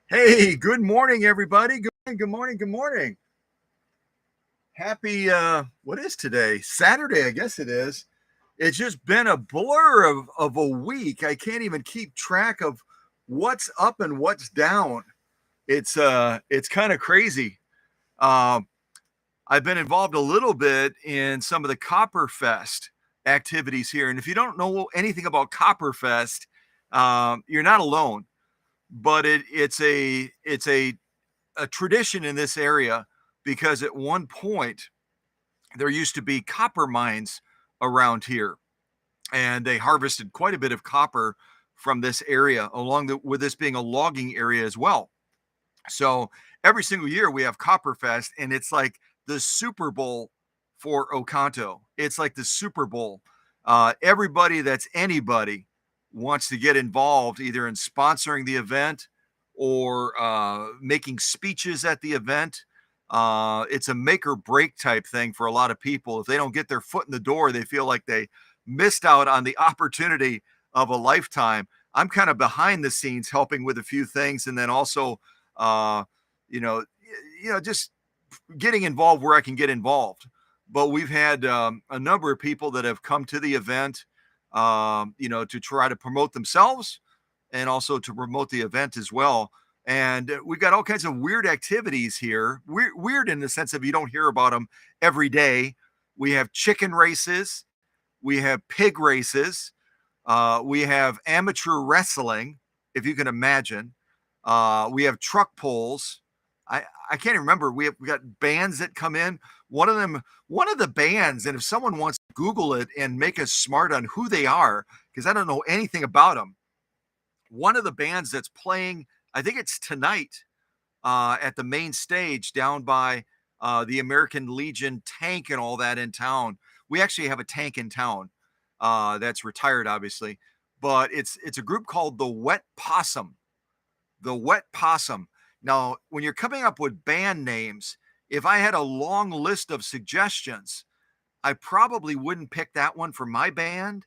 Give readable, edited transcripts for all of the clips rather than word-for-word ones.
Hey, good morning, everybody. Good morning, good morning, good morning. Happy, what is today? Saturday, I guess it is. It's just been a blur of a week. I can't even keep track of what's up and what's down. It's kind of crazy. Um, I've been involved a little bit in some of the Copperfest activities here. And if you don't know anything about Copperfest, you're not alone. But it's a tradition in this area because at one point there used to be copper mines around here, and they harvested quite a bit of copper from this area, with this being a logging area as well. So every single year we have Copperfest, and it's like the Super Bowl for Oconto. It's like the Super Bowl. Everybody that's anybody wants to get involved either in sponsoring the event or making speeches at the event. It's a make or break type thing for a lot of people. If they don't get their foot in the door, they feel like they missed out on the opportunity of a lifetime. I'm kind of behind the scenes helping with a few things, and then also, uh, just getting involved where I can get involved. But we've had a number of people that have come to the event, to try to promote themselves and also to promote the event as well. And we've got all kinds of weird activities here. Weird in the sense of you don't hear about them every day. We have chicken races, we have pig races, we have amateur wrestling, if you can imagine. We have truck pulls. I can't remember. We got bands that come in. One of the bands, and if someone wants to Google it and make us smart on who they are, because I don't know anything about them. One of the bands that's playing, I think it's tonight, at the main stage down by the American Legion tank and all that in town. We actually have a tank in town that's retired, obviously, but it's a group called the Wet Possum. The Wet Possum. Now, when you're coming up with band names, if I had a long list of suggestions, I probably wouldn't pick that one for my band,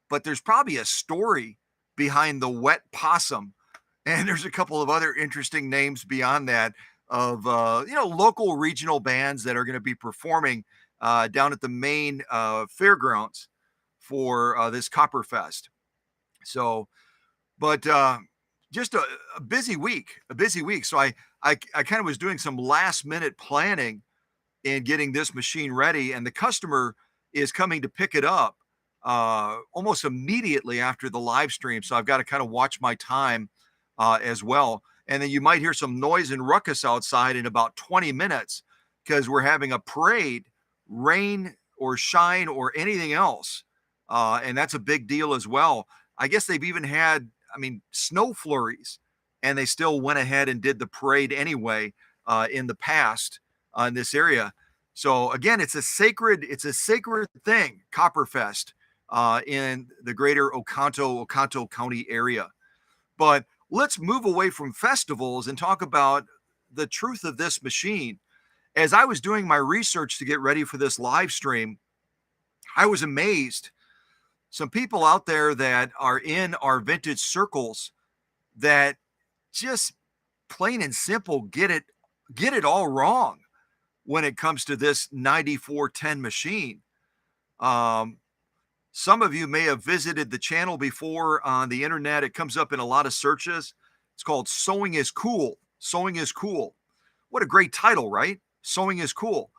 but there's probably a story behind the Wet Possum. And there's a couple of other interesting names beyond that. of local regional bands that are going to be performing down at the main fairgrounds for this Copperfest. So, but just a busy week, a busy week. So I kind of was doing some last minute planning in getting this machine ready, and the customer is coming to pick it up almost immediately after the live stream. So I've got to kind of watch my time as well. And then you might hear some noise and ruckus outside in about 20 minutes because we're having a parade, rain or shine or anything else. And that's a big deal as well. I guess they've even had, I mean, snow flurries, and they still went ahead and did the parade anyway in the past in this area. So again, it's a sacred thing, Copperfest, in the greater Oconto County area. But let's move away from festivals and talk about the truth of this machine. As I was doing my research to get ready for this live stream, I was amazed. Some people out there that are in our vintage circles that just plain and simple get it all wrong when it comes to this 9410 machine. Um, some of you may have visited the channel before on the internet. It comes up in a lot of searches. It's called Sewing is Cool. Sewing is Cool. What a great title, right? Sewing is Cool.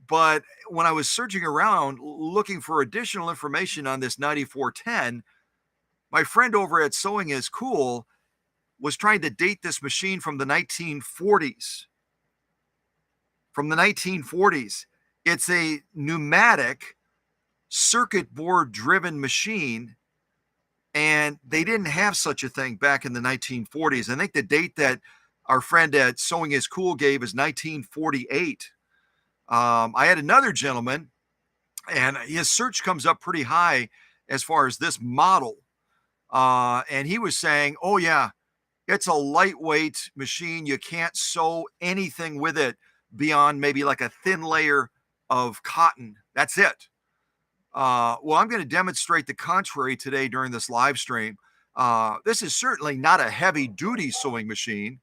But when I was searching around looking for additional information on this 9410, my friend over at Sewing is Cool was trying to date this machine from the 1940s. From the 1940s. It's a pneumatic circuit board driven machine, and they didn't have such a thing back in the 1940s. I think the date that our friend at Sewing is Cool gave is 1948. I had another gentleman, and his search comes up pretty high as far as this model. And he was saying, oh, yeah, it's a lightweight machine. You can't sew anything with it beyond maybe like a thin layer of cotton. That's it. Well, I'm going to demonstrate the contrary today during this live stream. This is certainly not a heavy duty sewing machine.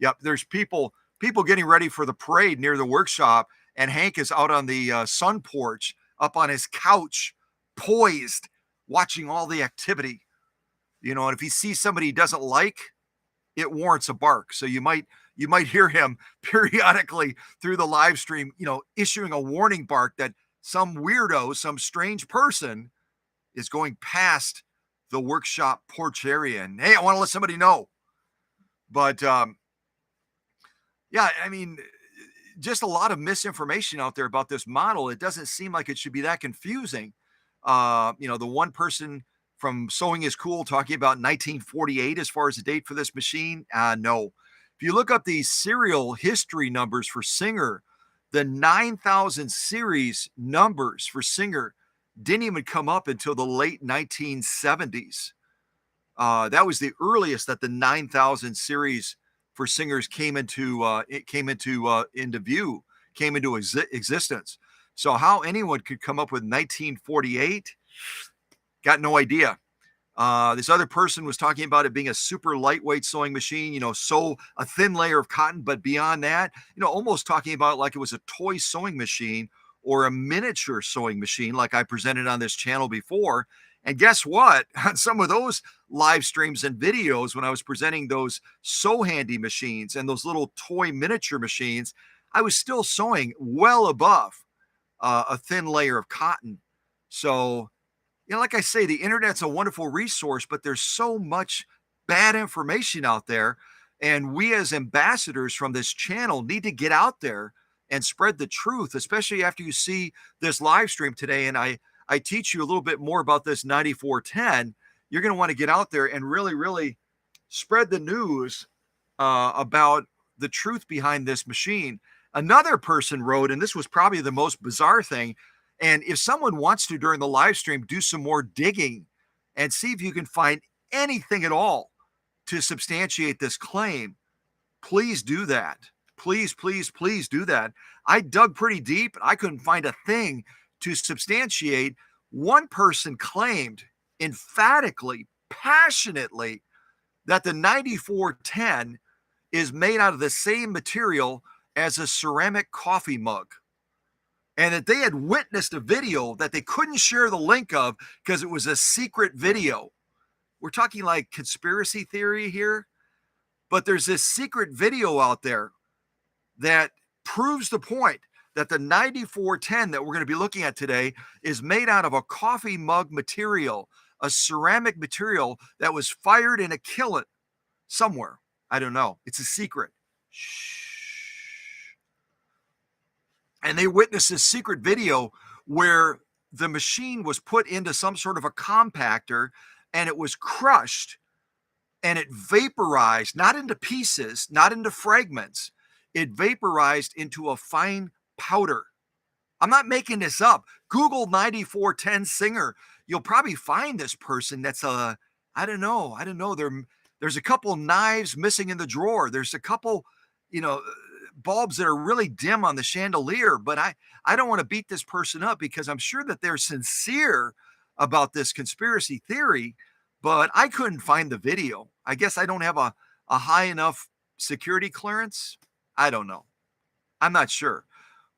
Yep, there's people getting ready for the parade near the workshop, and Hank is out on the sun porch up on his couch, poised, watching all the activity. And if he sees somebody he doesn't like, it warrants a bark. So you might hear him periodically through the live stream, issuing a warning bark that some weirdo, some strange person is going past the workshop porch area. And hey, I want to let somebody know. But yeah, I mean, just a lot of misinformation out there about this model. It doesn't seem like it should be that confusing. The one person from Sewing is Cool talking about 1948 as far as the date for this machine. No. If you look up the serial history numbers for Singer, the 9000 series numbers for Singer didn't even come up until the late 1970s. That was the earliest that the 9000 series for Singers came into existence. So how anyone could come up with 1948, got no idea. This other person was talking about it being a super lightweight sewing machine, sew a thin layer of cotton, but beyond that, almost talking about it like it was a toy sewing machine or a miniature sewing machine like I presented on this channel before. And guess what? On some of those live streams and videos, when I was presenting those Sew Handy machines and those little toy miniature machines, I was still sewing well above a thin layer of cotton. So, like I say, the internet's a wonderful resource, but there's so much bad information out there. And we as ambassadors from this channel need to get out there and spread the truth, especially after you see this live stream today. And I teach you a little bit more about this 9410. You're going to want to get out there and really, really spread the news about the truth behind this machine. Another person wrote, and this was probably the most bizarre thing, and if someone wants to, during the live stream, do some more digging and see if you can find anything at all to substantiate this claim, please do that. Please, please, please do that. I dug pretty deep. I couldn't find a thing to substantiate. One person claimed emphatically, passionately, that the 9410 is made out of the same material as a ceramic coffee mug. And that they had witnessed a video that they couldn't share the link of because it was a secret video. We're talking like conspiracy theory here, but there's this secret video out there that proves the point that the 9410 that we're going to be looking at today is made out of a coffee mug material, a ceramic material that was fired in a kiln somewhere. I don't know. It's a secret. Shh. And they witnessed this secret video where the machine was put into some sort of a compactor and it was crushed and it vaporized, not into pieces, not into fragments. It vaporized into a fine powder. I'm not making this up. Google 9410 singer. You'll probably find this person that's I don't know. There's a couple knives missing in the drawer. There's a couple, bulbs that are really dim on the chandelier, but I don't want to beat this person up because I'm sure that they're sincere about this conspiracy theory, but I couldn't find the video. I guess I don't have a high enough security clearance. I don't know. I'm not sure.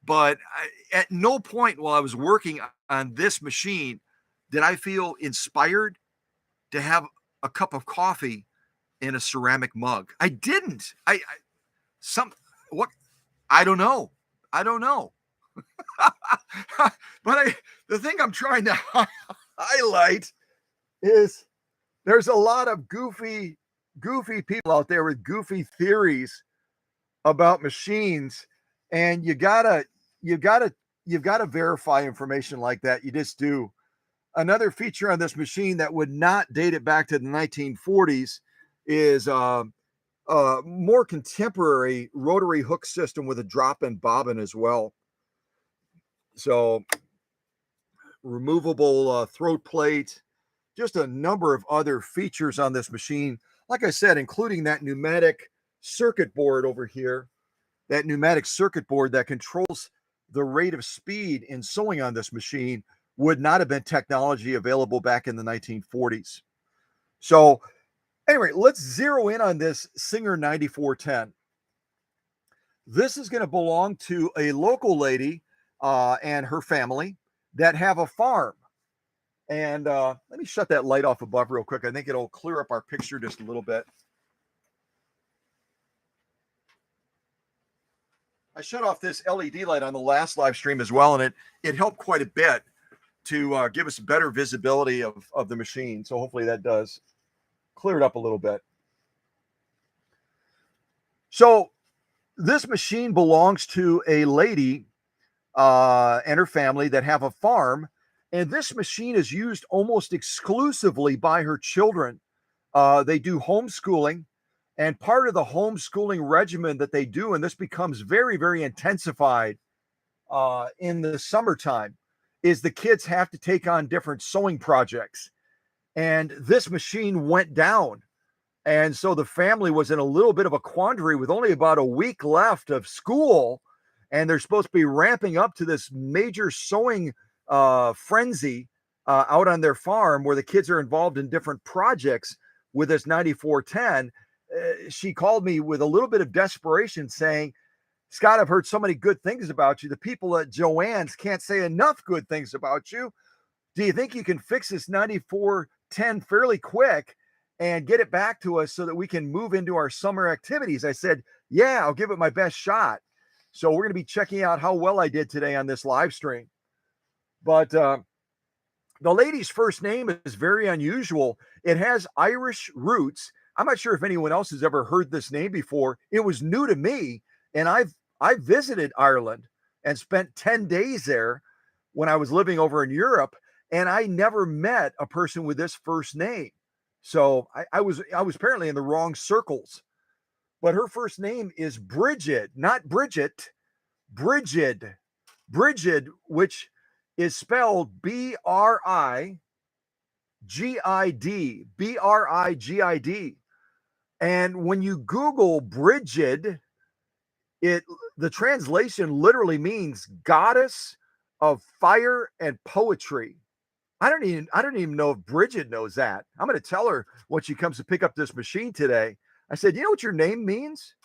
But at no point while I was working on this machine did I feel inspired to have a cup of coffee in a ceramic mug. I didn't. What? I don't know. But the thing I'm trying to highlight is there's a lot of goofy people out there with goofy theories about machines, and you've got to verify information like that. You just do. Another feature on this machine that would not date it back to the 1940s is more contemporary rotary hook system with a drop-in bobbin as well. So removable throat plate, just a number of other features on this machine. Like I said, including that pneumatic circuit board over here, that pneumatic circuit board that controls the rate of speed in sewing on this machine would not have been technology available back in the 1940s. So anyway, let's zero in on this Singer 9410. This is going to belong to a local lady and her family that have a farm. And let me shut that light off above real quick. I think it'll clear up our picture just a little bit. I shut off this LED light on the last live stream as well, and it helped quite a bit to give us better visibility of the machine. So hopefully that does clear it up a little bit. So this machine belongs to a lady and her family that have a farm, and this machine is used almost exclusively by her children. They do homeschooling, and part of the homeschooling regimen that they do, and this becomes very, very intensified in the summertime, is the kids have to take on different sewing projects. And this machine went down. And so the family was in a little bit of a quandary with only about a week left of school. And they're supposed to be ramping up to this major sewing frenzy out on their farm where the kids are involved in different projects with this 9410. She called me with a little bit of desperation saying, Scott, I've heard so many good things about you. The people at Joann's can't say enough good things about you. Do you think you can fix this 9410 fairly quick and get it back to us so that we can move into our summer activities? I said, yeah, I'll give it my best shot. So we're going to be checking out how well I did today on this live stream. But the lady's first name is very unusual. It has Irish roots. I'm not sure if anyone else has ever heard this name before. It was new to me, and I visited Ireland and spent 10 days there when I was living over in Europe, and I never met a person with this first name. So I was apparently in the wrong circles. But her first name is Brigid, not Bridget, Brigid. Brigid, which is spelled Brigid, Brigid. And when you Google Brigid, the translation literally means goddess of fire and poetry. I don't even know if Brigid knows that. I'm going to tell her when she comes to pick up this machine today. I said, you know what your name means?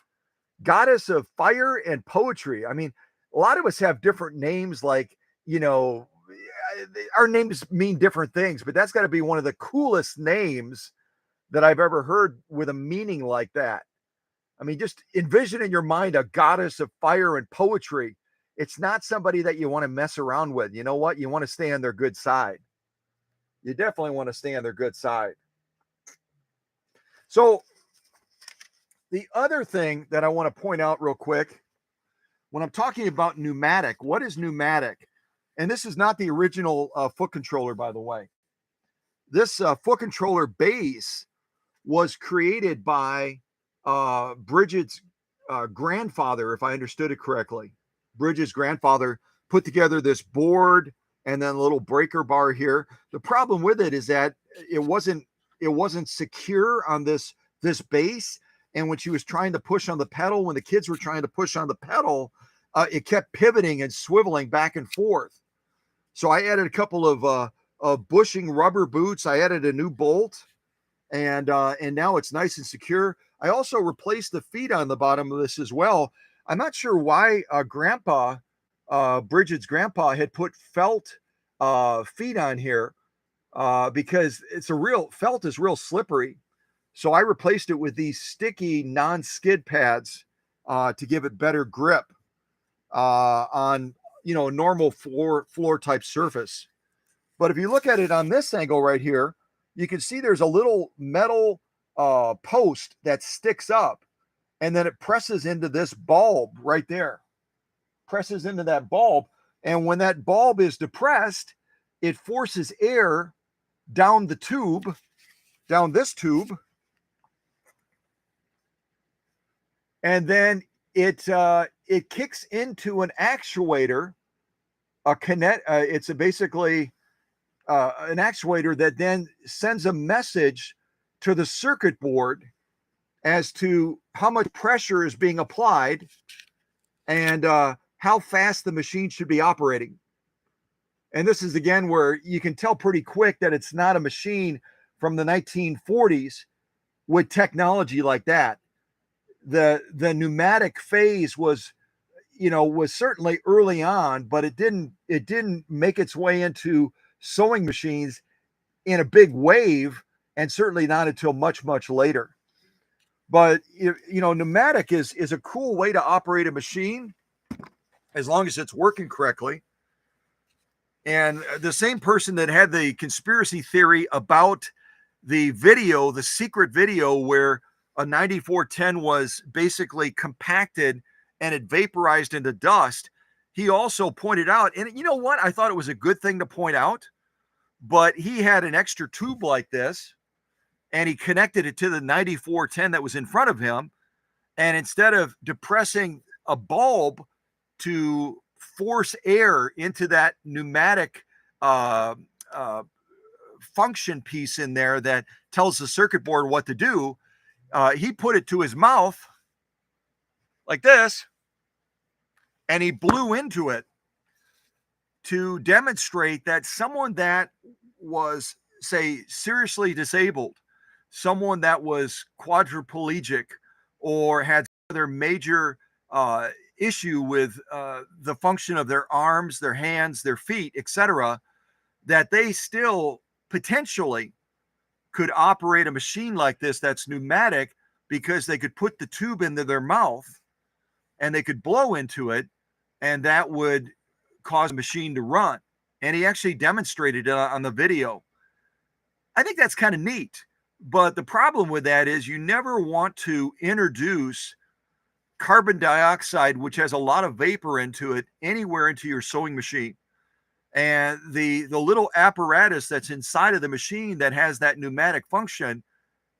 goddess of fire and poetry. I mean, a lot of us have different names, like, you know, our names mean different things, but that's got to be one of the coolest names that I've ever heard with a meaning like that. I mean, just envision in your mind a goddess of fire and poetry. It's not somebody that you want to mess around with. You know what? You want to stay on their good side. You definitely want to stay on their good side. So, the other thing that I want to point out real quick, when I'm talking about pneumatic, what is pneumatic? And this is not the original foot controller, by the way. This foot controller base was created by Brigid's grandfather, if I understood it correctly. Brigid's grandfather put together this board and then a little breaker bar here. The problem with it is that it wasn't secure on this base. And when she was trying to push on the pedal, when the kids were trying to push on the pedal, it kept pivoting and swiveling back and forth. So I added a couple of bushing rubber boots. I added a new bolt, and now it's nice and secure. I also replaced the feet on the bottom of this as well. I'm not sure why Brigid's grandpa had put felt feet on here, because felt is real slippery. So I replaced it with these sticky non-skid pads to give it better grip on normal floor type surface. But if you look at it on this angle right here, you can see there's a little metal post that sticks up, and then it presses into this bulb right there. Presses into that bulb, and when that bulb is depressed, it forces air down the tube, down this tube, and then it kicks into an actuator, it's basically an actuator that then sends a message to the circuit board as to how much pressure is being applied and how fast the machine should be operating. And this is again where you can tell pretty quick that it's not a machine from the 1940s with technology like that. The pneumatic phase was certainly early on, but it didn't make its way into sewing machines in a big wave, and certainly not until much later. But pneumatic is a cool way to operate a machine as long as it's working correctly. And the same person that had the conspiracy theory about the secret video where a 9410 was basically compacted and it vaporized into dust, he also pointed out, and you know what? I thought it was a good thing to point out, but he had an extra tube like this and he connected it to the 9410 that was in front of him. And instead of depressing a bulb to force air into that pneumatic function piece in there that tells the circuit board what to do, he put it to his mouth like this, and he blew into it to demonstrate that someone that was, say, seriously disabled, someone that was quadriplegic or had other major issue with the function of their arms, their hands, their feet, etc., that they still potentially could operate a machine like this that's pneumatic, because they could put the tube into their mouth and they could blow into it, and that would cause the machine to run. And he actually demonstrated it on the video. I think that's kind of neat. But the problem with that is you never want to introduce carbon dioxide, which has a lot of vapor into it, anywhere into your sewing machine. And the little apparatus that's inside of the machine that has that pneumatic function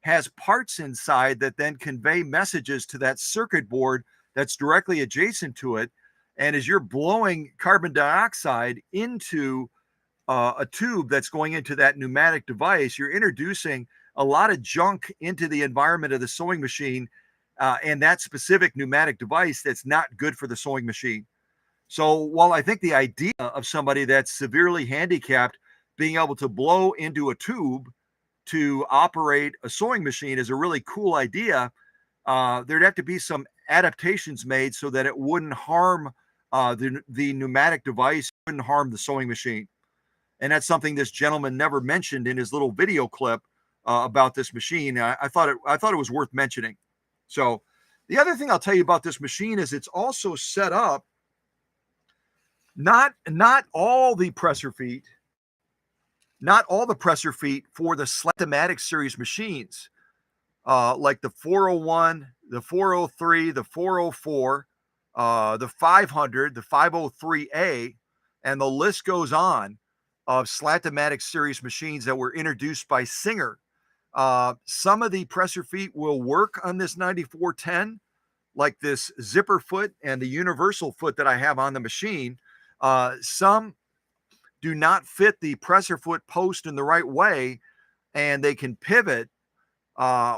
has parts inside that then convey messages to that circuit board that's directly adjacent to it. And as you're blowing carbon dioxide into a tube that's going into that pneumatic device, you're introducing a lot of junk into the environment of the sewing machine and that specific pneumatic device that's not good for the sewing machine. So while I think the idea of somebody that's severely handicapped being able to blow into a tube to operate a sewing machine is a really cool idea, there'd have to be some adaptations made so that it wouldn't harm the pneumatic device, wouldn't harm the sewing machine. And that's something this gentleman never mentioned in his little video clip about this machine. I thought it was worth mentioning. So the other thing I'll tell you about this machine is it's also set up, not all the presser feet, not all the presser feet for the Slantomatic series machines, like the 401, the 403, the 404, the 500, the 503A, and the list goes on of Slantomatic series machines that were introduced by Singer. Some of the presser feet will work on this 9410, like this zipper foot and the universal foot that I have on the machine. Some do not fit the presser foot post in the right way, and they can pivot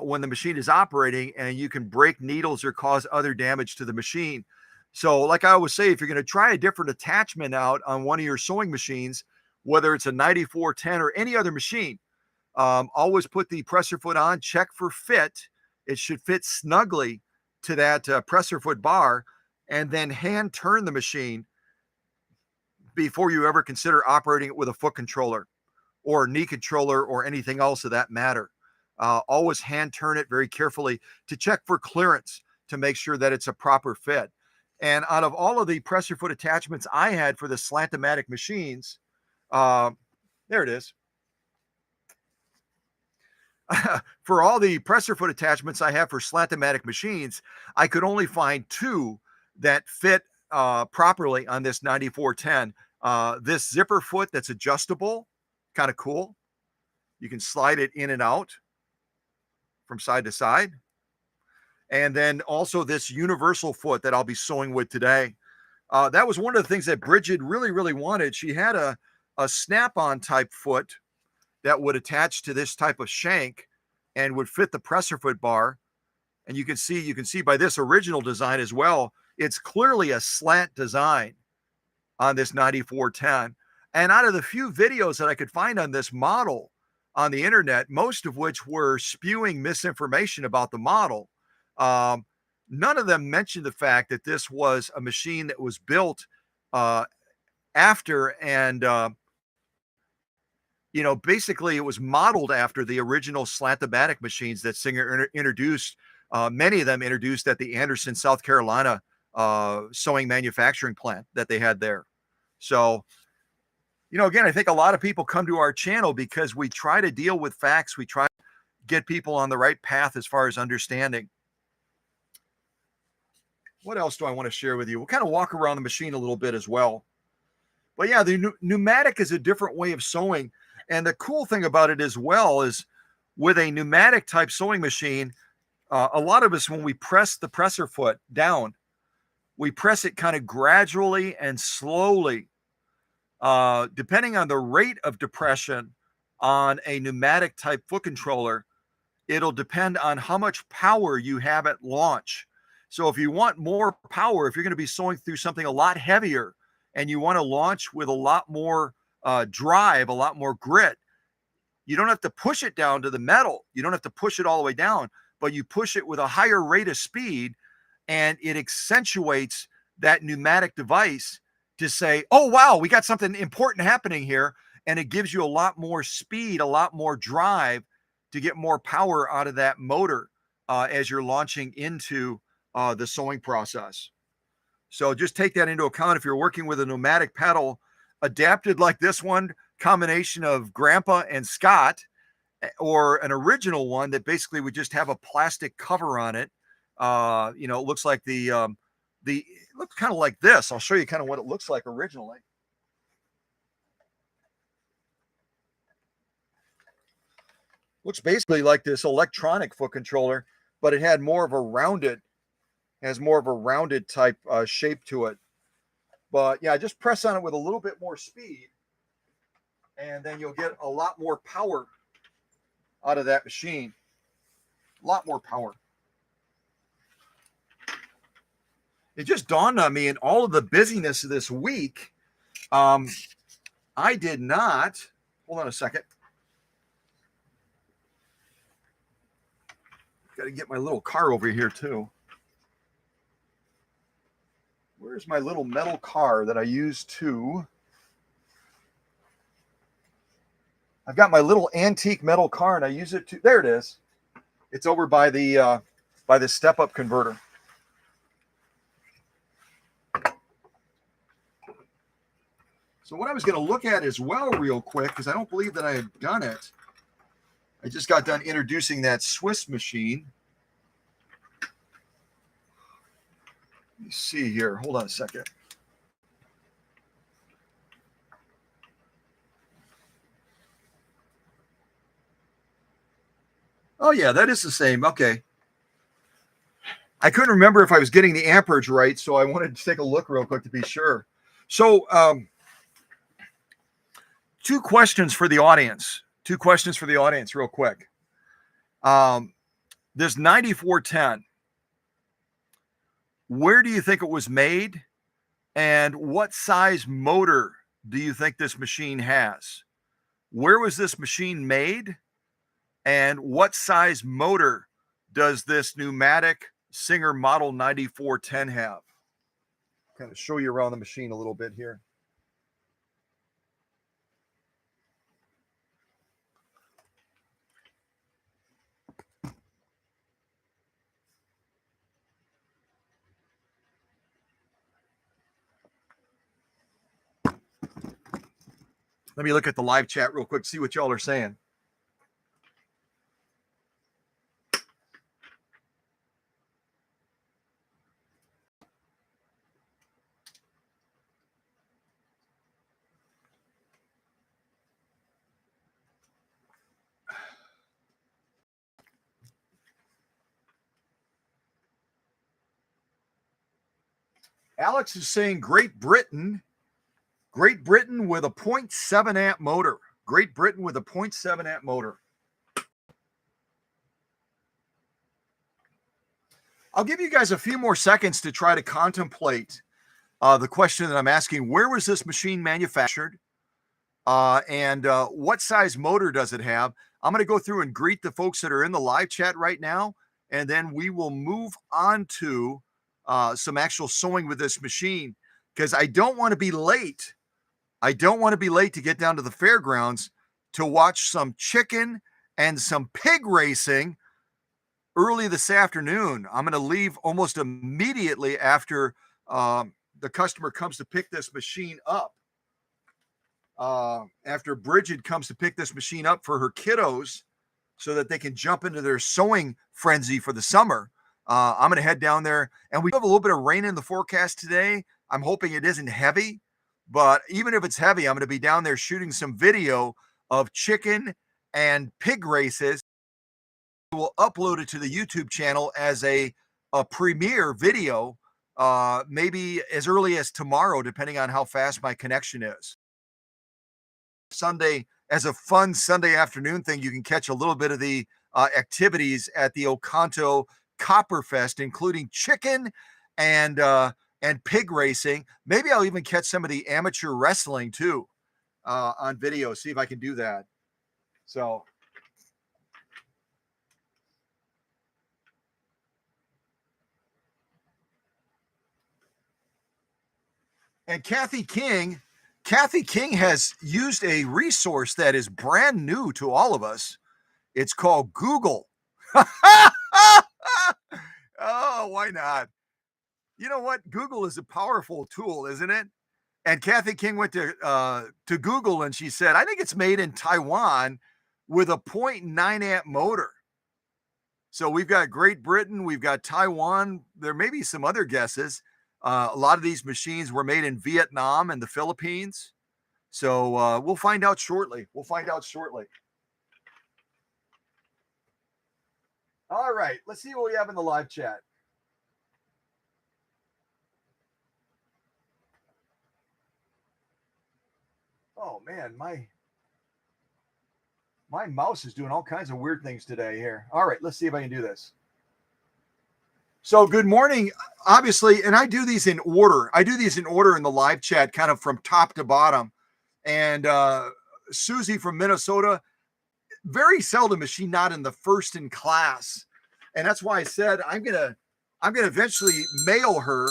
when the machine is operating, and you can break needles or cause other damage to the machine. So like I always say, if you're going to try a different attachment out on one of your sewing machines, whether it's a 9410 or any other machine, always put the presser foot on, check for fit. It should fit snugly to that presser foot bar, and then hand turn the machine before you ever consider operating it with a foot controller or knee controller or anything else of that matter. Always hand turn it very carefully to check for clearance to make sure that it's a proper fit. And out of all of the presser foot attachments I had for the Slantomatic machines, there it is. For all the presser foot attachments I have for Slantomatic machines, I could only find two that fit properly on this 9410. This zipper foot that's adjustable, kind of cool. You can slide it in and out from side to side. And then also this universal foot that I'll be sewing with today. That was one of the things that Brigid really, really wanted. She had a snap-on type foot that would attach to this type of shank and would fit the presser foot bar. And you can see by this original design as well, it's clearly a slant design on this 9410. And out of the few videos that I could find on this model on the internet, most of which were spewing misinformation about the model, none of them mentioned the fact that this was a machine that was built after and basically it was modeled after the original Slantomatic machines that Singer introduced. Many of them introduced at the Anderson, South Carolina sewing manufacturing plant that they had there. So, again, I think a lot of people come to our channel because we try to deal with facts. We try to get people on the right path as far as understanding. What else do I want to share with you? We'll kind of walk around the machine a little bit as well. But yeah, the pneumatic is a different way of sewing. And the cool thing about it as well is with a pneumatic type sewing machine, a lot of us, when we press the presser foot down, we press it kind of gradually and slowly, depending on the rate of depression on a pneumatic type foot controller. It'll depend on how much power you have at launch. So if you want more power, if you're going to be sewing through something a lot heavier and you want to launch with a lot more drive, a lot more grit, you don't have to push it down to the metal. You don't have to push it all the way down, but you push it with a higher rate of speed, and it accentuates that pneumatic device to say, oh, wow, we got something important happening here. And it gives you a lot more speed, a lot more drive to get more power out of that motor as you're launching into the sewing process. So just take that into account if you're working with a pneumatic pedal adapted like this one, combination of Grandpa and Scott, or an original one that basically would just have a plastic cover on it. It looks like it looks kind of like this. I'll show you kind of what it looks like originally. Looks basically like this electronic foot controller, but it had more of a rounded type shape to it. But yeah, just press on it with a little bit more speed, and then you'll get a lot more power out of that machine. A lot more power. It just dawned on me in all of the busyness of this week, I did not, hold on a second. Got to get my little car over here too. Where's my little metal car that I use to? I've got my little antique metal car and I use it to, there it is. It's over by the step-up converter. So what I was going to look at as well real quick, because I don't believe that I had done it. I just got done introducing that Swiss machine. Let me see here. Hold on a second. Oh, yeah, that is the same. Okay. I couldn't remember if I was getting the amperage right, so I wanted to take a look real quick to be sure. So, two questions for the audience. Real quick. This 9410, where do you think it was made? And what size motor do you think this machine has? Where was this machine made? And what size motor does this pneumatic Singer Model 9410 have? Kind of show you around the machine a little bit here. Let me look at the live chat real quick, see what y'all are saying. Alex is saying Great Britain with a 0.7 amp motor. Great Britain with a 0.7 amp motor. I'll give you guys a few more seconds to try to contemplate the question that I'm asking. Where was this machine manufactured? And what size motor does it have? I'm going to go through and greet the folks that are in the live chat right now, and then we will move on to some actual sewing with this machine, because I don't want to be late. To get down to the fairgrounds to watch some chicken and some pig racing early this afternoon. I'm going to leave almost immediately after the customer comes to pick this machine up. After Brigid comes to pick this machine up for her kiddos so that they can jump into their sewing frenzy for the summer. I'm going to head down there, and we have a little bit of rain in the forecast today. I'm hoping it isn't heavy, but even if it's heavy, I'm going to be down there shooting some video of chicken and pig races. We'll upload it to the YouTube channel as a premiere video, maybe as early as tomorrow, depending on how fast my connection is. Sunday, as a fun Sunday afternoon thing, you can catch a little bit of the activities at the Oconto Copperfest, including chicken and pig racing. Maybe I'll even catch some of the amateur wrestling too on video. See if I can do that. So. And Kathy King has used a resource that is brand new to all of us. It's called Google. Oh, why not? You know what? Google is a powerful tool, isn't it? And Kathy King went to Google and she said, I think it's made in Taiwan with a 0.9 amp motor. So we've got Great Britain, we've got Taiwan. There may be some other guesses. A lot of these machines were made in Vietnam and the Philippines. So we'll find out shortly. All right, let's see what we have in the live chat. Oh man, my mouse is doing all kinds of weird things today here. All right, let's see if I can do this. So good morning, obviously, and I do these in order. In the live chat, kind of from top to bottom. And Susie from Minnesota, very seldom is she not in the first in class. And that's why I said I'm gonna eventually mail her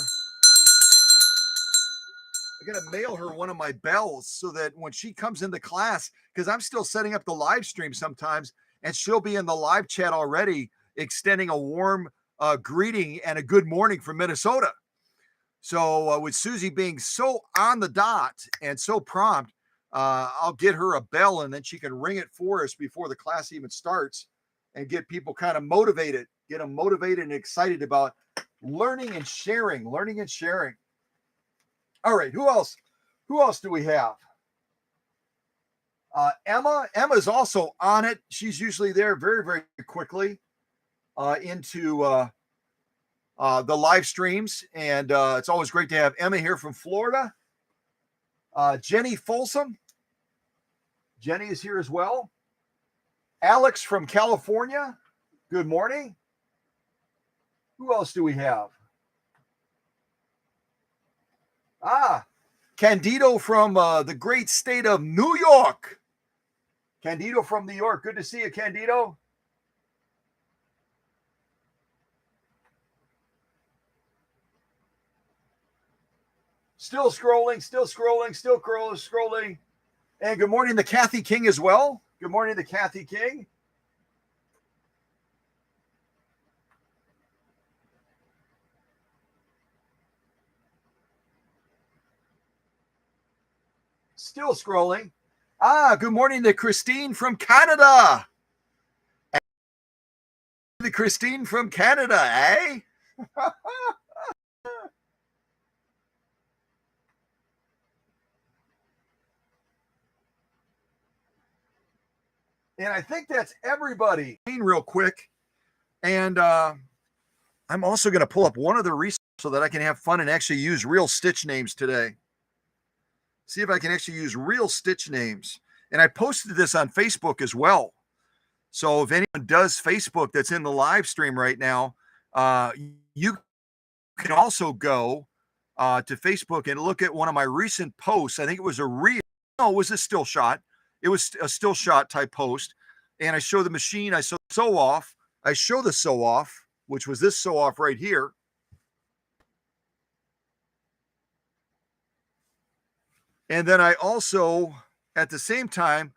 I got to mail her one of my bells so that when she comes into class, because I'm still setting up the live stream sometimes, and she'll be in the live chat already, extending a warm greeting and a good morning from Minnesota. So with Susie being so on the dot and so prompt, I'll get her a bell and then she can ring it for us before the class even starts and get people kind of motivated, get them motivated and excited about learning and sharing, learning and sharing. All right, who else? Who else do we have? Emma's also on it. She's usually there very, very quickly into the live streams. And it's always great to have Emma here from Florida. Jenny Folsom. Jenny is here as well. Alex from California. Good morning. Who else do we have? Candido from the great state of New York. Candido from New York. Good to see you, Candido. Still scrolling. And good morning to Kathy King as well. Good morning to Kathy King. Still scrolling. Good morning to Christine from Canada. The Christine from Canada, eh? And I think that's everybody. Real quick. And I'm also going to pull up one of the resources so that I can have fun and actually use real stitch names today. See if I can actually use real stitch names. And I posted this on Facebook as well. So if anyone does Facebook that's in the live stream right now, you can also go to Facebook and look at one of my recent posts. I think it was a reel. No, it was a still shot. It was a still shot type post. And I show the machine. I show the sew off. I show the sew off, which was this sew off right here. And then I also, at the same time,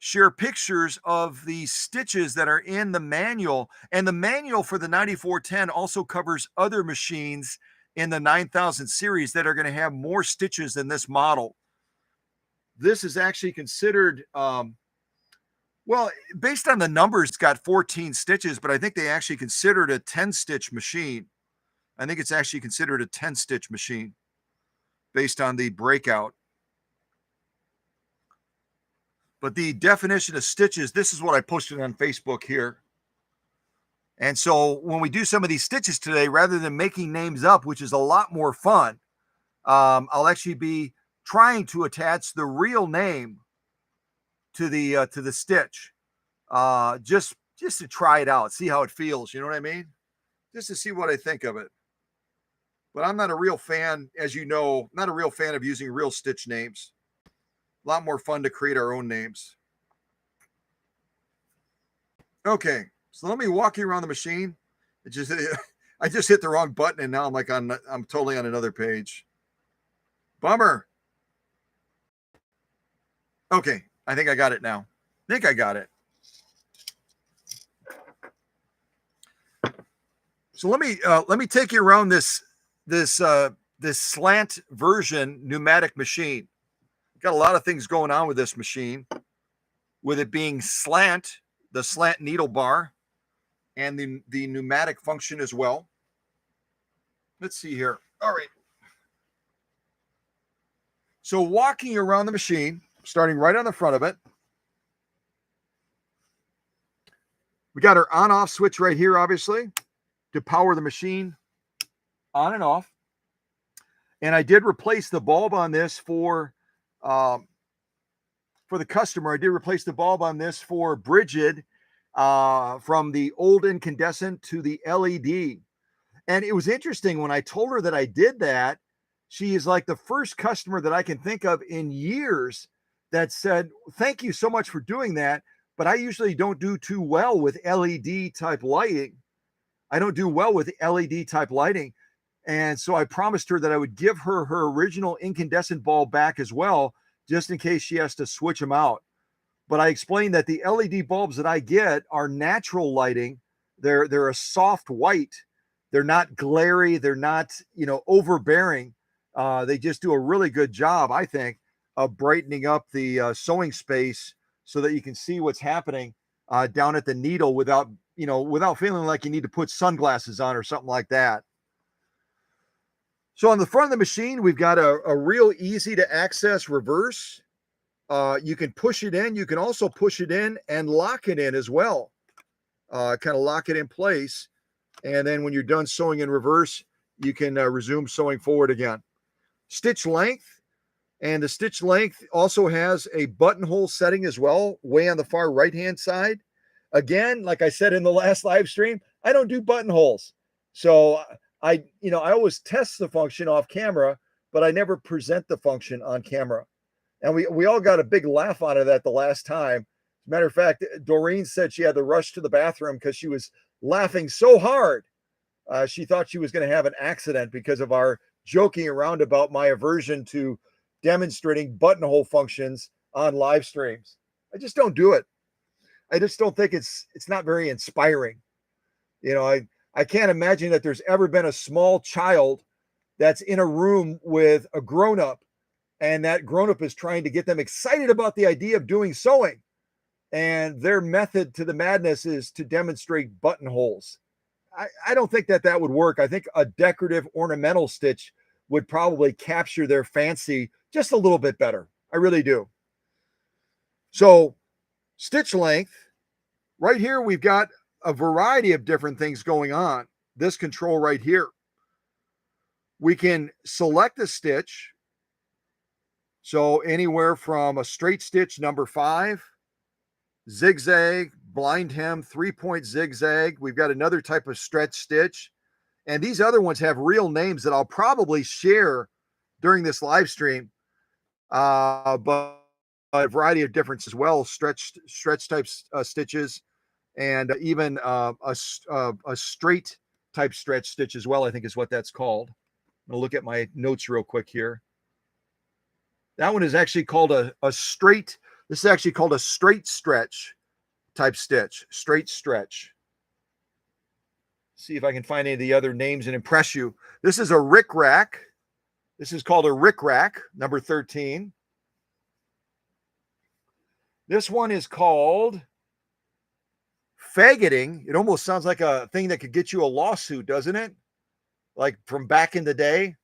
share pictures of the stitches that are in the manual. And the manual for the 9410 also covers other machines in the 9000 series that are going to have more stitches than this model. This is actually considered, well, based on the numbers, it's got 14 stitches, but I think they actually consider it a 10-stitch machine. I think it's actually considered a 10-stitch machine based on the breakout. But the definition of stitches, this is what I posted on Facebook here. And so when we do some of these stitches today, rather than making names up, which is a lot more fun, I'll actually be trying to attach the real name to the stitch, just to try it out, see how it feels. You know what I mean? Just to see what I think of it. But I'm not a real fan, as you know, not a real fan of using real stitch names. A lot more fun to create our own names. Okay, so let me walk you around the machine. I just hit the wrong button, and now I'm totally on another page. Bummer. Okay, I think I got it now. I think I got it. So let me take you around this slant version pneumatic machine. Got a lot of things going on with this machine, with it being slant, the slant needle bar, and the pneumatic function as well. Let's see here. All right. So walking around the machine, starting right on the front of it, we got our on-off switch right here, obviously, to power the machine on and off. And I did replace the bulb on this for the customer. I did replace the bulb on this for Brigid, from the old incandescent to the LED. And it was interesting when I told her that I did that. She is like the first customer that I can think of in years that said, thank you so much for doing that. But I usually don't do too well with LED type lighting. I don't do well with LED type lighting. And so I promised her that I would give her her original incandescent bulb back as well, just in case she has to switch them out. But I explained that the LED bulbs that I get are natural lighting. They're a soft white. They're not glary. They're not, overbearing. They just do a really good job, I think, of brightening up the sewing space so that you can see what's happening down at the needle without feeling like you need to put sunglasses on or something like that. So on the front of the machine, we've got a real easy to access reverse. You can push it in. You can also push it in and lock it in as well. Kind of lock it in place. And then when you're done sewing in reverse, you can resume sewing forward again. Stitch length. And the stitch length also has a buttonhole setting as well, way on the far right-hand side. Again, like I said in the last live stream, I don't do buttonholes. So I always test the function off camera, but I never present the function on camera. And we all got a big laugh out of that the last time. As a matter of fact, Doreen said she had to rush to the bathroom because she was laughing so hard. She thought she was going to have an accident because of our joking around about my aversion to demonstrating buttonhole functions on live streams. I just don't do it. I just don't think it's not very inspiring. I can't imagine that there's ever been a small child that's in a room with a grown-up, and that grown-up is trying to get them excited about the idea of doing sewing. And their method to the madness is to demonstrate buttonholes. I don't think that would work. I think a decorative ornamental stitch would probably capture their fancy just a little bit better. I really do. So stitch length, right here, we've got a variety of different things going on. This control right here. We can select a stitch. So anywhere from a straight stitch, number 5, zigzag, blind hem, 3-point zigzag. We've got another type of stretch stitch. And these other ones have real names that I'll probably share during this live stream. But a variety of difference as well, stretch type stitches, and even a straight type stretch stitch as well, I think is what that's called. I'm going to look at my notes real quick here. That one is actually called a straight. This is actually called a straight stretch type stitch, straight stretch. See if I can find any of the other names and impress you. This is a rick rack. This is called a rick rack, number 13. This one is called faggoting. It almost sounds like a thing that could get you a lawsuit, doesn't it? Like from back in the day.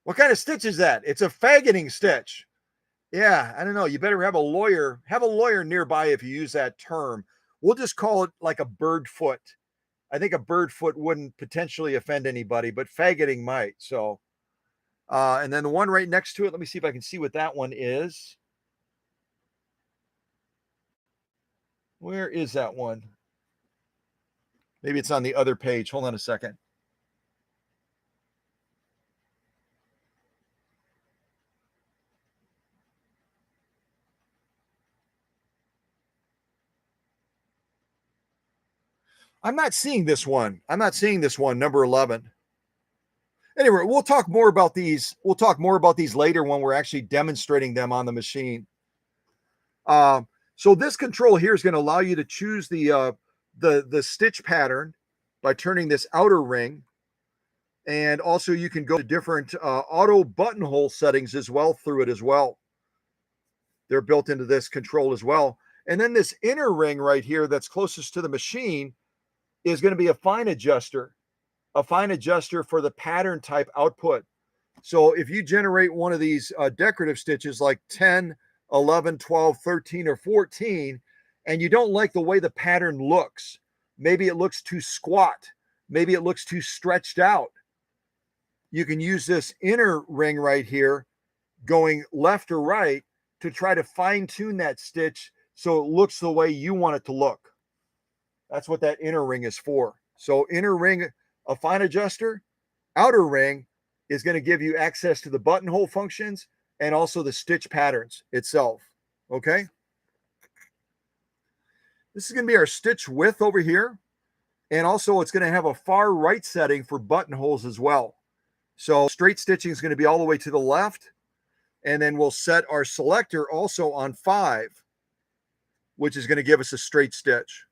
What kind of stitch is that? It's a faggoting stitch. Yeah, I don't know. You better have a lawyer. Have a lawyer nearby if you use that term. We'll just call it like a bird foot. I think a bird foot wouldn't potentially offend anybody, but faggoting might. So, and then the one right next to it, let me see if I can see what that one is. Where is that one? Maybe it's on the other page. Hold on a second. I'm not seeing this one. I'm not seeing this one, number 11. Anyway, we'll talk more about these. We'll talk more about these later when we're actually demonstrating them on the machine. So this control here is going to allow you to choose the stitch pattern by turning this outer ring. And also you can go to different auto buttonhole settings as well through it as well. They're built into this control as well. And then this inner ring right here that's closest to the machine is going to be a fine adjuster for the pattern type output. So if you generate one of these decorative stitches like 10, 11, 12, 13, or 14, and you don't like the way the pattern looks, maybe it looks too squat, maybe it looks too stretched out, you can use this inner ring right here going left or right to try to fine tune that stitch so it looks the way you want it to look. That's what that inner ring is for. So inner ring, a fine adjuster. Outer ring is going to give you access to the buttonhole functions and also the stitch patterns itself. Okay. This is going to be our stitch width over here. And also it's going to have a far right setting for buttonholes as well. So straight stitching is going to be all the way to the left. And then we'll set our selector also on 5, which is going to give us a straight stitch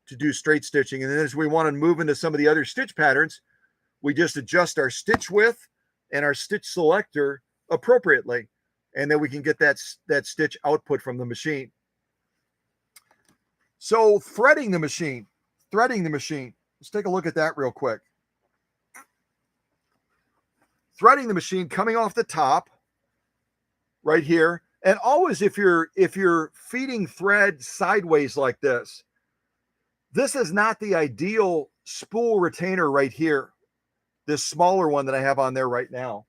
to do straight stitching. And then as we want to move into some of the other stitch patterns, we just adjust our stitch width and our stitch selector appropriately. And then we can get that stitch output from the machine. So threading the machine. Let's take a look at that real quick. Threading the machine coming off the top right here. And always if you're feeding thread sideways like this is not the ideal spool retainer right here. This smaller one that I have on there right now.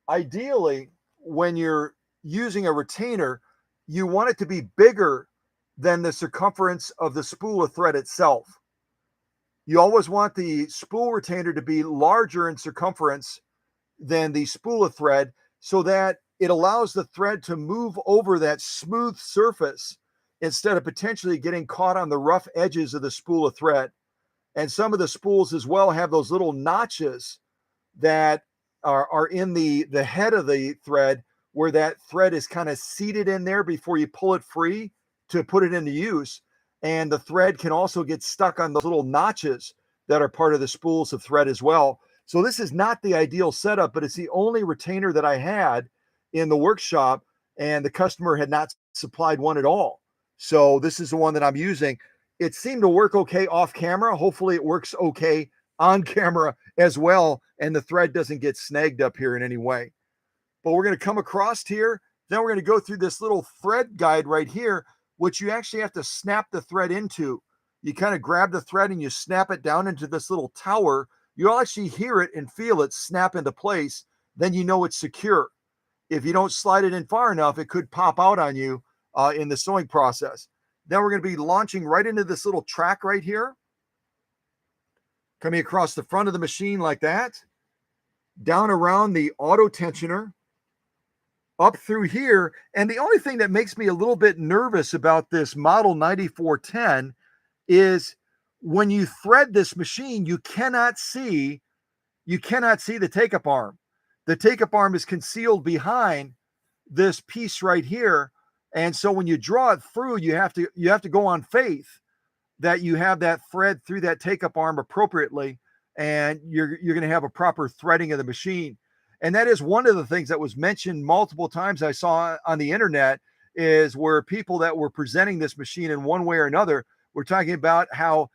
Ideally, when you're using a retainer, you want it to be bigger than the circumference of the spool of thread itself. You always want the spool retainer to be larger in circumference than the spool of thread so that it allows the thread to move over that smooth surface instead of potentially getting caught on the rough edges of the spool of thread. And some of the spools as well have those little notches that are in the head of the thread where that thread is kind of seated in there before you pull it free to put it into use. And the thread can also get stuck on those little notches that are part of the spools of thread as well. So this is not the ideal setup, but it's the only retainer that I had in the workshop, and the customer had not supplied one at all. So this is the one that I'm using. It seemed to work okay off camera. Hopefully it works okay on camera as well, and the thread doesn't get snagged up here in any way. But we're going to come across here. Then we're going to go through this little thread guide right here, which you actually have to snap the thread into. You kind of grab the thread and you snap it down into this little tower. You'll actually hear it and feel it snap into place. Then you know it's secure. If you don't slide it in far enough, it could pop out on you in the sewing process. Then we're going to be launching right into this little track right here. Coming across the front of the machine like that. Down around the auto tensioner. Up through here. And the only thing that makes me a little bit nervous about this model 9410 is when you thread this machine, you cannot see the take-up arm. The take-up arm is concealed behind this piece right here. And so when you draw it through, you have to go on faith that you have that thread through that take-up arm appropriately, and you're going to have a proper threading of the machine. And that is one of the things that was mentioned multiple times I saw on the internet, is where people that were presenting this machine in one way or another were talking about how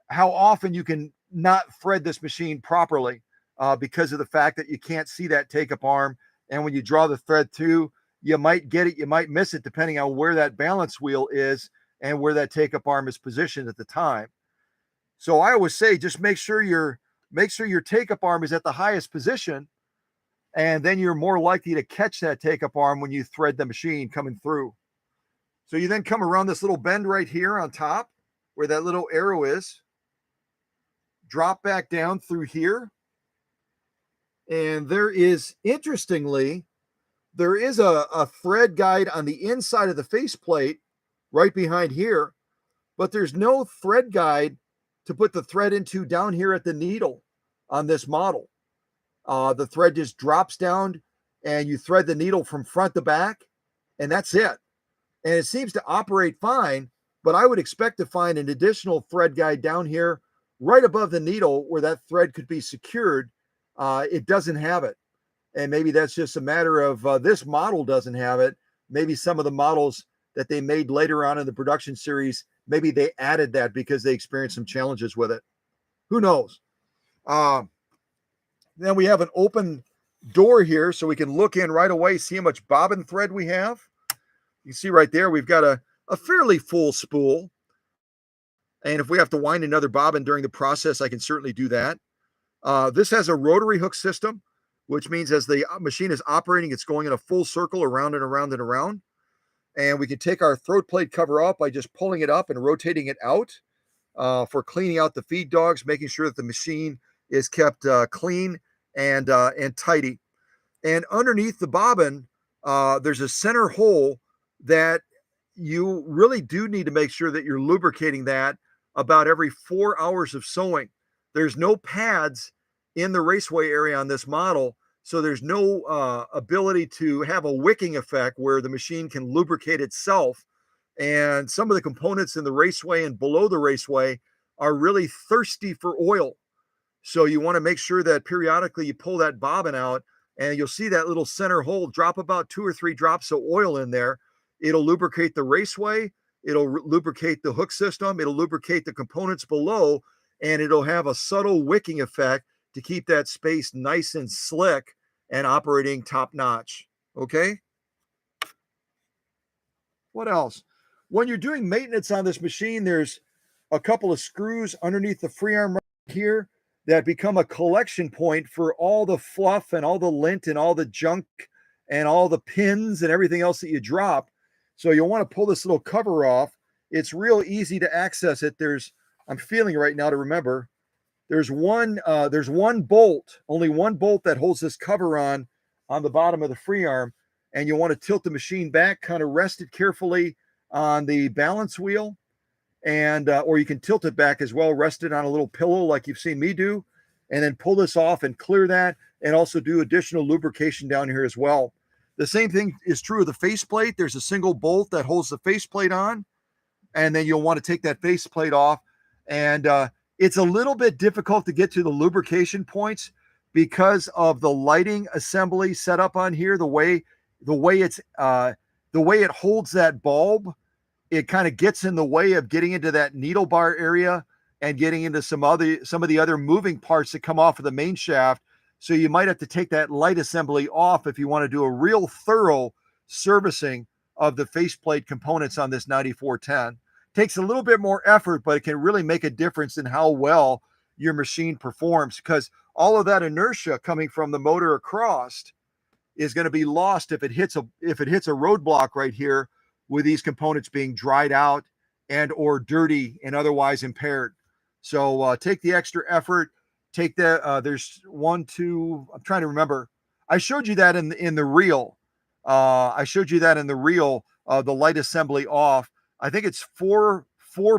often you can not thread this machine properly because of the fact that you can't see that take-up arm. And when you draw the thread through, you might get it, you might miss it, depending on where that balance wheel is and where that take-up arm is positioned at the time. So I always say, just make sure your take-up arm is at the highest position, and then you're more likely to catch that take-up arm when you thread the machine coming through. So you then come around this little bend right here on top where that little arrow is, drop back down through here. And there is, interestingly, there is a thread guide on the inside of the faceplate right behind here, but there's no thread guide to put the thread into down here at the needle on this model. The thread just drops down and you thread the needle from front to back, and that's it. And it seems to operate fine, but I would expect to find an additional thread guide down here right above the needle where that thread could be secured. It doesn't have it. And maybe that's just a matter of this model doesn't have it. Maybe some of the models that they made later on in the production series, maybe they added that because they experienced some challenges with it. Who knows? Then we have an open door here so we can look in right away, see how much bobbin thread we have. You can see right there, we've got a fairly full spool. And if we have to wind another bobbin during the process, I can certainly do that. This has a rotary hook system, which means as the machine is operating, it's going in a full circle around and around and around. And we can take our throat plate cover off by just pulling it up and rotating it out for cleaning out the feed dogs, making sure that the machine is kept clean and tidy. And underneath the bobbin, there's a center hole that you really do need to make sure that you're lubricating that about every 4 hours of sewing. There's no pads in the raceway area on this model. So there's no ability to have a wicking effect where the machine can lubricate itself. And some of the components in the raceway and below the raceway are really thirsty for oil. So you want to make sure that periodically you pull that bobbin out, and you'll see that little center hole drop about 2 or 3 drops of oil in there. It'll lubricate the raceway, it'll lubricate the hook system, it'll lubricate the components below, and it'll have a subtle wicking effect to keep that space nice and slick and operating top notch. Okay. What else? When you're doing maintenance on this machine, there's a couple of screws underneath the free arm right here that become a collection point for all the fluff and all the lint and all the junk and all the pins and everything else that you drop. So you'll want to pull this little cover off. It's real easy to access it. I'm feeling right now to remember, there's one bolt, only one bolt that holds this cover on the bottom of the free arm. And you'll want to tilt the machine back, kind of rest it carefully on the balance wheel, and or you can tilt it back as well, rest it on a little pillow like you've seen me do, and then pull this off and clear that, and also do additional lubrication down here as well. The same thing is true of the faceplate. There's a single bolt that holds the faceplate on, and then you'll want to take that faceplate off. And it's a little bit difficult to get to the lubrication points because of the lighting assembly set up on here, the way it holds that bulb. It kind of gets in the way of getting into that needle bar area and getting into some of the other moving parts that come off of the main shaft. So you might have to take that light assembly off if you want to do a real thorough servicing of the faceplate components on this 9410. Takes a little bit more effort, but it can really make a difference in how well your machine performs, because all of that inertia coming from the motor across is going to be lost if it hits a roadblock right here with these components being dried out and or dirty and otherwise impaired. So take the extra effort. Take the there's 1, 2. I'm trying to remember. I showed you that in the reel. The light assembly off. I think it's four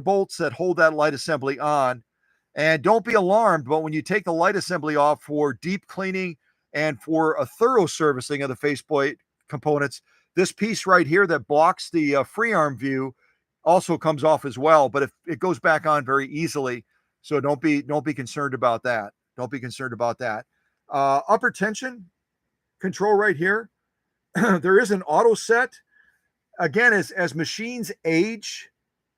bolts that hold that light assembly on. And don't be alarmed, but when you take the light assembly off for deep cleaning and for a thorough servicing of the faceplate components, this piece right here that blocks the free arm view also comes off as well, but it goes back on very easily. So don't be concerned about that. Don't be concerned about that. Upper tension control right here. There is an auto set. Again, as machines age,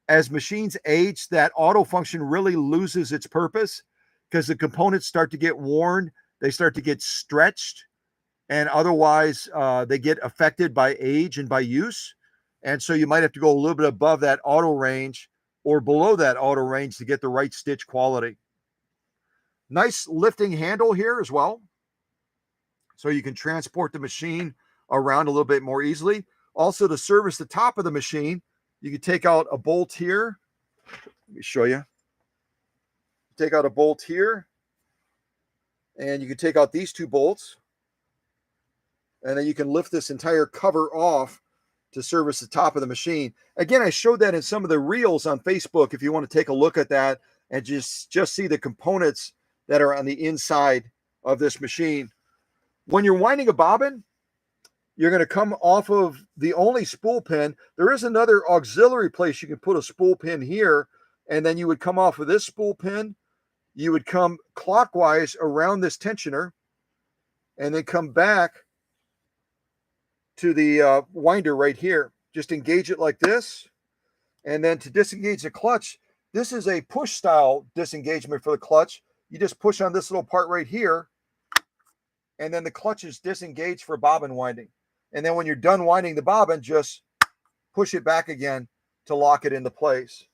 that auto function really loses its purpose because the components start to get worn, they start to get stretched, and otherwise they get affected by age and by use. And so you might have to go a little bit above that auto range or below that auto range to get the right stitch quality. Nice lifting handle here as well, so you can transport the machine around a little bit more easily. Also, to service the top of the machine, you can take out a bolt here. Let me show you. Take out a bolt here, and you can take out these 2 bolts, and then you can lift this entire cover off to service the top of the machine. Again, I showed that in some of the reels on Facebook if you want to take a look at that and just see the components that are on the inside of this machine. When you're winding a bobbin, you're going to come off of the only spool pin. There is another auxiliary place you can put a spool pin here, and then you would come off of this spool pin. You would come clockwise around this tensioner and then come back to the winder right here. Just engage it like this. And then to disengage the clutch, this is a push style disengagement for the clutch. You just push on this little part right here, and then the clutch is disengaged for bobbin winding. And then when you're done winding the bobbin, just push it back again to lock it into place.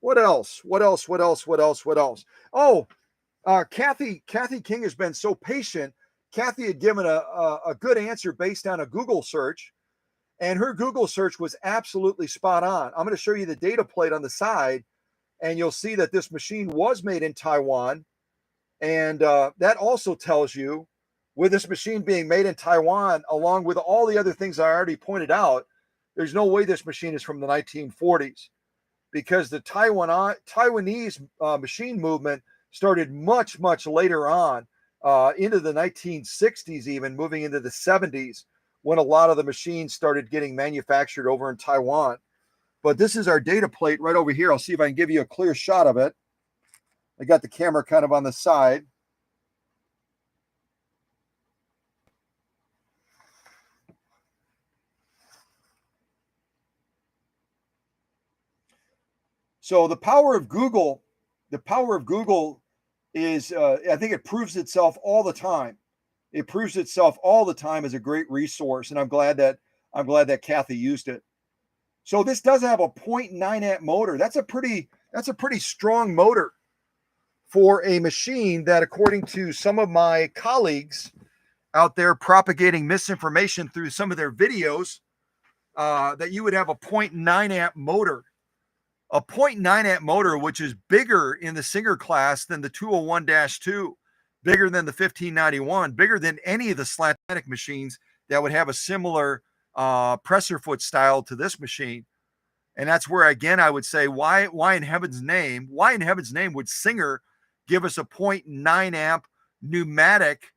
What else? Oh, Kathy King has been so patient. Kathy had given a good answer based on a Google search, and her Google search was absolutely spot on. I'm going to show you the data plate on the side, and you'll see that this machine was made in Taiwan. And that also tells you, with this machine being made in Taiwan, along with all the other things I already pointed out, there's no way this machine is from the 1940s, because the Taiwanese machine movement started much, much later on, into the 1960s, even moving into the 70s, when a lot of the machines started getting manufactured over in Taiwan. But this is our data plate right over here. I'll see if I can give you a clear shot of it. I got the camera kind of on the side. So the power of Google is, I think it proves itself all the time. It proves itself all the time as a great resource, and I'm glad that Kathy used it. So this does have a 0.9 amp motor. That's a pretty strong motor for a machine that, according to some of my colleagues out there propagating misinformation through some of their videos, that you would have a 0.9 amp motor. A 0.9 amp motor, which is bigger in the Singer class than the 201-2, bigger than the 1591, bigger than any of the Slantomatic machines that would have a similar presser foot style to this machine. And that's where, again, I would say, why in heaven's name would Singer give us a 0.9 amp pneumatic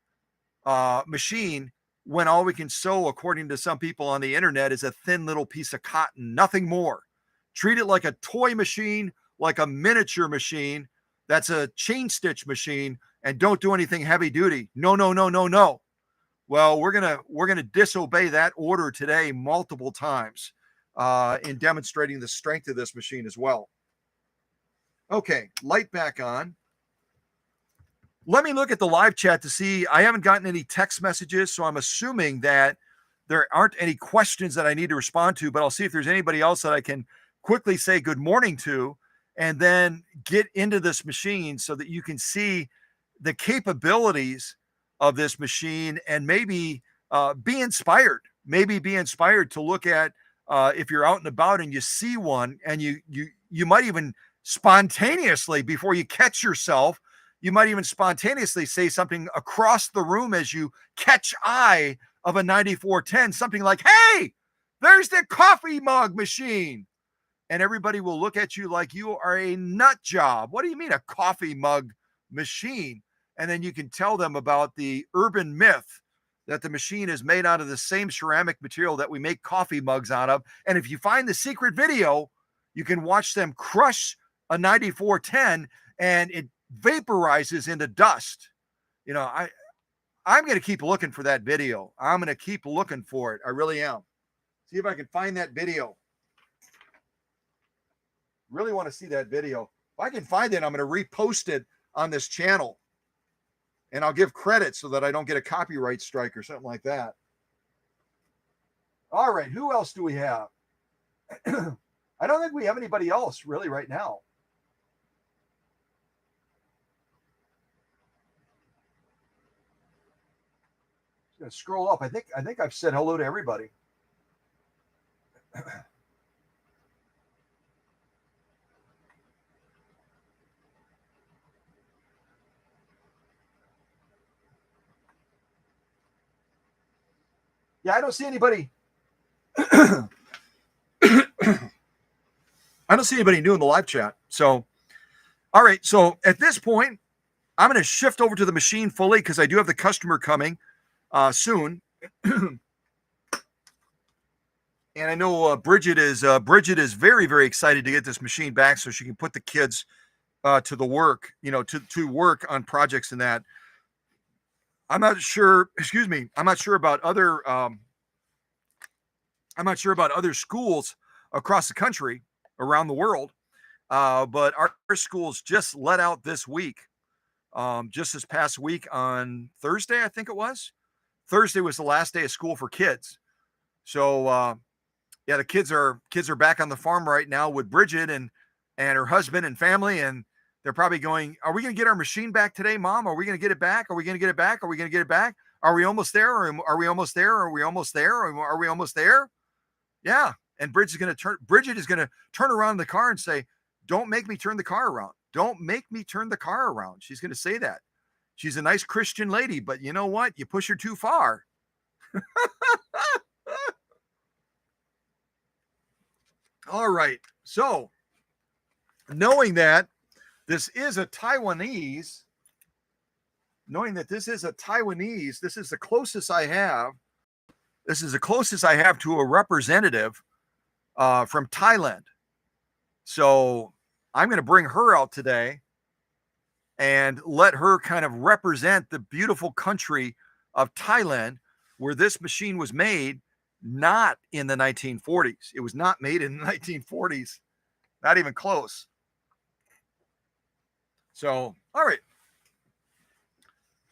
machine when all we can sew, according to some people on the internet, is a thin little piece of cotton, nothing more. Treat it like a toy machine, like a miniature machine. That's a chain stitch machine, and don't do anything heavy duty. No, no, no, no, no. Well, we're gonna disobey that order today multiple times in demonstrating the strength of this machine as well. Okay, light back on. Let me look at the live chat to see. I haven't gotten any text messages, so I'm assuming that there aren't any questions that I need to respond to, but I'll see if there's anybody else that I can quickly say good morning to, and then get into this machine so that you can see the capabilities of this machine, and maybe be inspired. Maybe be inspired to look at, if you're out and about and you see one, and you might even spontaneously, before you catch yourself, you might even spontaneously say something across the room as you catch eye of a 9410, something like, "Hey, there's the coffee mug machine." And everybody will look at you like you are a nut job. What do you mean, a coffee mug machine? And then you can tell them about the urban myth that the machine is made out of the same ceramic material that we make coffee mugs out of. And if you find the secret video, you can watch them crush a 9410 and it vaporizes into dust. You know, I'm going to keep looking for that video. I'm going to keep looking for it. I really am. See if I can find that video. Really want to see that video. If I can find it, I'm going to repost it on this channel, and I'll give credit so that I don't get a copyright strike or something like that. All right, who else do we have? I don't think we have anybody else really right now. Just going to scroll up. I think I've said hello to everybody. Yeah, I don't see anybody. I don't see anybody new in the live chat. So, all right. So at this point, I'm going to shift over to the machine fully because I do have the customer coming soon. And I know Brigid is very, very excited to get this machine back so she can put the kids to the work, to work on projects and that. I'm not sure. Excuse me. I'm not sure about other. I'm not sure about other schools across the country, around the world, but our schools just let out this week. Just this past week on Thursday, I think it was. Thursday was the last day of school for kids. So yeah, the kids are back on the farm right now with Brigid and her husband and family, and they're probably going, "Are we going to get our machine back today, Mom? Are we going to get it back? Are we going to get it back? Are we going to get it back? Are we almost there? Are we almost there? Are we almost there? Are we almost there?" Yeah. And Bridget is going to turn around in the car and say, "Don't make me turn the car around. Don't make me turn the car around." She's going to say that. She's a nice Christian lady, but you know what? You push her too far. All right. So, knowing that This is a Taiwanese, knowing that this is a Taiwanese, this is the closest I have. This is the closest I have to a representative from Thailand. So I'm going to bring her out today and let her kind of represent the beautiful country of Thailand, where this machine was made, not in the 1940s. It was not made in the 1940s, not even close. So, all right.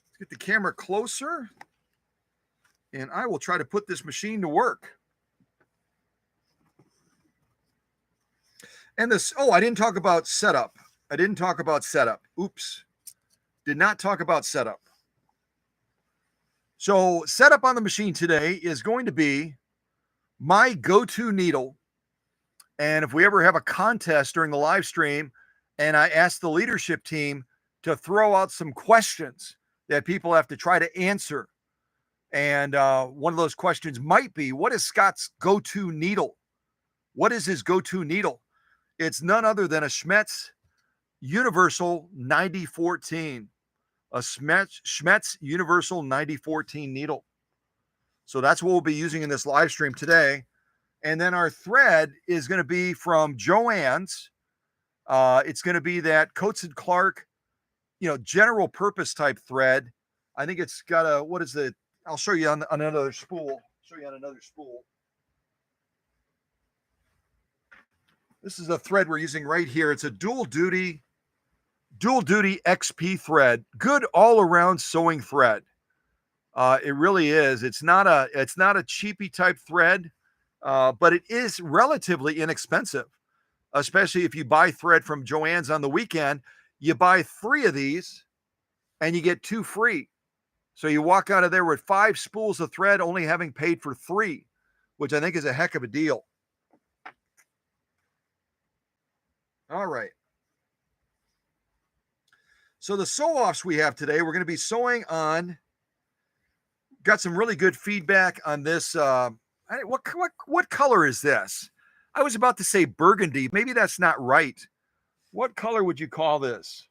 Let's get the camera closer, and I will try to put this machine to work. And this, oh, I didn't talk about setup. Oops. Did not talk about setup. So setup on the machine today is going to be my go-to needle. And if we ever have a contest during the live stream and I ask the leadership team to throw out some questions that people have to try to answer. And one of those questions might be, what is Scott's go-to needle? What is his go-to needle? It's none other than a Schmetz Universal 9014. A Schmetz Universal 9014 needle. So that's what we'll be using in this live stream today. And then our thread is going to be from Joann's. It's going to be that Coates and Clark, general purpose type thread. I think it's got a, what is it? I'll show you on another spool. This is a thread we're using right here. It's a dual duty XP thread. Good all around sewing thread. It really is. It's not a cheapy type thread, but it is relatively inexpensive, especially if you buy thread from Joann's on the weekend. You buy 3 of these and you get 2 free. So you walk out of there with 5 spools of thread, only having paid for 3, which I think is a heck of a deal. All right. So the sew-offs we have today, we're going to be sewing on, got some really good feedback on this. What color is this? I was about to say burgundy. Maybe that's not right. What color would you call this?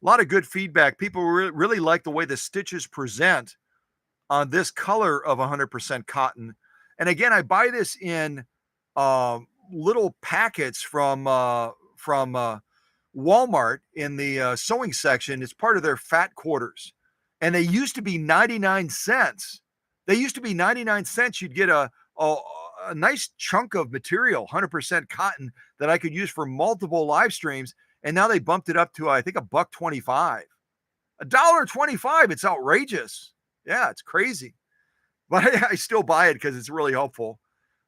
A lot of good feedback. People really like the way the stitches present on this color of 100% cotton. And again, I buy this in little packets from Walmart in the sewing section. It's part of their fat quarters. And they used to be 99 cents. You'd get a nice chunk of material, 100% cotton, that I could use for multiple live streams. And now they bumped it up to, I think, $1.25. $1.25. It's outrageous. Yeah, it's crazy. But I still buy it because it's really helpful.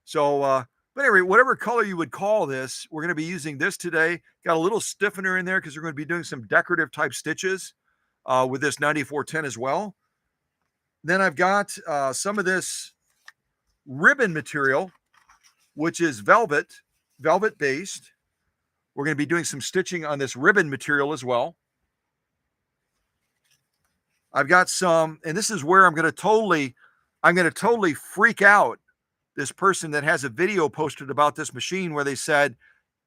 So, but anyway, whatever color you would call this, we're going to be using this today. Got a little stiffener in there because we're going to be doing some decorative type stitches with this 9410 as well. Then I've got some of this ribbon material, which is velvet based. We're going to be doing some stitching on this ribbon material as well. I've got some, and this is where I'm going to totally freak out this person that has a video posted about this machine where they said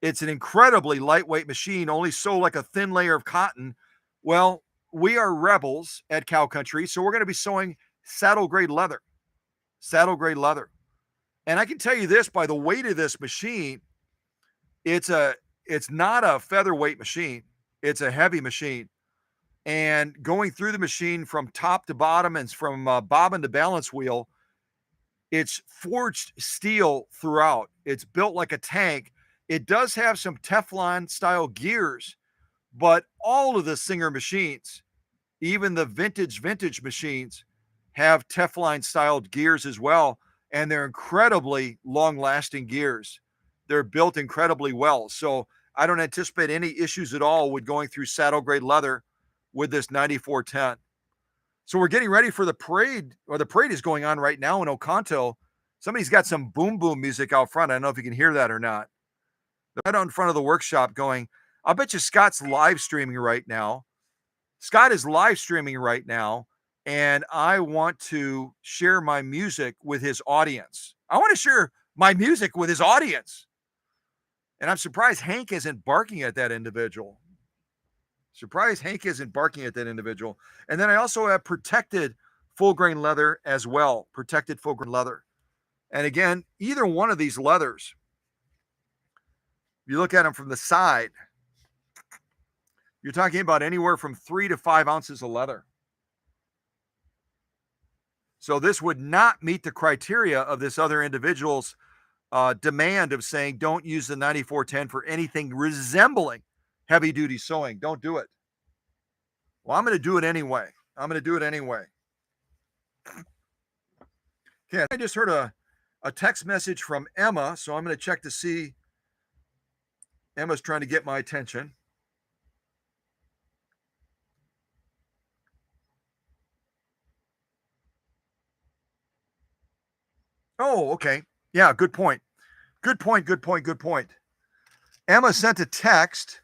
it's an incredibly lightweight machine, only sew like a thin layer of cotton. Well, we are rebels at Cow Country, so we're going to be sewing saddle grade leather. And I can tell you this, by the weight of this machine, it's not a featherweight machine. It's a heavy machine. And going through the machine from top to bottom and from bobbin to balance wheel, it's forged steel throughout. It's built like a tank. It does have some Teflon style gears, but all of the Singer machines, even the vintage machines, have Teflon styled gears as well. And they're incredibly long lasting gears. They're built incredibly well. So I don't anticipate any issues at all with going through saddle grade leather with this 9410. So we're getting ready for the parade, or the parade is going on right now in Oconto. Somebody's got some boom boom music out front. I don't know if you can hear that or not. They're right out in front of the workshop going, I'll bet you Scott's live streaming right now. Scott is live streaming right now, and I want to share my music with his audience. I want to share my music with his audience. And I'm surprised Hank isn't barking at that individual. Surprised Hank isn't barking at that individual. And then I also have protected full grain leather as well. Protected full grain leather. And again, either one of these leathers, you look at them from the side, you're talking about anywhere from 3 to 5 ounces of leather. So this would not meet the criteria of this other individual's demand of saying don't use the 9410 for anything resembling heavy duty sewing. Don't do it. Well, I'm going to do it anyway. Okay, I just heard a text message from Emma, so I'm going to check to see. Emma's trying to get my attention. Oh, okay. Yeah, good point. Good point. Emma sent a text.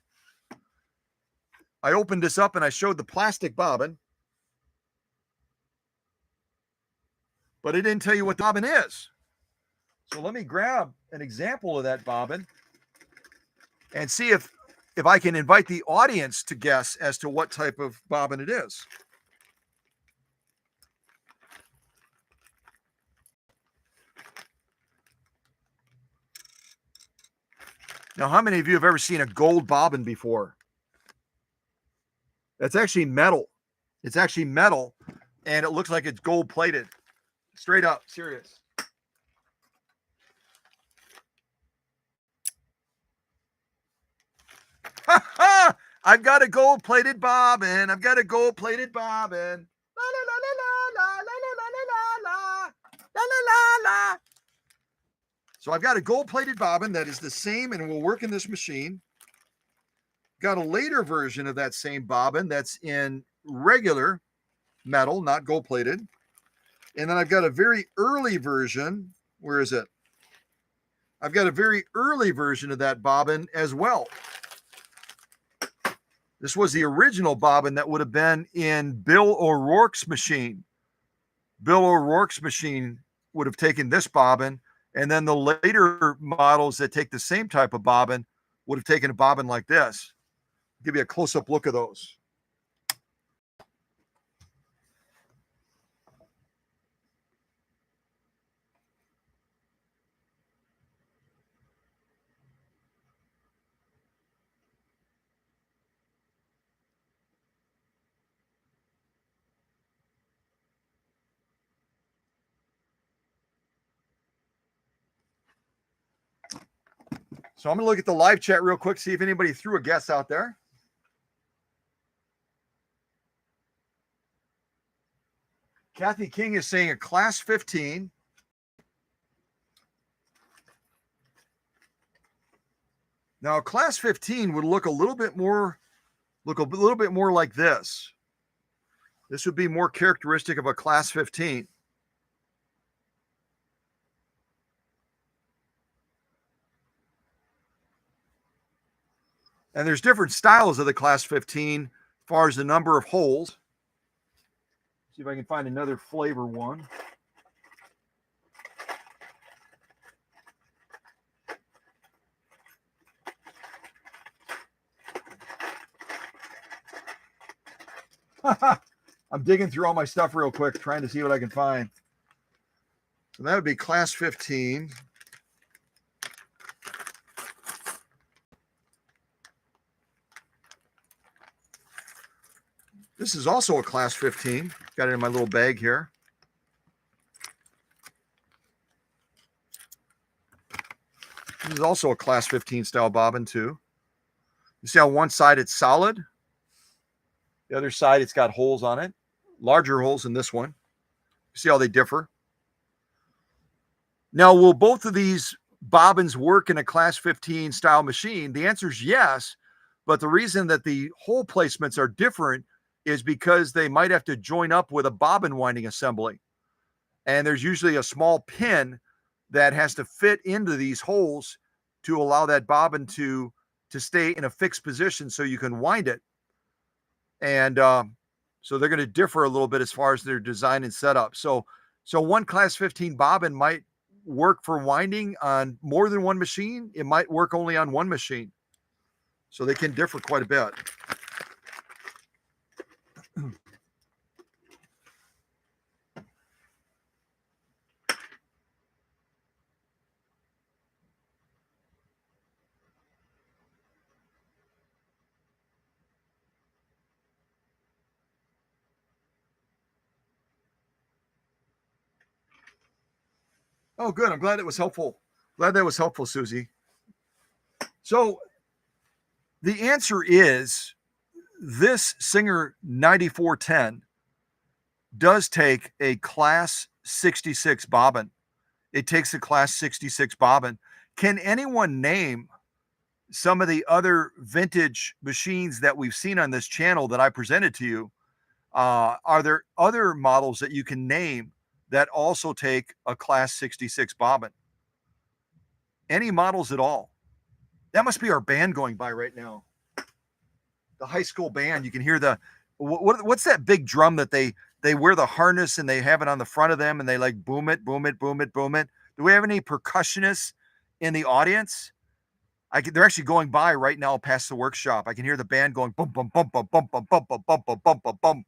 I opened this up and I showed the plastic bobbin, but it didn't tell you what the bobbin is. So let me grab an example of that bobbin and see if I can invite the audience to guess as to what type of bobbin it is. Now, how many of you have ever seen a gold bobbin before? That's actually metal. It's actually metal, and it looks like it's gold plated. Straight up, serious. I've got a gold plated bobbin. La la la la la la la la la la la. So I've got a gold plated bobbin that is the same and will work in this machine. Got a later version of that same bobbin that's in regular metal, not gold plated. And then I've got a very early version. Where is it? I've got a very early version of that bobbin as well. This was the original bobbin that would have been in Bill O'Rourke's machine. Bill O'Rourke's machine would have taken this bobbin, and then the later models that take the same type of bobbin would have taken a bobbin like this. Give you a close-up look of those. So I'm going to look at the live chat real quick, see if anybody threw a guess out there. Kathy King is saying a class 15. Now, a class 15 would look a little bit more like this. This would be more characteristic of a class 15. And there's different styles of the class 15 as far as the number of holes. See if I can find another flavor one. I'm digging through all my stuff real quick, trying to see what I can find. So that would be class 15. This is also a class 15. Got it in my little bag here. This is also a class 15 style bobbin too. You see how one side it's solid? The other side it's got holes on it. Larger holes in this one. You see how they differ? Now, will both of these bobbins work in a class 15 style machine? The answer is yes, but the reason that the hole placements are different is because they might have to join up with a bobbin winding assembly. And there's usually a small pin that has to fit into these holes to allow that bobbin to stay in a fixed position so you can wind it. And so they're going to differ a little bit as far as their design and setup. So one class 15 bobbin might work for winding on more than one machine. It might work only on one machine. So they can differ quite a bit. Oh, good. I'm glad it was helpful. Glad that was helpful, Susie. So the answer is this Singer 9410 does take a class 66 bobbin. It takes a class 66 bobbin. Can anyone name some of the other vintage machines that we've seen on this channel that I presented to you? Are there other models that you can name that also take a class 66 bobbin? Any models at all? That must be our band going by right now. The high school band. You can hear the what's that big drum that they wear the harness and they have it on the front of them and they like boom it, boom it, boom it, boom it. Do we have any percussionists in the audience? They're actually going by right now past the workshop. I can hear the band going bum bum bum bum bum bum bum bum bum bum bum bum bum.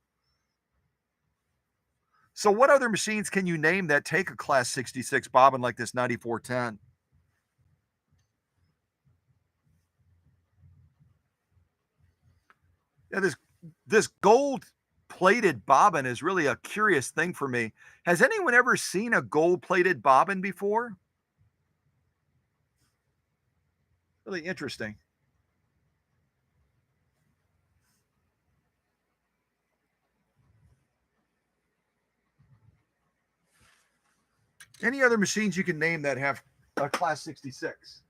So what other machines can you name that take a class 66 bobbin like this 9410? Yeah, this gold plated bobbin is really a curious thing for me. Has anyone ever seen a gold plated bobbin before? Really interesting. Any other machines you can name that have a class 66?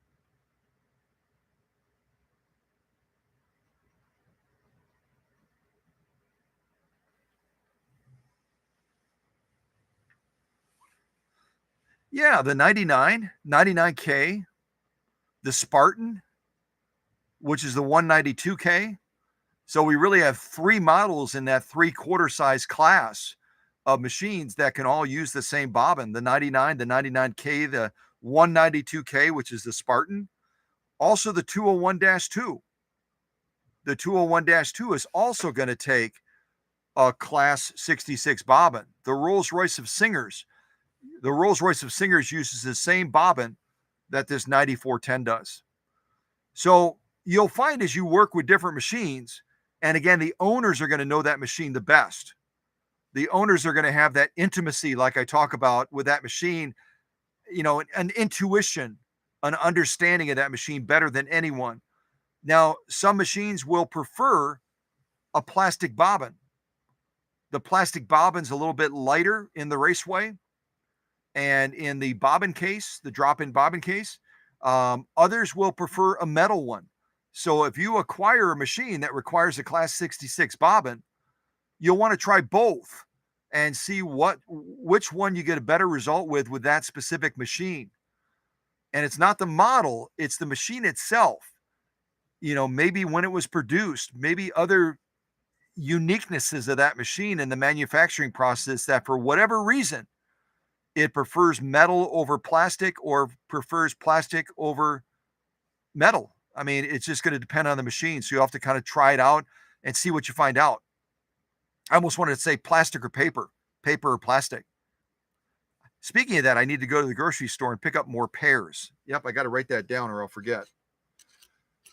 Yeah, the 99, 99K, the Spartan, which is the 192K. So we really have three models in that 3/4 size class of machines that can all use the same bobbin, the 99, the 99K, the 192K, which is the Spartan, also the 201-2. The 201-2 is also going to take a class 66 bobbin. The Rolls-Royce of Singers, the Rolls-Royce of Singers uses the same bobbin that this 9410 does. So you'll find as you work with different machines, and again, the owners are going to know that machine the best. The owners are going to have that intimacy, like I talk about with that machine, an intuition, an understanding of that machine better than anyone. Now, some machines will prefer a plastic bobbin. The plastic bobbin's a little bit lighter in the raceway and in the bobbin case, the drop-in bobbin case. Others will prefer a metal one. So if you acquire a machine that requires a class 66 bobbin, you'll want to try both and see which one you get a better result with that specific machine. And it's not the model, it's the machine itself. Maybe when it was produced, maybe other uniquenesses of that machine in the manufacturing process that for whatever reason it prefers metal over plastic or prefers plastic over metal. I mean, it's just going to depend on the machine. So you have to kind of try it out and see what you find out. I almost wanted to say plastic or paper or plastic. Speaking of that, I need to go to the grocery store and pick up more pears. Yep, I got to write that down or I'll forget.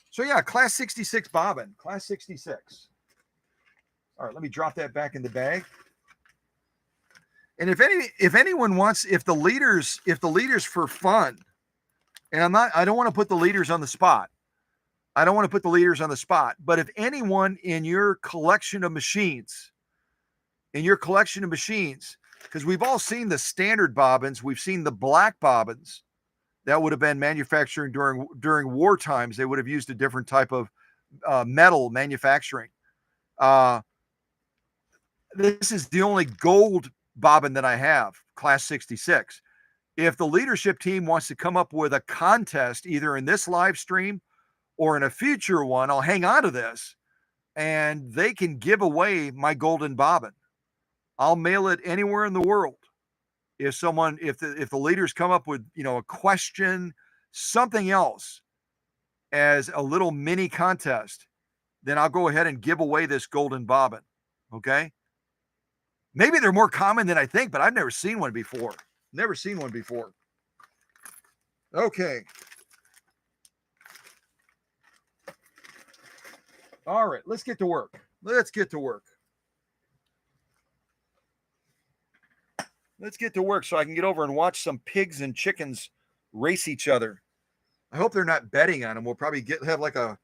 So yeah, class 66 bobbin, class 66. All right, let me drop that back in the bag. And if anyone wants, if the leaders for fun, and I don't want to put the leaders on the spot. I don't want to put the leaders on the spot, but if anyone in your collection of machines, because we've all seen the standard bobbins, we've seen the black bobbins that would have been manufacturing during war times. They would have used a different type of metal manufacturing. This is the only gold bobbin that I have, class 66. If the leadership team wants to come up with a contest, either in this live stream or in a future one, I'll hang on to this and they can give away my golden bobbin. I'll mail it anywhere in the world. If the leaders come up with, a question, something else as a little mini contest, then I'll go ahead and give away this golden bobbin. Okay. Maybe they're more common than I think, but I've never seen one before. Okay. All right, let's get to work. Let's get to work so I can get over and watch some pigs and chickens race each other. I hope they're not betting on them. We'll probably have like a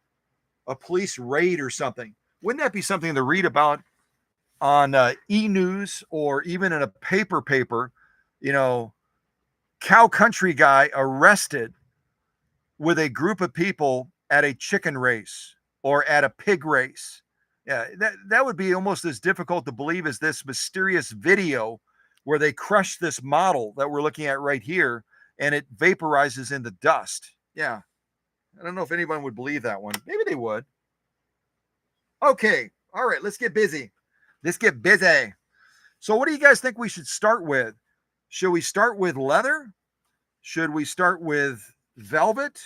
police raid or something. Wouldn't that be something to read about on e-news or even in a paper? You know, cow country guy arrested with a group of people at a chicken race or at a pig race. Yeah, that would be almost as difficult to believe as this mysterious video where they crush this model that we're looking at right here and it vaporizes into dust. Yeah, I don't know if anyone would believe that one. Maybe they would. Okay, all right, let's get busy. Let's get busy. So, what do you guys think we should start with? Should we start with leather? Should we start with velvet?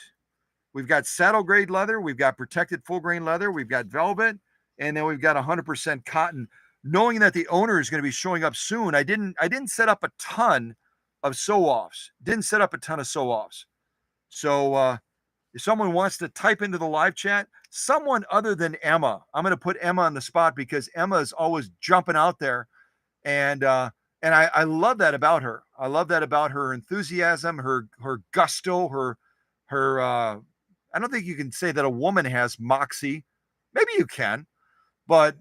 We've got saddle grade leather, we've got protected full grain leather, we've got velvet, and then we've got 100% cotton. Knowing that the owner is going to be showing up soon, I didn't set up a ton of sew-offs. So if someone wants to type into the live chat, someone other than Emma, I'm going to put Emma on the spot because Emma is always jumping out there, and I love that about her. I love that about her enthusiasm, her gusto, her I don't think you can say that a woman has moxie. Maybe you can, but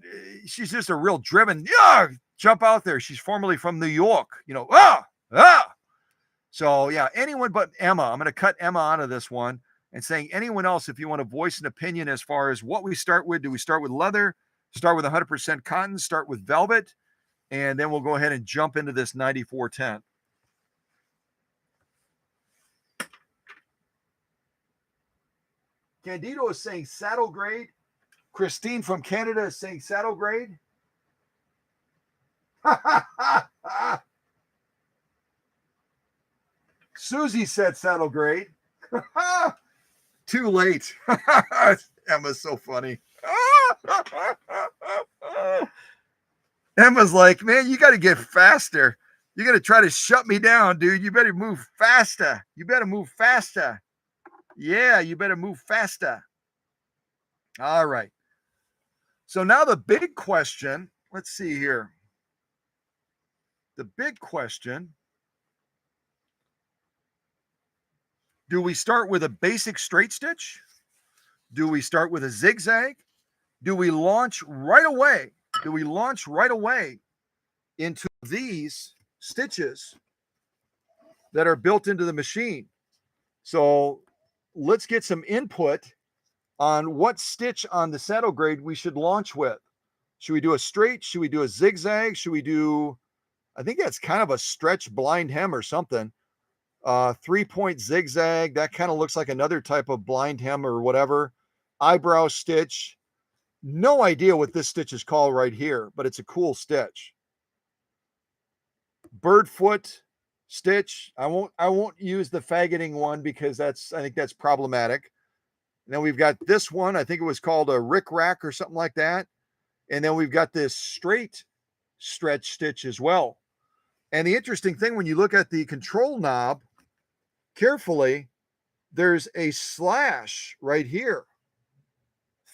she's just a real driven, yeah, jump out there. She's formerly from New York, So yeah, anyone but Emma. I'm going to cut Emma out of this one and saying anyone else, if you want to voice an opinion as far as what we start with, do we start with leather, start with 100% cotton, start with velvet, and then we'll go ahead and jump into this 9410. Candido is saying saddle grade. Christine from Canada is saying saddle grade. Susie said saddle grade. Too late. Emma's so funny. Emma's like, man, you got to get faster. You're going to try to shut me down, dude. You better move faster. Yeah, you better move faster. All right. So now the big question, let's see here. The big question, do we start with a basic straight stitch? Do we start with a zigzag? Do we launch right away? Into these stitches that are built into the machine? So let's get some input on what stitch on the saddle grade we should launch with. Should we do a straight? Should we do a zigzag? Should we do, I think that's kind of a stretch blind hem or something. 3-point zigzag. That kind of looks like another type of blind hem or whatever. Eyebrow stitch. No idea what this stitch is called right here, but it's a cool stitch. Bird foot stitch. I won't use the faggoting one because I think that's problematic. And then we've got this one. I think it was called a rick rack or something like that. And then we've got this straight stretch stitch as well. And the interesting thing, when you look at the control knob carefully, there's a slash right here.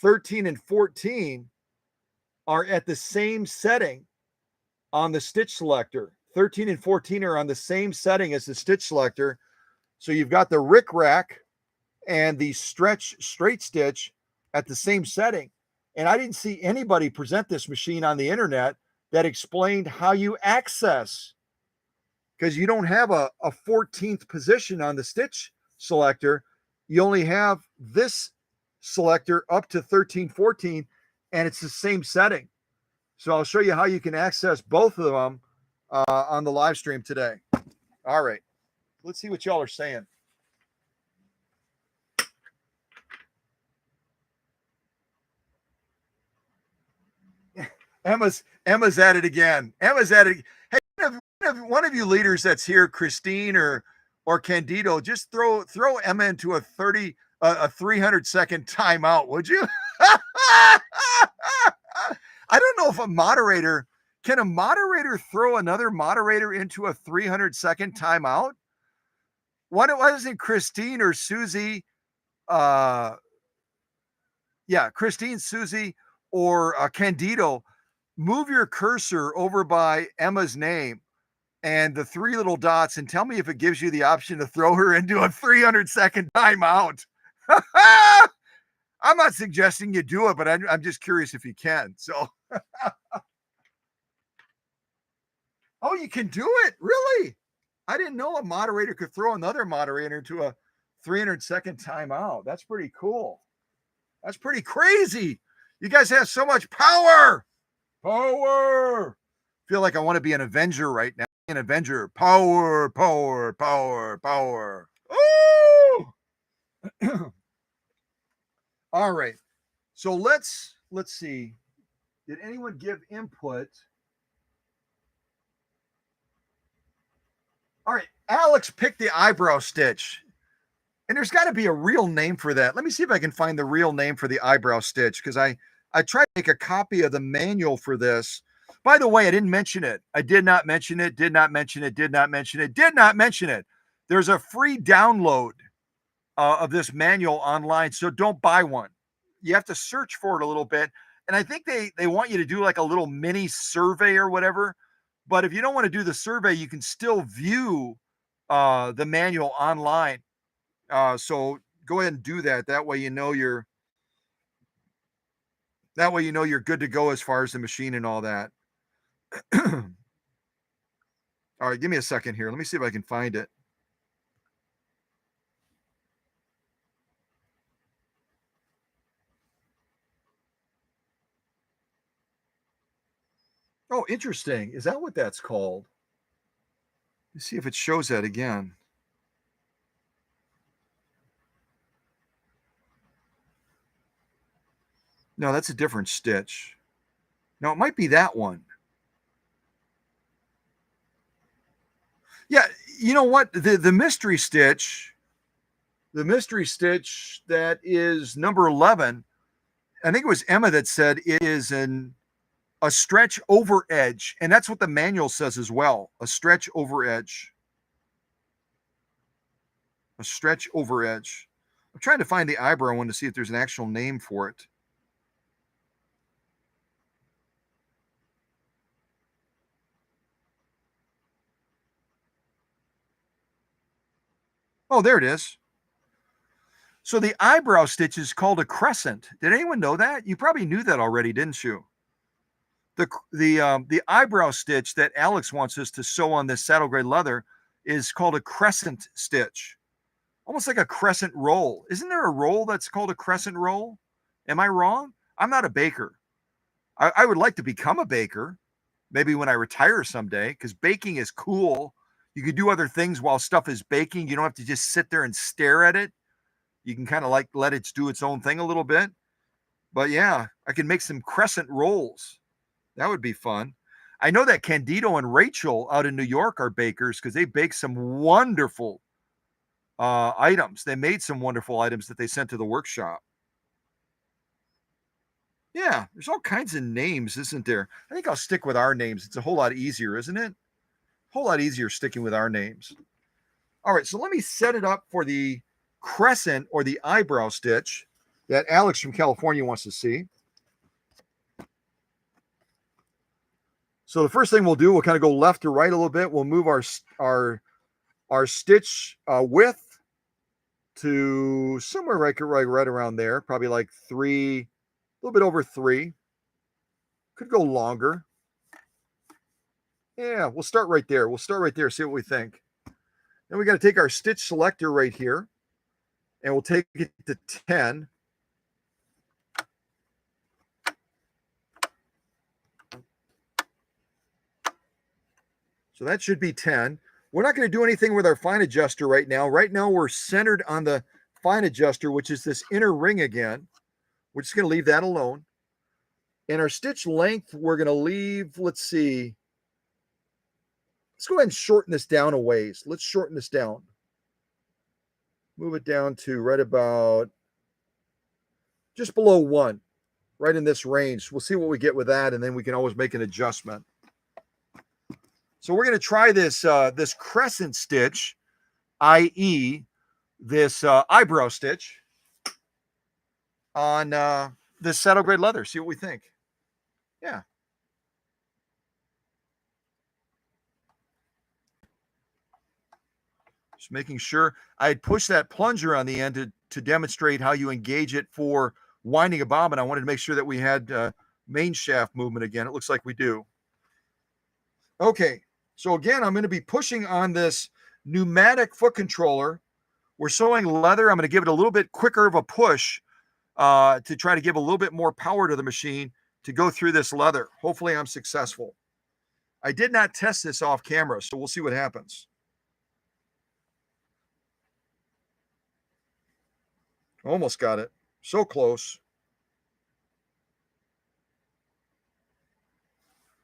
13 and 14 are at the same setting on the stitch selector. 13 and 14 are on the same setting as the stitch selector. So you've got the rick rack and the stretch straight stitch at the same setting. And I didn't see anybody present this machine on the internet that explained how you access, because you don't have a 14th position on the stitch selector. You only have this selector up to 13, 14, and it's the same setting. So I'll show you how you can access both of them on the live stream today. All right, let's see what y'all are saying. Emma's at it again. Hey, one of you leaders that's here, Christine or Candido, just throw Emma into a 300-second timeout, would you? I don't know if a moderator throw another moderator into a 300-second timeout. Why doesn't Christine or Susie, Christine, Susie, or Candido, move your cursor over by Emma's name and the three little dots, and tell me if it gives you the option to throw her into a 300-second timeout. I'm not suggesting you do it, but I'm just curious if you can. So, oh, you can do it? Really? I didn't know a moderator could throw another moderator into a 300-second timeout. That's pretty cool. That's pretty crazy. You guys have so much power. Power. Feel like I want to be an Avenger right now. An Avenger. Power, power, power, power. Ooh! All right. So let's see. Did anyone give input? All right. Alex picked the eyebrow stitch. And there's got to be a real name for that. Let me see if I can find the real name for the eyebrow stitch, because I tried to make a copy of the manual for this. By the way, I didn't mention it. I did not mention it, did not mention it, did not mention it, did not mention it. There's a free download of this manual online, so don't buy one. You have to search for it a little bit. And I think they want you to do like a little mini survey or whatever. But if you don't want to do the survey, you can still view the manual online. So go ahead and do that. That way you know you're good to go as far as the machine and all that. All right, give me a second here. Let me see if I can find it. Oh, interesting. Is that what that's called? Let's see if it shows that again. No, that's a different stitch. No, it might be that one. Yeah, you know what? The mystery stitch that is number 11, I think it was Emma that said it is a stretch over edge, and that's what the manual says as well, a stretch over edge. A stretch over edge. I'm trying to find the eyebrow one to see if there's an actual name for it. Oh, there it is. So the eyebrow stitch is called a crescent. Did anyone know that? You probably knew that already, didn't you? The eyebrow stitch that Alex wants us to sew on this saddle gray leather is called a crescent stitch. Almost like a crescent roll. Isn't there a roll that's called a crescent roll? Am I wrong? I'm not a baker. I would like to become a baker, maybe when I retire someday, because baking is cool. You can do other things while stuff is baking. You don't have to just sit there and stare at it. You can kind of like let it do its own thing a little bit. But yeah, I can make some crescent rolls. That would be fun. I know that Candido and Rachel out in New York are bakers because they bake some wonderful items. They made some wonderful items that they sent to the workshop. Yeah, there's all kinds of names, isn't there? I think I'll stick with our names. It's a whole lot easier, isn't it? A whole lot easier sticking with our names. All right, so let me set it up for the crescent or the eyebrow stitch that Alex from California wants to see. So the first thing we'll do, we'll kind of go left to right a little bit. We'll move our stitch width to somewhere right around there, probably like 3, a little bit over 3. Could go longer. Yeah, we'll start right there. See what we think. Then we got to take our stitch selector right here, and we'll take it to 10. So that should be 10. We're not going to do anything with our fine adjuster right now. Right now, we're centered on the fine adjuster, which is this inner ring again. We're just going to leave that alone. And our stitch length, we're going to leave, let's see. Let's go ahead and shorten this down a ways. Let's shorten this down. Move it down to right about just below 1, right in this range. We'll see what we get with that, and then we can always make an adjustment. So we're going to try this this crescent stitch, i.e. this eyebrow stitch on this saddle grade leather. See what we think. Yeah. Just making sure. I had pushed that plunger on the end to demonstrate how you engage it for winding a bobbin. I wanted to make sure that we had main shaft movement again. It looks like we do. Okay, so again, I'm going to be pushing on this pneumatic foot controller. We're sewing leather. I'm going to give it a little bit quicker of a push to try to give a little bit more power to the machine to go through this leather. Hopefully I'm successful. I did not test this off camera, so we'll see what happens. Almost got it. So close.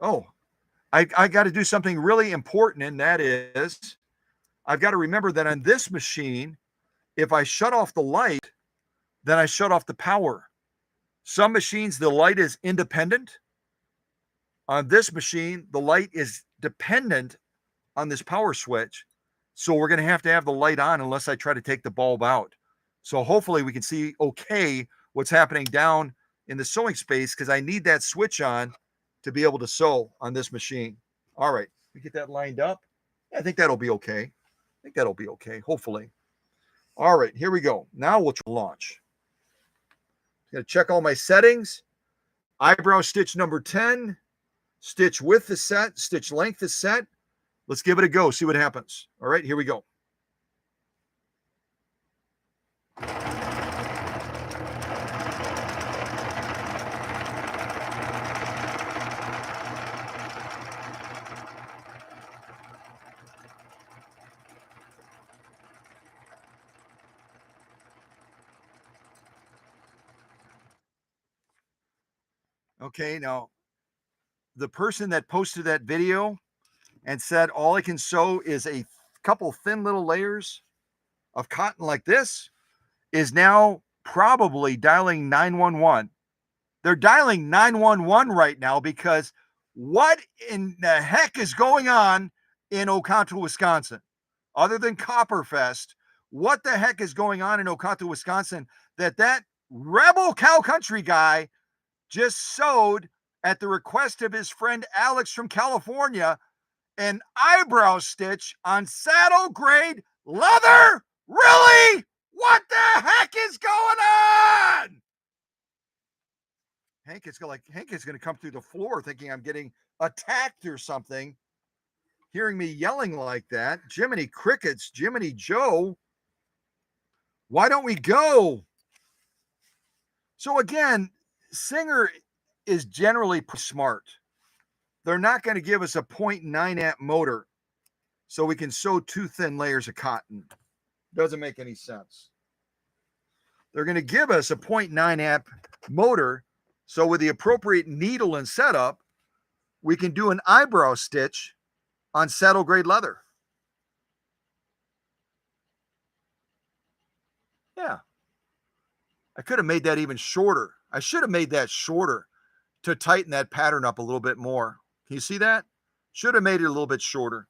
Oh, I got to do something really important, and that is I've got to remember that on this machine, if I shut off the light, then I shut off the power. Some machines, the light is independent. On this machine, the light is dependent on this power switch. So we're going to have the light on unless I try to take the bulb out. So hopefully we can see okay what's happening down in the sewing space, because I need that switch on to be able to sew on this machine. All right, we get that lined up. I think that'll be okay. Hopefully. All right, here we go. Now we'll launch. I'm going to check all my settings. Eyebrow stitch number 10. Stitch width is set. Stitch length is set. Let's give it a go, see what happens. All right, here we go. Okay, now the person that posted that video and said all I can sew is a couple thin little layers of cotton like this is now probably dialing 911. They're dialing 911 right now, because what in the heck is going on in Oconto, Wisconsin? Other than Copperfest, what the heck is going on in Oconto, Wisconsin that rebel cow country guy just sewed, at the request of his friend Alex from California, an eyebrow stitch on saddle grade leather? Really? What the heck is going on? Hank is going to come through the floor thinking I'm getting attacked or something, hearing me yelling like that. Jiminy Crickets, Jiminy Joe. Why don't we go? So again, Singer is generally smart. They're not going to give us a 0.9 amp motor so we can sew 2 thin layers of cotton. Doesn't make any sense. They're going to give us a 0.9 amp motor so with the appropriate needle and setup, we can do an eyebrow stitch on saddle grade leather. Yeah. I could have made that even shorter. I should have made that shorter to tighten that pattern up a little bit more. Can you see that? Should have made it a little bit shorter.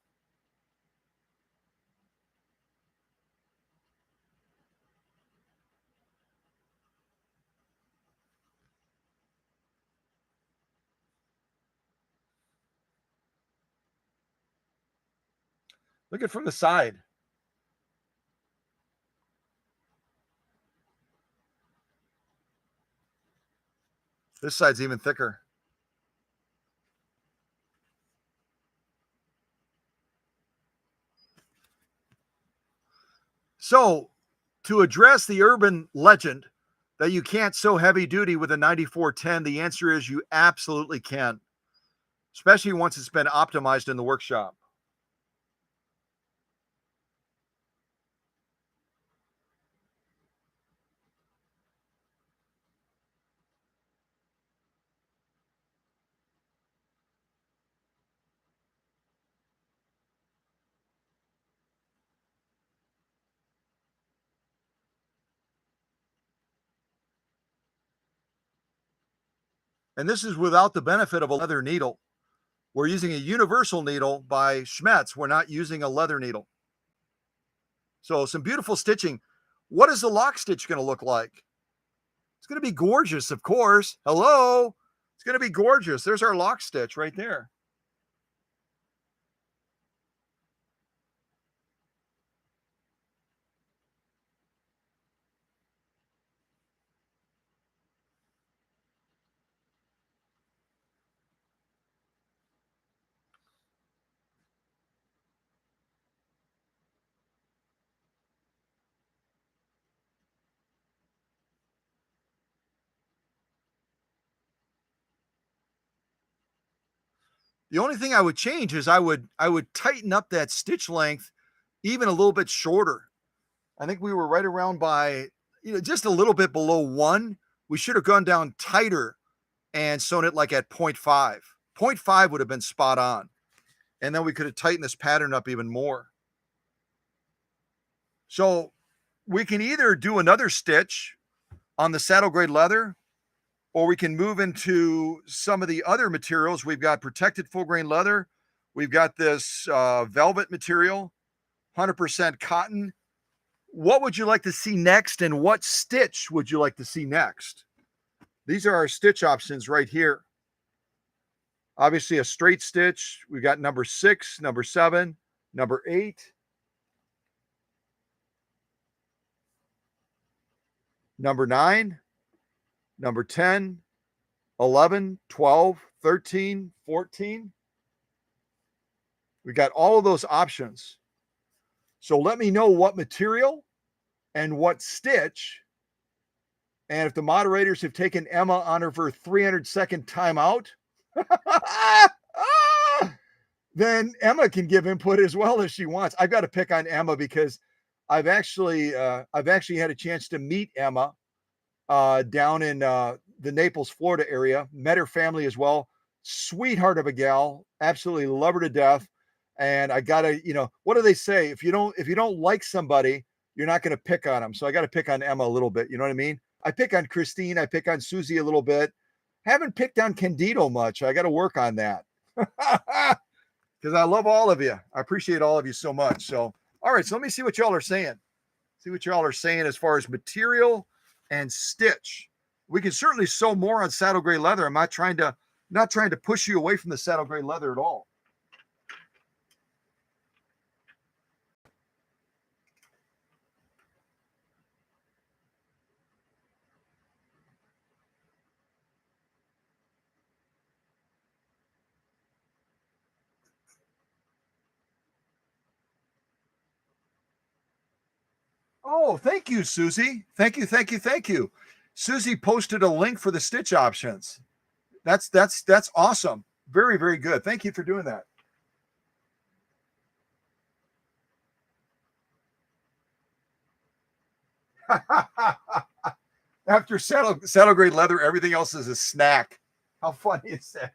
Look at it from the side. This side's even thicker. So, to address the urban legend that you can't sew heavy duty with a 9410, the answer is you absolutely can, especially once it's been optimized in the workshop. And this is without the benefit of a leather needle. We're using a universal needle by Schmetz. We're not using a leather needle. So some beautiful stitching. What is the lock stitch going to look like? It's going to be gorgeous, of course. Hello. It's going to be gorgeous. There's our lock stitch right there. The only thing I would change is I would tighten up that stitch length even a little bit shorter. I think we were right around by, just a little bit below 1. We should have gone down tighter and sewn it like at 0.5. 0.5 would have been spot on. And then we could have tightened this pattern up even more. So we can either do another stitch on the saddle grade leather, or we can move into some of the other materials. We've got protected full grain leather. We've got this velvet material, 100% cotton. What would you like to see next, and what stitch would you like to see next? These are our stitch options right here. Obviously a straight stitch. We've got number 6, number 7, number 8, number 9, number 10, 11, 12, 13, 14. We got all of those options. So let me know what material and what stitch. And if the moderators have taken Emma on her 300-second timeout, then Emma can give input as well if she wants. I've got to pick on Emma because I've actually had a chance to meet Emma down in the Naples, Florida area. Met her family as well. Sweetheart of a gal. Absolutely love her to death. And I gotta, what do they say? If you don't like somebody, you're not going to pick on them. So I got to pick on Emma a little bit. You know what I mean? I pick on Christine. I pick on Susie a little bit. Haven't picked on Candido much. I got to work on that because I love all of you. I appreciate all of you so much. So, all right. So let me see what y'all are saying. See what y'all are saying as far as material and stitch. We can certainly sew more on saddle gray leather. I'm not trying to push you away from the saddle gray leather at all. Oh, thank you, Susie. Thank you. Susie posted a link for the stitch options. That's awesome. Very, very good. Thank you for doing that. After saddle grade leather, everything else is a snack. How funny is that?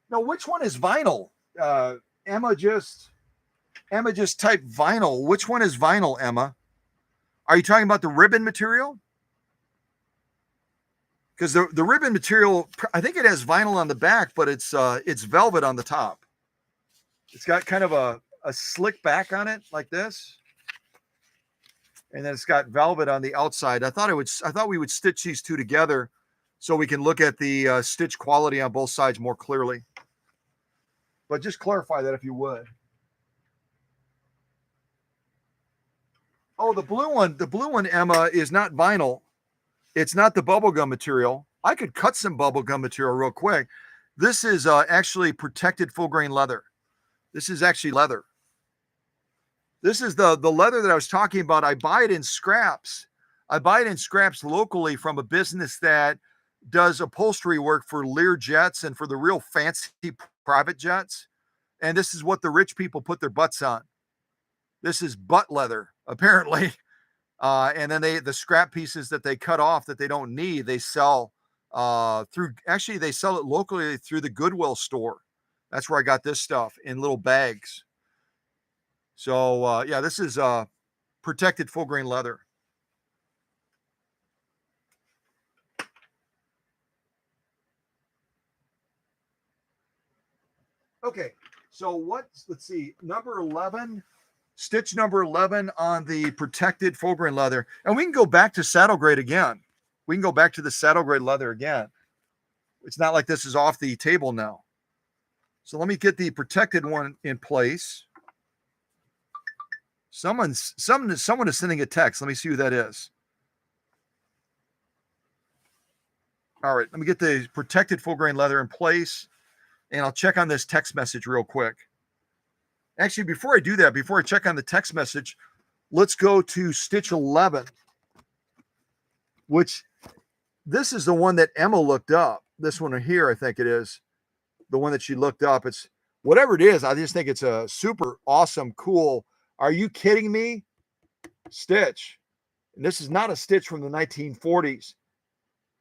Now, which one is vinyl? Emma just typed vinyl. Which one is vinyl, Emma? Are you talking about the ribbon material? Because the ribbon material, I think it has vinyl on the back, but it's velvet on the top. It's got kind of a slick back on it like this. And then it's got velvet on the outside. I thought we would stitch these two together so we can look at the stitch quality on both sides more clearly. But just clarify that if you would. Oh, the blue one, Emma, is not vinyl. It's not the bubblegum material. I could cut some bubblegum material real quick. This is actually protected full grain leather. This is actually leather. This is the leather that I was talking about. I buy it in scraps. I buy it in scraps locally from a business that does upholstery work for Lear jets and for the real fancy private jets. And this is what the rich people put their butts on. This is butt leather, apparently. And then the scrap pieces that they cut off that they don't need, they sell they sell it locally through the Goodwill store. That's where I got this stuff in little bags. So yeah, this is protected full grain leather. Okay, so let's see, number 11, stitch number 11 on the protected full grain leather. And we can go back to saddle grade again. We can go back to the saddle grade leather again. It's not like this is off the table now. So let me get the protected one in place. Someone is sending a text. Let me see who that is. All right, let me get the protected full grain leather in place, and I'll check on this text message real quick. Actually, before I do that, before I check on the text message, let's go to stitch 11. which this is the one that Emma looked up. This one here, I think it is the one that she looked up. It's whatever it is. I just think it's a super awesome, cool. Are you kidding me? Stitch. And this is not a stitch from the 1940s,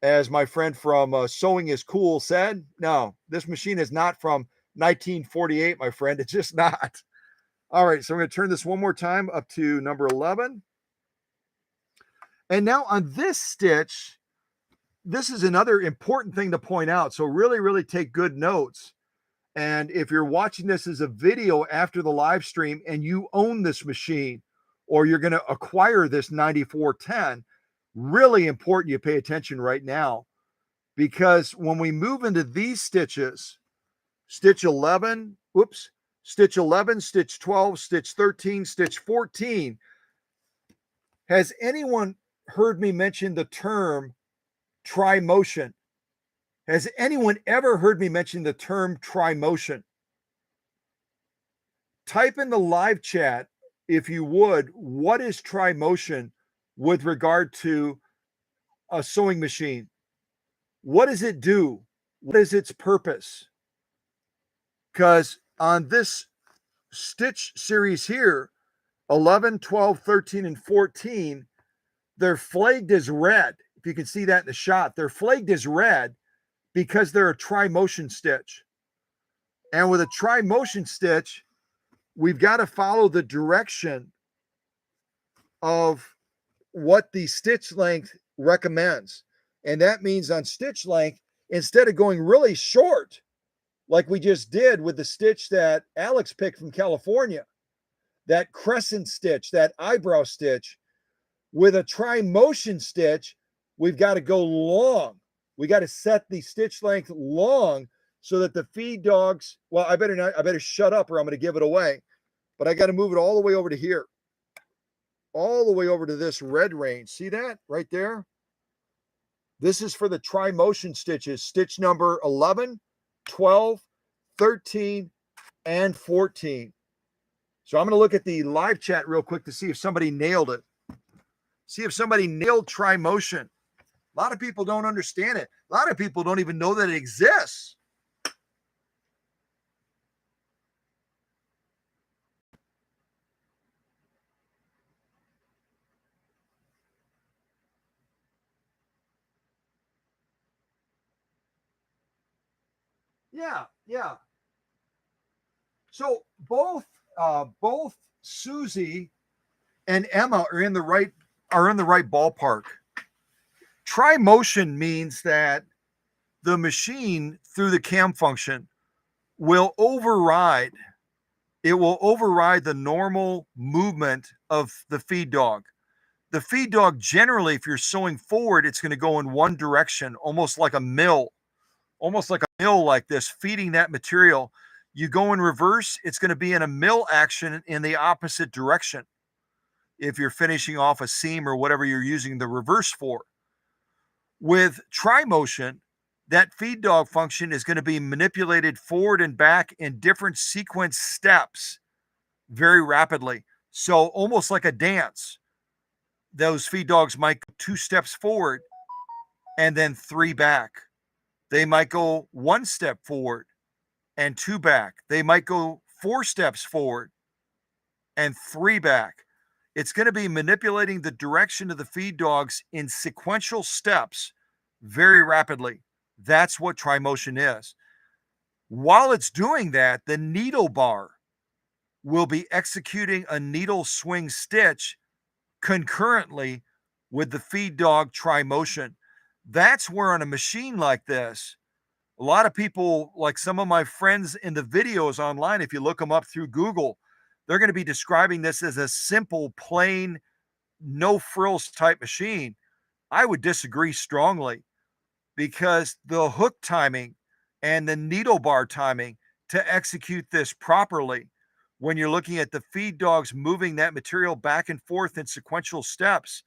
as my friend from Sewing is Cool said. No, this machine is not from 1948, my friend. It's just not. All right, so I'm going to turn this one more time up to number 11. And now on this stitch, this is another important thing to point out. So really, really take good notes. And if you're watching this as a video after the live stream and you own this machine, or you're going to acquire this 9410, really important you pay attention right now, because when we move into these stitches, stitch 11, whoops, stitch 11, stitch 12, stitch 13, stitch 14, has anyone heard me mention the term tri-motion? Has anyone ever heard me mention the term tri-motion? Type in the live chat, if you would, what is tri-motion with regard to a sewing machine? What does it do? What is its purpose? Because on this stitch series here, 11, 12, 13, and 14, they're flagged as red. If you can see that in the shot, they're flagged as red because they're a tri-motion stitch. And with a tri-motion stitch, we've got to follow the direction of what the stitch length recommends. And that means on stitch length, instead of going really short, like we just did with the stitch that Alex picked from California, that crescent stitch, that eyebrow stitch, with a tri-motion stitch, we've got to go long. We got to set the stitch length long so that the feed dogs, well, I better shut up or I'm going to give it away. But I got to move it all the way over to here. All the way over to this red range. See that right there? This is for the tri-motion stitches, stitch number 11, 12, 13, and 14. So I'm going to look at the live chat real quick to see if somebody nailed it. See if somebody nailed tri-motion. A lot of people don't understand it. A lot of people don't even know that it exists. Yeah. So both Susie and Emma are in the right ballpark. Tri-motion means that the machine, through the cam function, will override the normal movement of the feed dog. The feed dog, generally, if you're sewing forward, it's going to go in one direction, almost like a mill like this, feeding that material. You go in reverse, it's going to be in a mill action in the opposite direction if you're finishing off a seam or whatever you're using the reverse for. With tri-motion, that feed dog function is going to be manipulated forward and back in different sequence steps very rapidly. So almost like a dance. Those feed dogs might go 2 steps forward and then 3 back. They might go 1 step forward and 2 back. They might go 4 steps forward and 3 back. It's going to be manipulating the direction of the feed dogs in sequential steps very rapidly. That's what tri-motion is. While it's doing that, the needle bar will be executing a needle swing stitch concurrently with the feed dog tri-motion. That's where on a machine like this, a lot of people, like some of my friends in the videos online, if you look them up through Google, they're going to be describing this as a simple, plain, no frills type machine. I would disagree strongly, because the hook timing and the needle bar timing to execute this properly, when you're looking at the feed dogs moving that material back and forth in sequential steps,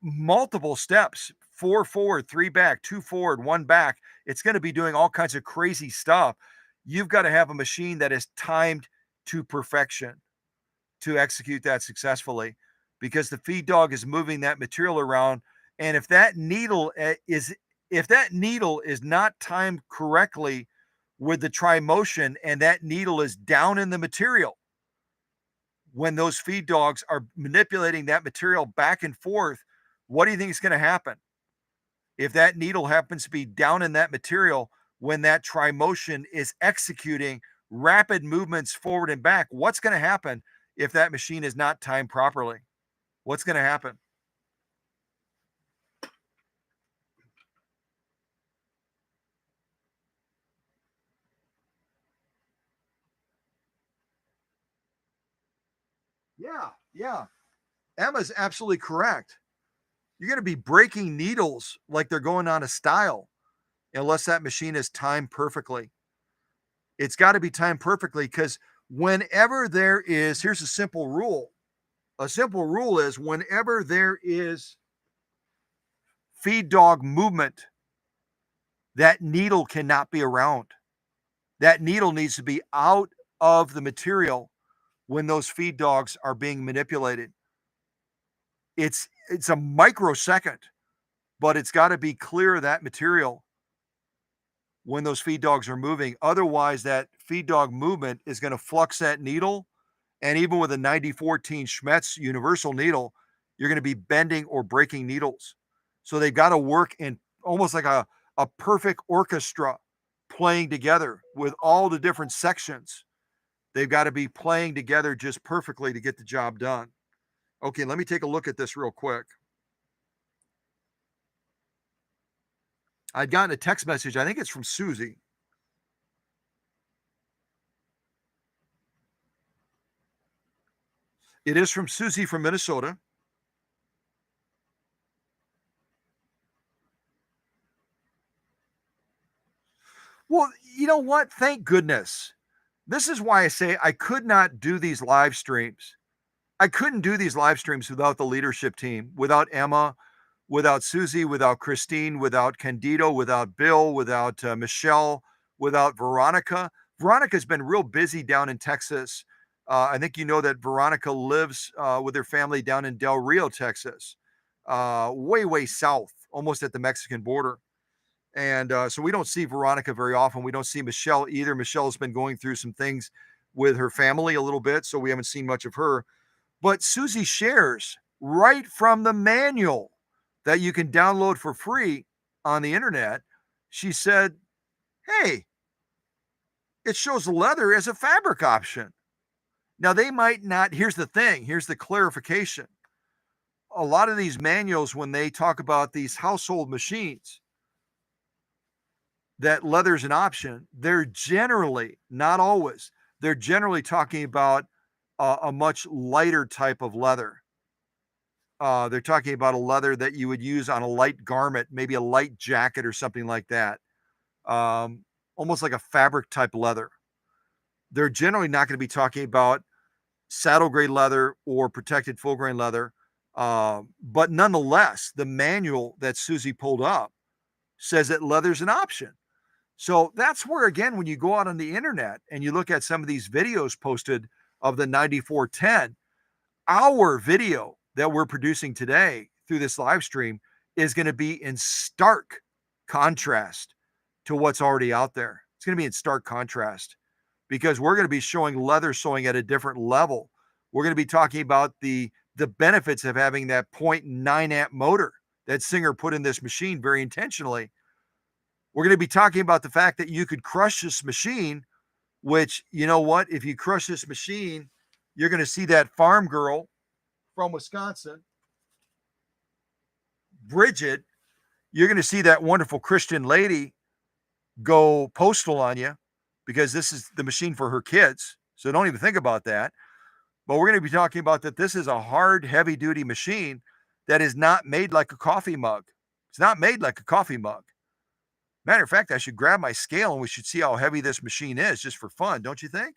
multiple steps, 4 forward, 3 back, 2 forward, 1 back, it's going to be doing all kinds of crazy stuff. You've got to have a machine that is timed to perfection to execute that successfully. because the feed dog is moving that material around. And if that needle is not timed correctly with the tri-motion, and that needle is down in the material, when those feed dogs are manipulating that material back and forth, what do you think is going to happen? If that needle happens to be down in that material when that tri-motion is executing rapid movements forward and back, what's going to happen if that machine is not timed properly? What's going to happen? Yeah. Emma's absolutely correct. You're going to be breaking needles like they're going on a style unless that machine is timed perfectly. It's got to be timed perfectly, because whenever there is, here's a simple rule. A simple rule is whenever there is feed dog movement, that needle cannot be around. That needle needs to be out of the material when those feed dogs are being manipulated. It's a microsecond, but it's got to be clear of that material when those feed dogs are moving. Otherwise, that feed dog movement is going to flux that needle. And even with a 9014 Schmetz universal needle, you're going to be bending or breaking needles. So they've got to work in almost like a perfect orchestra playing together with all the different sections. They've got to be playing together just perfectly to get the job done. Okay, let me take a look at this real quick. I'd gotten a text message. I think it's from Susie. It is from Susie from Minnesota. Well, you know what? Thank goodness. This is why I say I could not do these live streams. I couldn't do these live streams without the leadership team, without Emma, without Susie, without Christine, without Candido, without Bill, without Michelle, without Veronica. Veronica's been real busy down in Texas. I think you know that Veronica lives with her family down in Del Rio, Texas, way, way south, almost at the Mexican border. And so we don't see Veronica very often. We don't see Michelle either. Michelle's been going through some things with her family a little bit, so we haven't seen much of her. But Susie shares right from the manual that you can download for free on the internet. She said, hey, it shows leather as a fabric option. Now, they might not. Here's the thing, here's the clarification. A lot of these manuals, when they talk about these household machines, that leather's an option, they're generally, not always, they're generally talking about a much lighter type of leather. They're talking about a leather that you would use on a light garment, maybe a light jacket or something like that. Almost like a fabric type leather. They're generally not going to be talking about saddle grade leather or protected full grain leather. But nonetheless, the manual that Susie pulled up says that leather's an option. So that's where, again, when you go out on the internet and you look at some of these videos posted of the 9410, our video that we're producing today through this live stream is going to be in stark contrast to what's already out there. It's going to be in stark contrast because we're going to be showing leather sewing at a different level. We're going to be talking about the benefits of having that 0.9 amp motor that Singer put in this machine very intentionally. We're going to be talking about the fact that you could crush this machine, which, you know what, if you crush this machine, you're going to see that farm girl from Wisconsin, Brigid. You're going to see that wonderful Christian lady go postal on you because this is the machine for her kids. So don't even think about that. But we're going to be talking about that this is a hard, heavy duty machine that is not made like a coffee mug. It's not made like a coffee mug. Matter of fact, I should grab my scale and we should see how heavy this machine is just for fun, don't you think?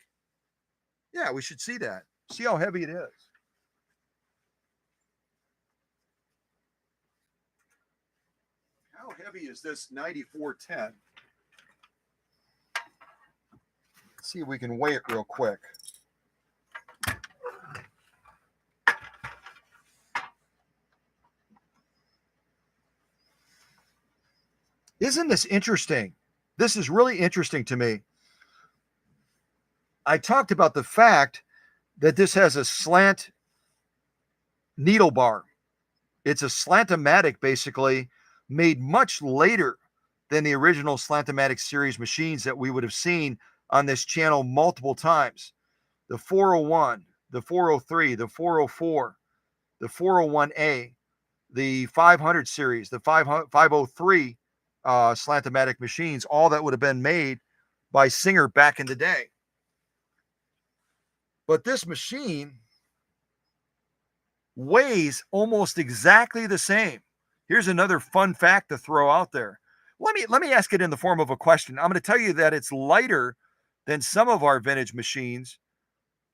Yeah, we should see that. See how heavy it is. How heavy is this 9410? Let's see if we can weigh it real quick. Isn't this interesting? This is really interesting to me. I talked about the fact that this has a slant needle bar. It's a Slantomatic, basically, made much later than the original Slantomatic series machines that we would have seen on this channel multiple times. The 401, the 403, the 404, the 401A, the 500 series, the 503 Slantomatic machines, all that would have been made by Singer back in the day. But this machine weighs almost exactly the same. Here's another fun fact to throw out there. Let me ask it in the form of a question. I'm going to tell you that it's lighter than some of our vintage machines,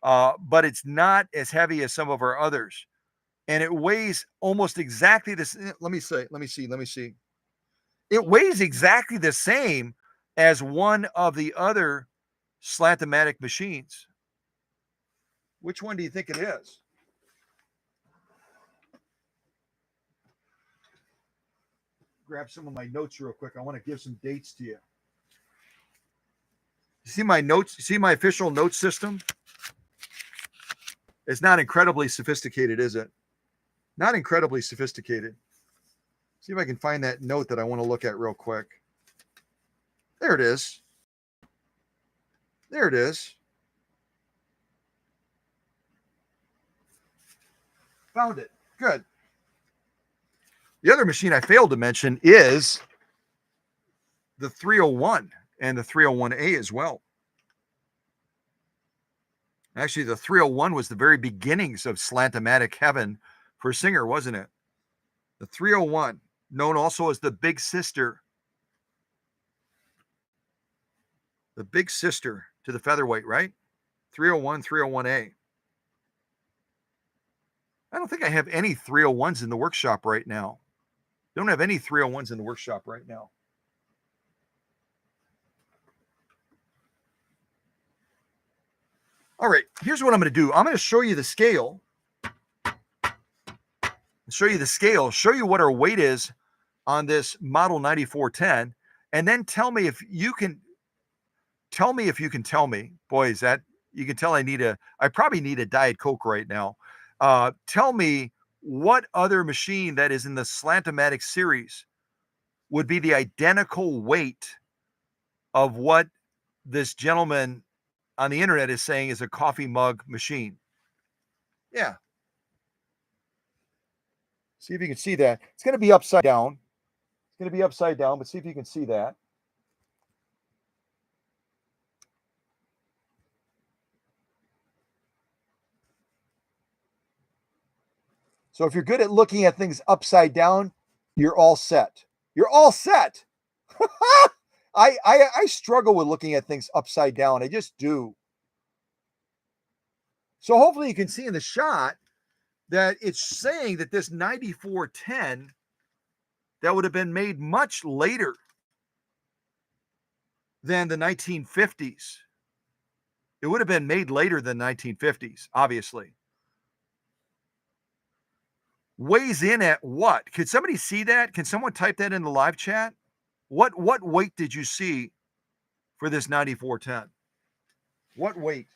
but it's not as heavy as some of our others. And it weighs almost exactly this. Let me see. It weighs exactly the same as one of the other Slantomatic machines. Which one do you think it is? Grab some of my notes real quick. I want to give some dates to you. You see my notes? You see my official note system? It's not incredibly sophisticated, is it? Not incredibly sophisticated. See if I can find that note that I want to look at real quick. There it is. There it is. Found it. Good. The other machine I failed to mention is the 301 and the 301A as well. Actually, the 301 was the very beginnings of Slantomatic heaven for Singer, wasn't it? The 301, known also as the big sister. The big sister to the featherweight, right? 301, 301A. I don't think I have any 301s in the workshop right now. Don't have any 301s in the workshop right now. All right, here's what I'm going to do. I'm going to show you the scale. Show you what our weight is on this model 9410, and then tell me if you can tell me. Boy, is that, you can tell I probably need a Diet Coke right now. Tell me what other machine that is in the Slantomatic series would be the identical weight of what this gentleman on the internet is saying is a coffee mug machine. Yeah. See if you can see that. It's going to be upside down. It's going to be upside down, but see if you can see that. So if you're good at looking at things upside down, you're all set. You're all set. I struggle with looking at things upside down. I just do. So hopefully you can see in the shot that it's saying that this 9410 that would have been made much later than the 1950s. It would have been made later than 1950s, obviously. Weighs in at what? Could somebody see that? Can someone type that in the live chat? What weight did you see for this 9410? What weight?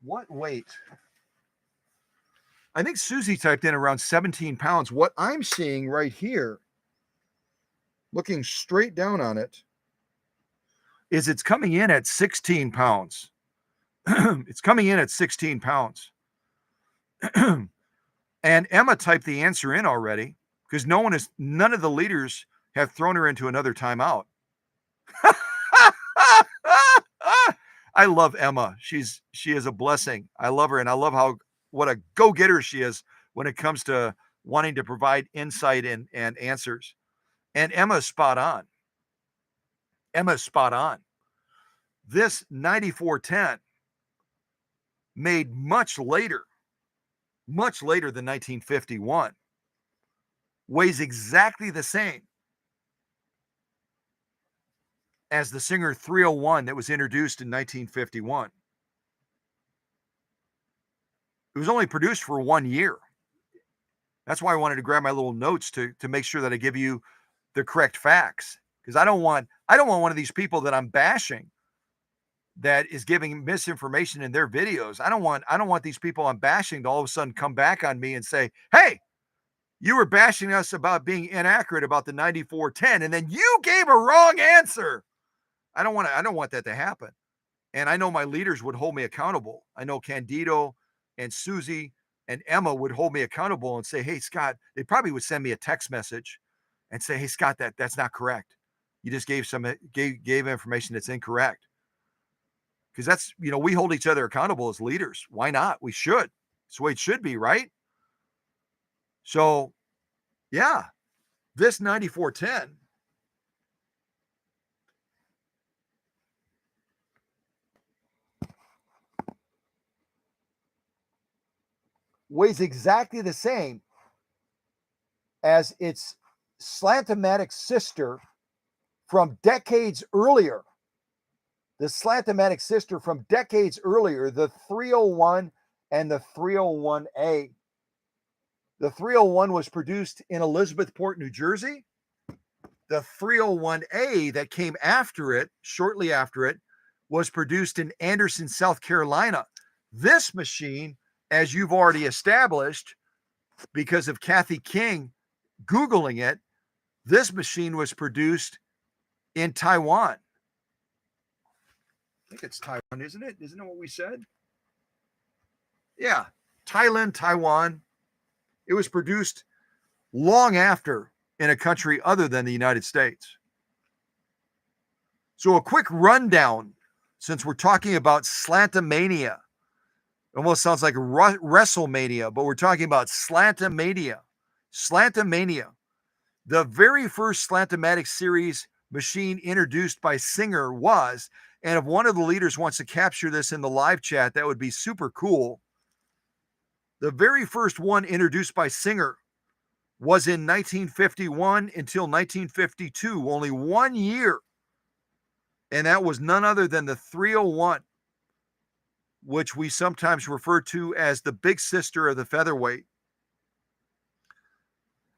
What weight? I think Susie typed in around 17 pounds. What I'm seeing right here, looking straight down on it, is it's coming in at 16 pounds. It's coming in at 16 pounds. And Emma typed the answer in already because none of the leaders have thrown her into another timeout. I love Emma. She is a blessing. I love her, and I love what a go-getter she is when it comes to wanting to provide insight and answers. And Emma's spot on. Emma's spot on. This 9410 made much later than 1951, weighs exactly the same. as the Singer 301 that was introduced in 1951. It was only produced for 1 year. That's why I wanted to grab my little notes to make sure that I give you the correct facts, because I don't want one of these people that I'm bashing that is giving misinformation in their videos. I don't want these people I'm bashing to all of a sudden come back on me and say, "Hey, you were bashing us about being inaccurate about the 9410 and then you gave a wrong answer." I don't want that to happen. And I know my leaders would hold me accountable. I know Candido and Susie and Emma would hold me accountable and say, "Hey, Scott," they probably would send me a text message and say, "Hey, Scott, that's not correct. You just gave information that's incorrect." Because that's, we hold each other accountable as leaders. Why not? We should. It's the way it should be, right? So, yeah, this 9410 weighs exactly the same as its Slantomatic sister from decades earlier. The Slantomatic sister from decades earlier, the 301 and the 301A. The 301 was produced in Elizabethport, New Jersey. The 301A that came after it, shortly after it, was produced in Anderson, South Carolina. This machine, as you've already established, because of Kathy King Googling it, this machine was produced in Taiwan. I think it's Taiwan, isn't it? Isn't it what we said? Yeah, Thailand, Taiwan. It was produced long after in a country other than the United States. So a quick rundown, since we're talking about Slantomania. Almost sounds like WrestleMania, but we're talking about Slantomania. Slantomania. The very first Slantomatic series machine introduced by Singer was, and if one of the leaders wants to capture this in the live chat, that would be super cool. The very first one introduced by Singer was in 1951 until 1952, only 1 year. And that was none other than the 301, which we sometimes refer to as the big sister of the featherweight.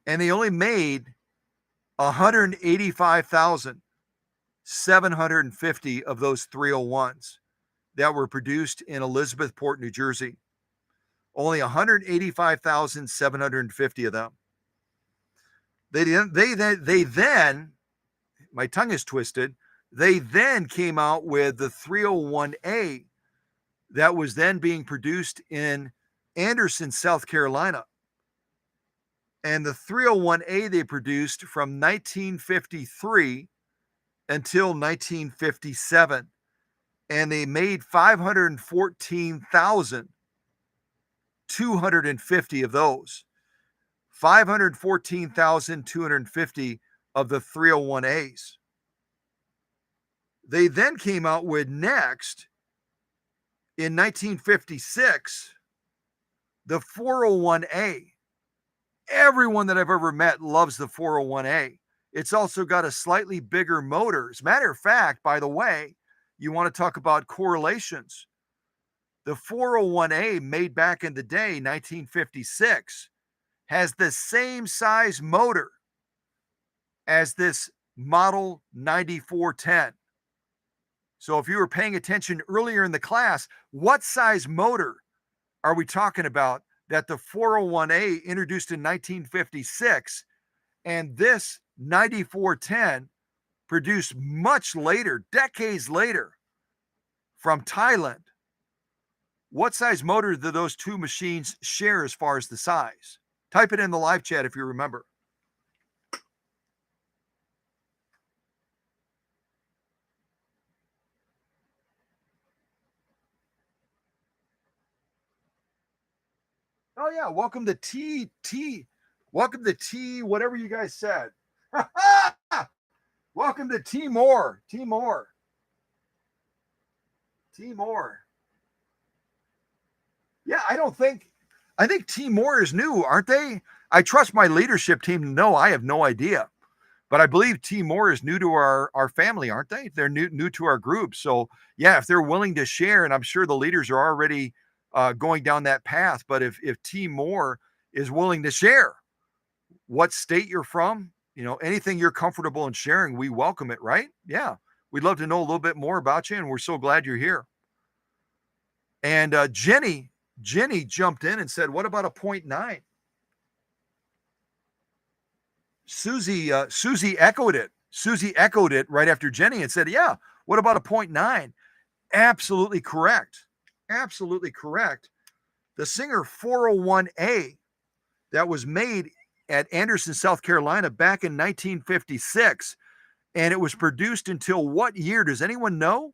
And they only made 185,750 of those 301s that were produced in Elizabethport, New Jersey. Only 185,750 of them. They then, my tongue is twisted, they then came out with the 301A that was then being produced in Anderson, South Carolina. And the 301A they produced from 1953 until 1957. And they made 514,250 of those. 514,250 of the 301As. They then came out with next, in 1956, the 401A. Everyone that I've ever met loves the 401A. It's also got a slightly bigger motor. As a matter of fact, by the way, you want to talk about correlations. The 401A made back in the day, 1956, has the same size motor as this model 9410. So if you were paying attention earlier in the class, what size motor are we talking about that the 401A introduced in 1956 and this 9410 produced much later, decades later, from Thailand? What size motor do those two machines share as far as the size? Type it in the live chat if you remember. Oh yeah, welcome to welcome to T, whatever you guys said. Welcome to T Moore. Yeah, I think T Moore is new, aren't they? I trust my leadership team to know I have no idea. But I believe T Moore is new to our family, aren't they? They're new to our group. So yeah, if they're willing to share, and I'm sure the leaders are already going down that path. But if T Moore is willing to share what state you're from, anything you're comfortable in sharing, we welcome it, right? Yeah, we'd love to know a little bit more about you, and we're so glad you're here. And Jenny jumped in and said, "What about a 0.9?" Susie echoed it. Susie echoed it right after Jenny and said, "Yeah, what about a 0.9?" Absolutely correct. Absolutely correct. The Singer 401A that was made at Anderson, South Carolina back in 1956, and it was produced until what year? Does anyone know?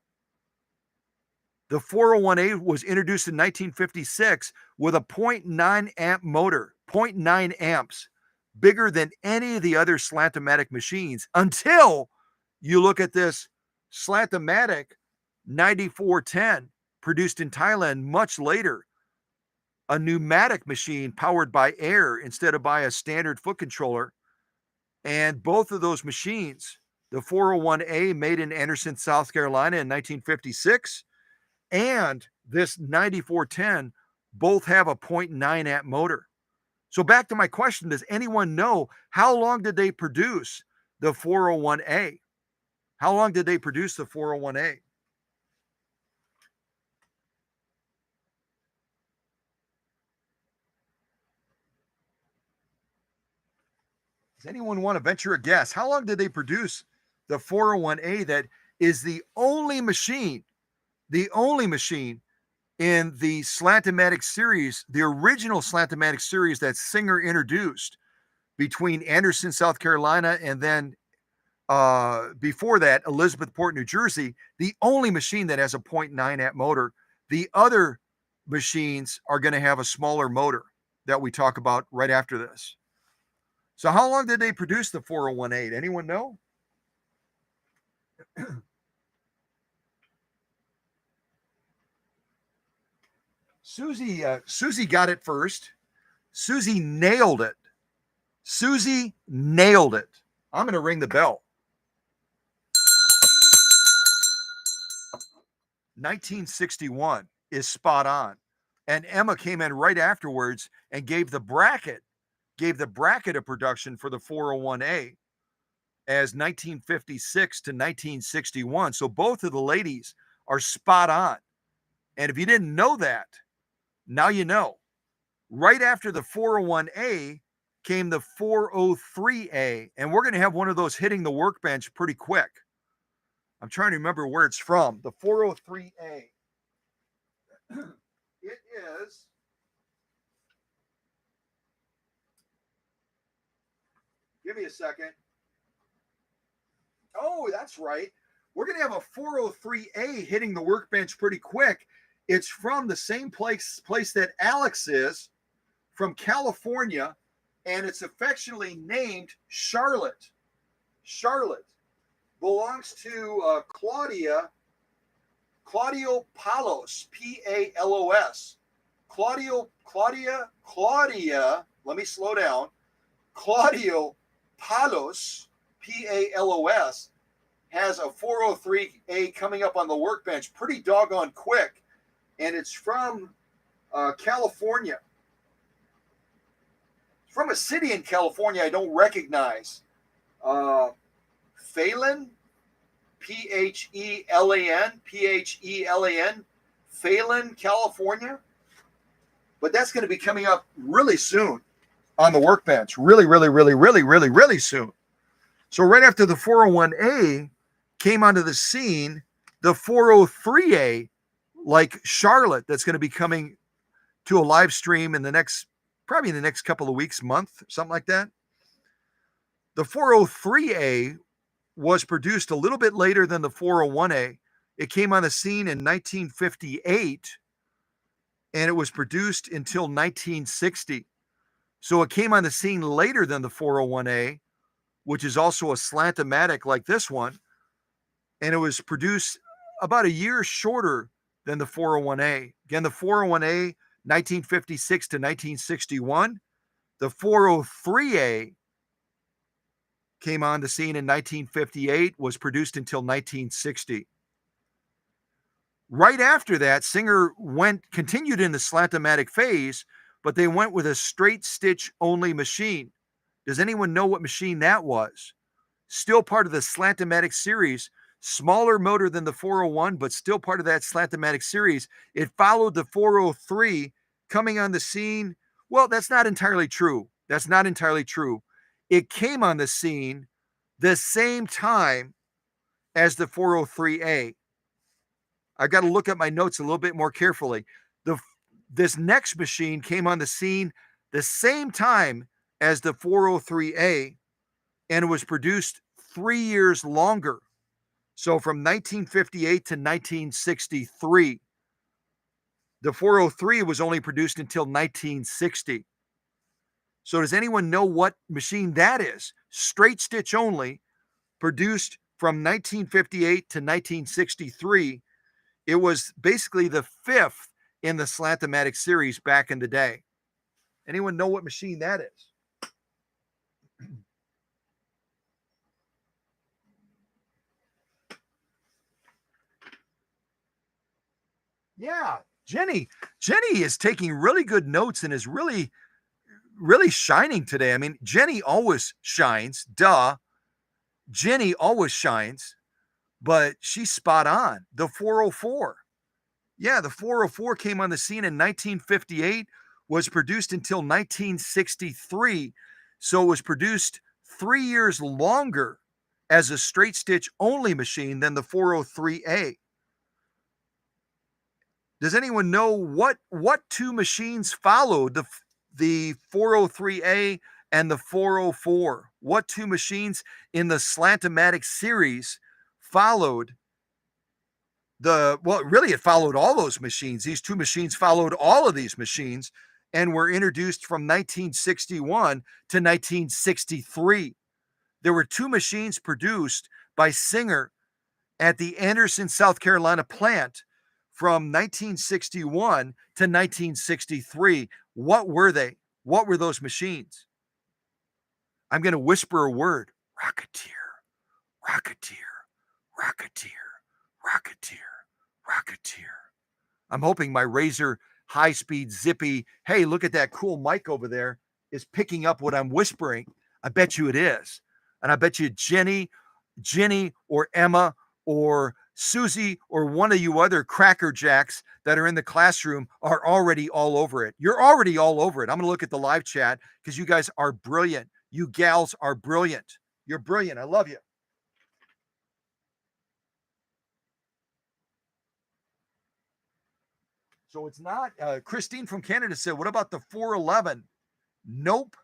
The 401A was introduced in 1956 with a 0.9 amp motor, 0.9 amps, bigger than any of the other Slantomatic machines, until you look at this Slantomatic 9410 produced in Thailand much later, a pneumatic machine powered by air instead of by a standard foot controller. And both of those machines, the 401A made in Anderson, South Carolina in 1956, and this 9410, both have a 0.9 amp motor. So back to my question, does anyone know how long did they produce the 401A? How long did they produce the 401A? Does anyone want to venture a guess? How long did they produce the 401A that is the only machine in the Slantomatic series, the original Slantomatic series that Singer introduced between Anderson, South Carolina, and then before that, Elizabethport, New Jersey, the only machine that has a 0.9 amp motor. The other machines are going to have a smaller motor that we talk about right after this. So how long did they produce the 401A? Anyone know? Susie got it first. Susie nailed it. Susie nailed it. I'm going to ring the bell. 1961 is spot on. And Emma came in right afterwards and gave the bracket of production for the 401A as 1956 to 1961. So both of the ladies are spot on. And if you didn't know that, now you know. Right after the 401A came the 403A, and we're going to have one of those hitting the workbench pretty quick. I'm trying to remember where it's from. The 403A. It is. Give me a second. Oh, that's right. We're going to have a 403A hitting the workbench pretty quick. It's from the same place that Alex is, from California, and it's affectionately named Charlotte. Charlotte belongs to Claudio Palos, Palos. Claudia, let me slow down. Claudio Palos, Palos, has a 403A coming up on the workbench pretty doggone quick, and it's from California. It's from a city in California I don't recognize. Phelan, Phelan, Phelan, California. But that's going to be coming up really soon on the workbench. Really soon. So right after the 401A came onto the scene, the 403A, like Charlotte, that's going to be coming to a live stream probably in the next couple of weeks, month, something like that. The 403A was produced a little bit later than the 401A. It came on the scene in 1958, and it was produced until 1960. So it came on the scene later than the 401A, which is also a Slantomatic like this one, and it was produced about a year shorter than the 401A. Again, the 401A, 1956 to 1961. The 403A came on the scene in 1958, was produced until 1960. Right after that, Singer continued in the Slantomatic phase, but they went with a straight stitch only machine. Does anyone know what machine that was? Still part of the Slantomatic series, smaller motor than the 401, but still part of that Slantomatic series. It followed the 403 coming on the scene. Well, that's not entirely true. That's not entirely true. It came on the scene the same time as the 403A. I've got to look at my notes a little bit more carefully. This next machine came on the scene the same time as the 403A, and it was produced 3 years longer. So from 1958 to 1963. The 403 was only produced until 1960. So does anyone know what machine that is? Straight stitch only, produced from 1958 to 1963. It was basically the fifth in the Slantomatic series back in the day. Anyone know what machine that is? Yeah, Jenny. Jenny is taking really good notes and is really, really shining today. I mean, Jenny always shines. Duh. Jenny always shines, but she's spot on. The 404. Yeah, the 404 came on the scene in 1958, was produced until 1963. So it was produced 3 years longer as a straight stitch only machine than the 403A. Does anyone know what two machines followed the 403A and the 404? What two machines in the Slantomatic series followed really it followed all those machines. These two machines followed all of these machines and were introduced from 1961 to 1963. There were two machines produced by Singer at the Anderson, South Carolina plant from 1961 to 1963. What were they? What were those machines? I'm going to whisper a word. Rocketeer, Rocketeer, Rocketeer, Rocketeer, Rocketeer. I'm hoping my Razor high-speed zippy, hey, look at that cool mic over there, is picking up what I'm whispering. I bet you it is. And I bet you Jenny or Emma or Susie or one of you other Cracker Jacks that are in the classroom are already all over it. You're already all over it. I'm going to look at the live chat because you guys are brilliant. You gals are brilliant. You're brilliant. I love you. So it's not, Christine from Canada said, what about the 411? Nope.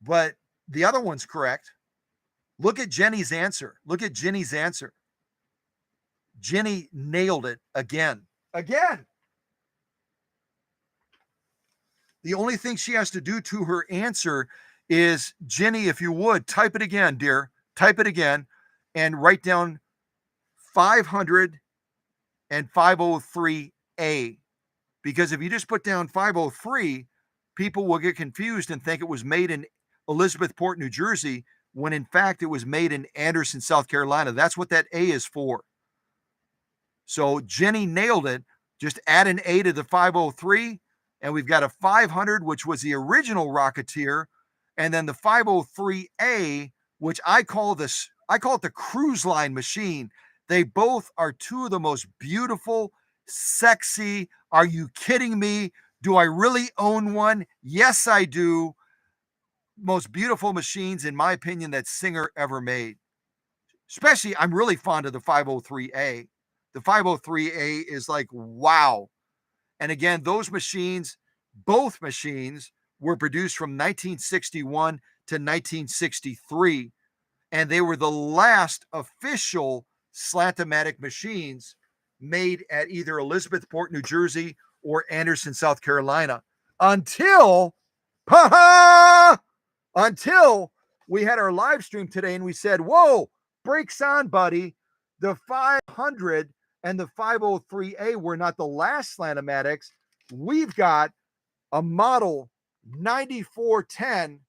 But the other one's correct. Look at Jenny's answer. Look at Jenny's answer. Jenny nailed it again. Again. The only thing she has to do to her answer is, Jenny, if you would, type it again, dear. Type it again and write down 500 and 503A. Because if you just put down 503, people will get confused and think it was made in Elizabethport, New Jersey, when in fact it was made in Anderson, South Carolina. That's what that A is for. So Jenny nailed it. Just add an A to the 503, and we've got a 500, which was the original Rocketeer, and then the 503A, which I call it the cruise line machine. They both are two of the most beautiful, sexy, are you kidding me? Do I really own one? Yes, I do. Most beautiful machines, in my opinion, that Singer ever made. Especially, I'm really fond of the 503A. The 503A is like, wow. And again, those machines, both machines, were produced from 1961 to 1963. And they were the last official Slantomatic machines made at either Elizabethport, New Jersey, or Anderson, South Carolina, until we had our live stream today and we said, whoa, brakes on, buddy. The 500 and the 503A were not the last Slantomatics. We've got a model 9410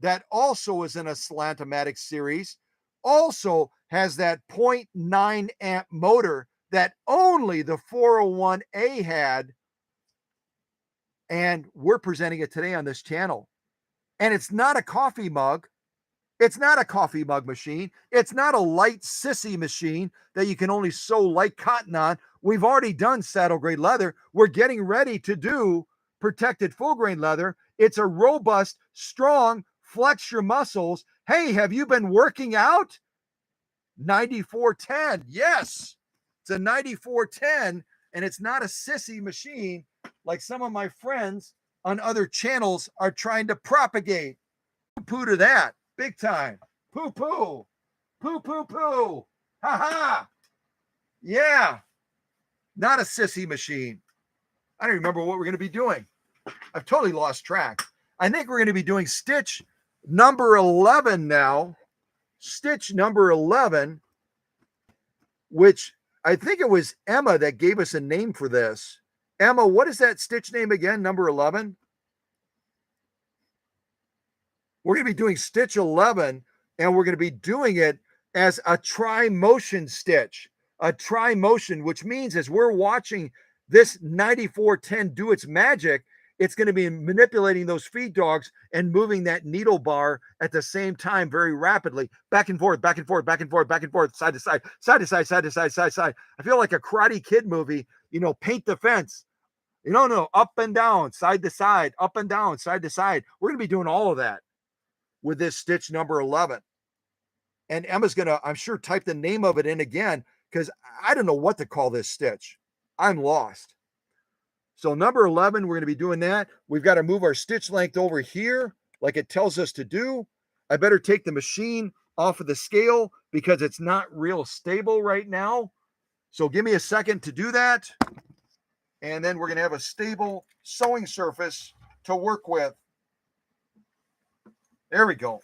that also is in a Slantomatic series, also has that 0.9 amp motor that only the 401A had. And we're presenting it today on this channel. And it's not a coffee mug. It's not a coffee mug machine. It's not a light sissy machine that you can only sew light cotton on. We've already done saddle grade leather. We're getting ready to do protected full grain leather. It's a robust, strong, flex your muscles. Hey, have you been working out? 9410. Yes, it's a 9410, and it's not a sissy machine like some of my friends on other channels are trying to propagate. Poo to that. Big time. Poo poo. Poo poo poo. Ha ha. Yeah. Not a sissy machine. I don't remember what we're going to be doing. I've totally lost track. I think we're going to be doing stitch number 11 now. Stitch number 11, which I think it was Emma that gave us a name for this. Emma, what is that stitch name again? Number 11? We're going to be doing stitch 11, and we're going to be doing it as a tri-motion stitch. A tri-motion, which means as we're watching this 9410 do its magic, it's going to be manipulating those feed dogs and moving that needle bar at the same time very rapidly, back and forth, back and forth, back and forth, back and forth, side to side, side to side, side to side, side to side. I feel like a Karate Kid movie, paint the fence. No, up and down, side to side, up and down, side to side. We're going to be doing all of that with this stitch number 11. And Emma's going to, I'm sure, type the name of it in again, because I don't know what to call this stitch. I'm lost. So number 11, we're going to be doing that. We've got to move our stitch length over here like it tells us to do. I better take the machine off of the scale because it's not real stable right now. So give me a second to do that. And then we're going to have a stable sewing surface to work with. There we go.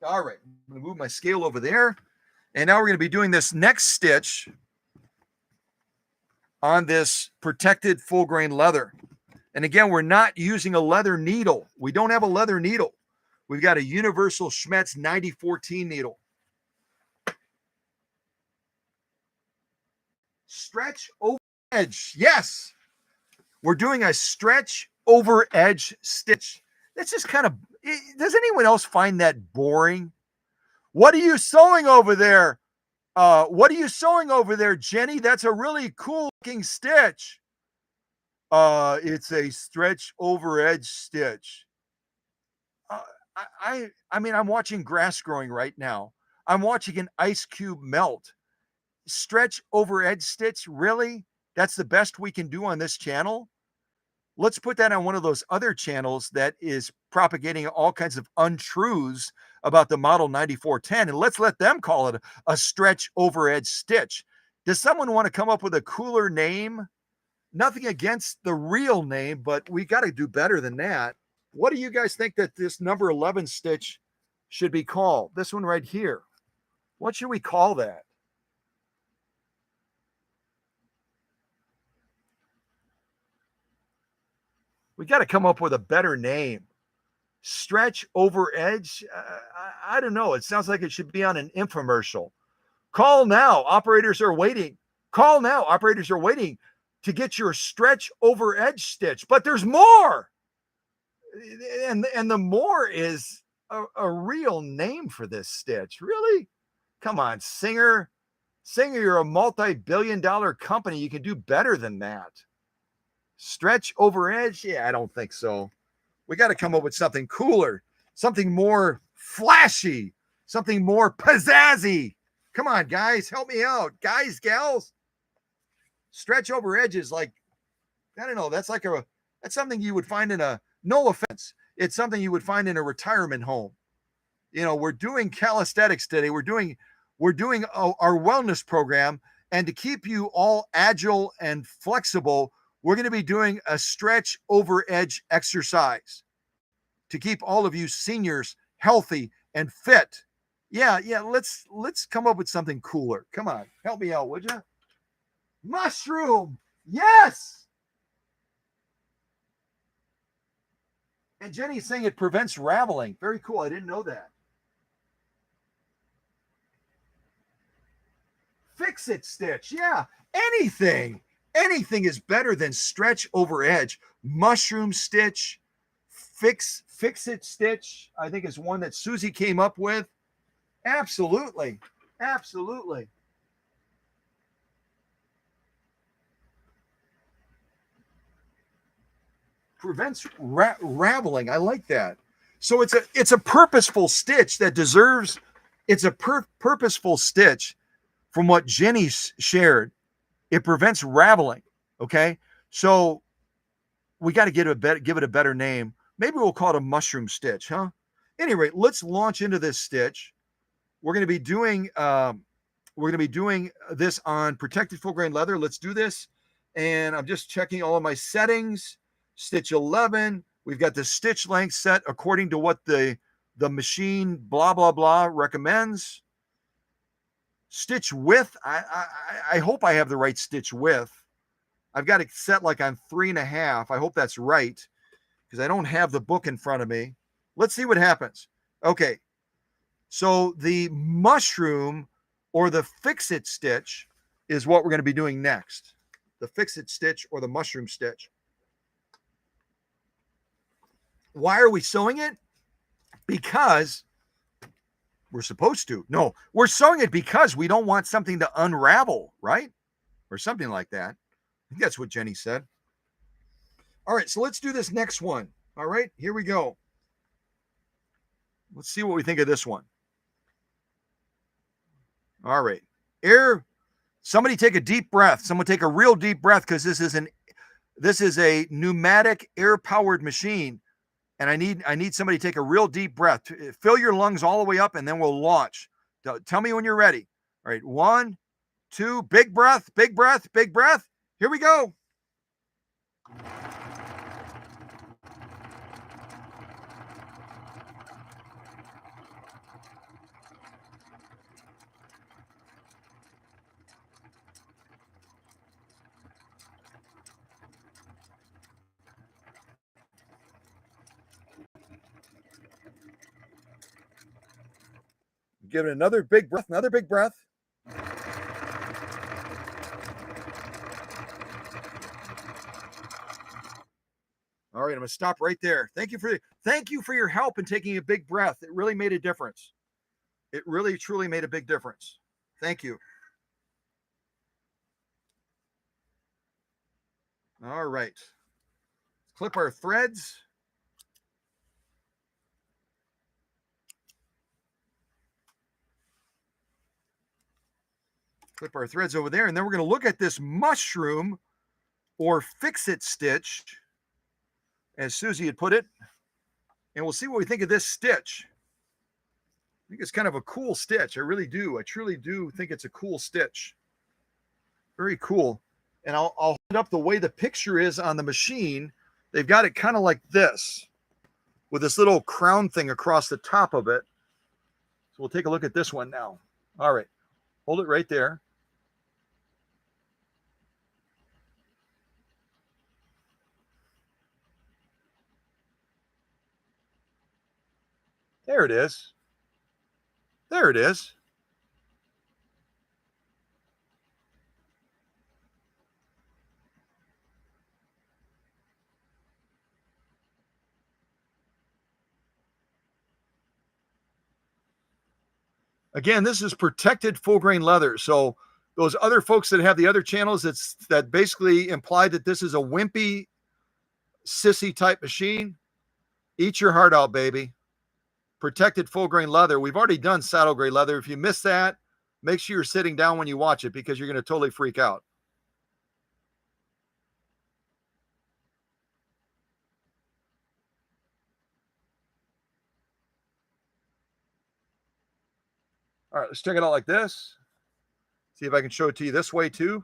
All right, I'm going to move my scale over there. And now we're going to be doing this next stitch on this protected full grain leather. And again, we're not using a leather needle. We don't have a leather needle. We've got a universal Schmetz 9014 needle. Stretch over edge. Yes, we're doing a stretch over edge stitch. That's just kind of, does anyone else find that boring? What are you sewing over there? What are you sewing over there, Jenny? That's a really cool looking stitch. It's a stretch over edge stitch. I mean, I'm watching grass growing right now. I'm watching an ice cube melt. Stretch over edge stitch, really? That's the best we can do on this channel? Let's put that on one of those other channels that is propagating all kinds of untruths about the model 9410, and let's let them call it a stretch over edge stitch. Does someone want to come up with a cooler name? Nothing against the real name, but we got to do better than that. What do you guys think that this number 11 stitch should be called? This one right here. What should we call that? We got to come up with a better name. Stretch over edge. I don't know. It sounds like it should be on an infomercial. Call now. Operators are waiting. Call now. Operators are waiting to get your stretch over edge stitch. But there's more. And the more is a real name for this stitch. Really? Come on, Singer. Singer, you're a multi-billion-dollar company. You can do better than that. Stretch over edge? Yeah, I don't think so. We got to come up with something cooler, something more flashy, something more pizzazzy. Come on, guys, help me out. Guys, gals. Stretch over edge is like, I don't know, that's something you would find in no offense, it's something you would find in a retirement home. We're doing calisthenics today. We're doing our wellness program. And to keep you all agile and flexible, we're going to be doing a stretch over edge exercise to keep all of you seniors healthy and fit. Yeah, let's come up with something cooler. Come on, help me out, would you? Mushroom. Yes. And Jenny's saying it prevents raveling. Very cool. I didn't know that. Fix it stitch. Yeah. Anything. Anything is better than stretch over edge. Mushroom stitch, fix it stitch, I think is one that Susie came up with. Absolutely. Absolutely. Prevents raveling. I like that. So it's a purposeful stitch that deserves. It's a purposeful stitch. From what Jenny shared, it prevents raveling. Okay, so we got to give it a better name. Maybe we'll call it a mushroom stitch, huh? Anyway, let's launch into this stitch. We're going to be doing this on protected full grain leather. Let's do this. And I'm just checking all of my settings. Stitch 11. We've got the stitch length set according to what the machine blah blah blah recommends. Stitch width. I hope I have the right stitch width. I've got it set like on 3.5. I hope that's right because I don't have the book in front of me. Let's see what happens. Okay. So the mushroom or the fix-it stitch is what we're going to be doing next. The fix-it stitch or the mushroom stitch. Why are we sewing it? Because we're supposed to. No, we're sewing it because we don't want something to unravel, right? Or something like that. I think that's what Jenny said. All right, so let's do this next one. All right, here we go. Let's see what we think of this one. All right. Somebody take a deep breath. Someone take a real deep breath because this is a pneumatic air-powered machine. And I need somebody to take a real deep breath. Fill your lungs all the way up and then we'll launch. Tell me when you're ready. All right. 1, 2, big breath, big breath, big breath. Here we go. Give it another big breath, another big breath. All right, I'm going to stop right there. Thank you for your help in taking a big breath. It really made a difference. It really truly made a big difference. Thank you. All right. Clip our threads. Clip our threads over there, and then we're going to look at this mushroom or fix-it stitch, as Susie had put it, and we'll see what we think of this stitch. I think it's kind of a cool stitch. I really do. I truly do think it's a cool stitch. Very cool. And I'll hold it up the way the picture is on the machine. They've got it kind of like this, with this little crown thing across the top of it. So we'll take a look at this one now. All right. Hold it right there. There it is. There it is. Again, this is protected full grain leather. So those other folks that have the other channels that basically imply that this is a wimpy, sissy type machine, eat your heart out, baby. Protected full grain leather. We've already done saddle gray leather. If you miss that, make sure you're sitting down when you watch it because you're going to totally freak out. All right, let's check it out like this. See if I can show it to you this way too.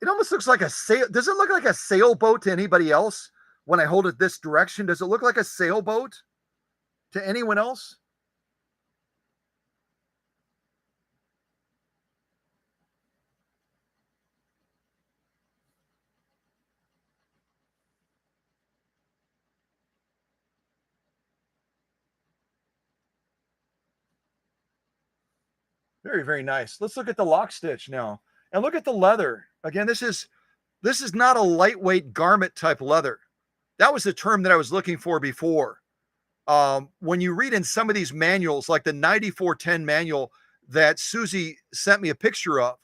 It almost looks like a sail. Does it look like a sailboat to anybody else when I hold it this direction, does it look like a sailboat to anyone else? Very, very nice. Let's look at the lock stitch now. And look at the leather. Again, this is not a lightweight garment type leather. That was the term that I was looking for before. When you read in some of these manuals, like the 9410 manual that Susie sent me a picture of,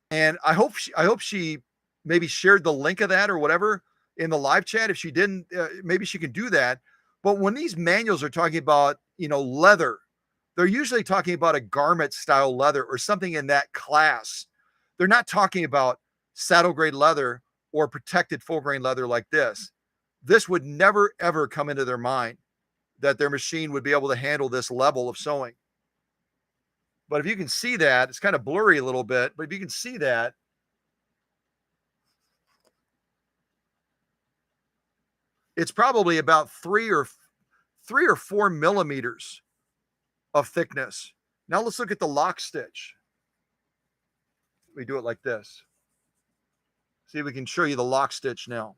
and I hope she maybe shared the link of that or whatever in the live chat. If she didn't, maybe she can do that. But when these manuals are talking about, leather, they're usually talking about a garment style leather or something in that class. They're not talking about saddle grade leather or protected full grain leather like this. This would never, ever come into their mind that their machine would be able to handle this level of sewing. But if you can see that, it's kind of blurry a little bit, but if you can see that, it's probably about 3 or 4 millimeters of thickness. Now let's look at the lock stitch. We do it like this. See if we can show you the lock stitch now.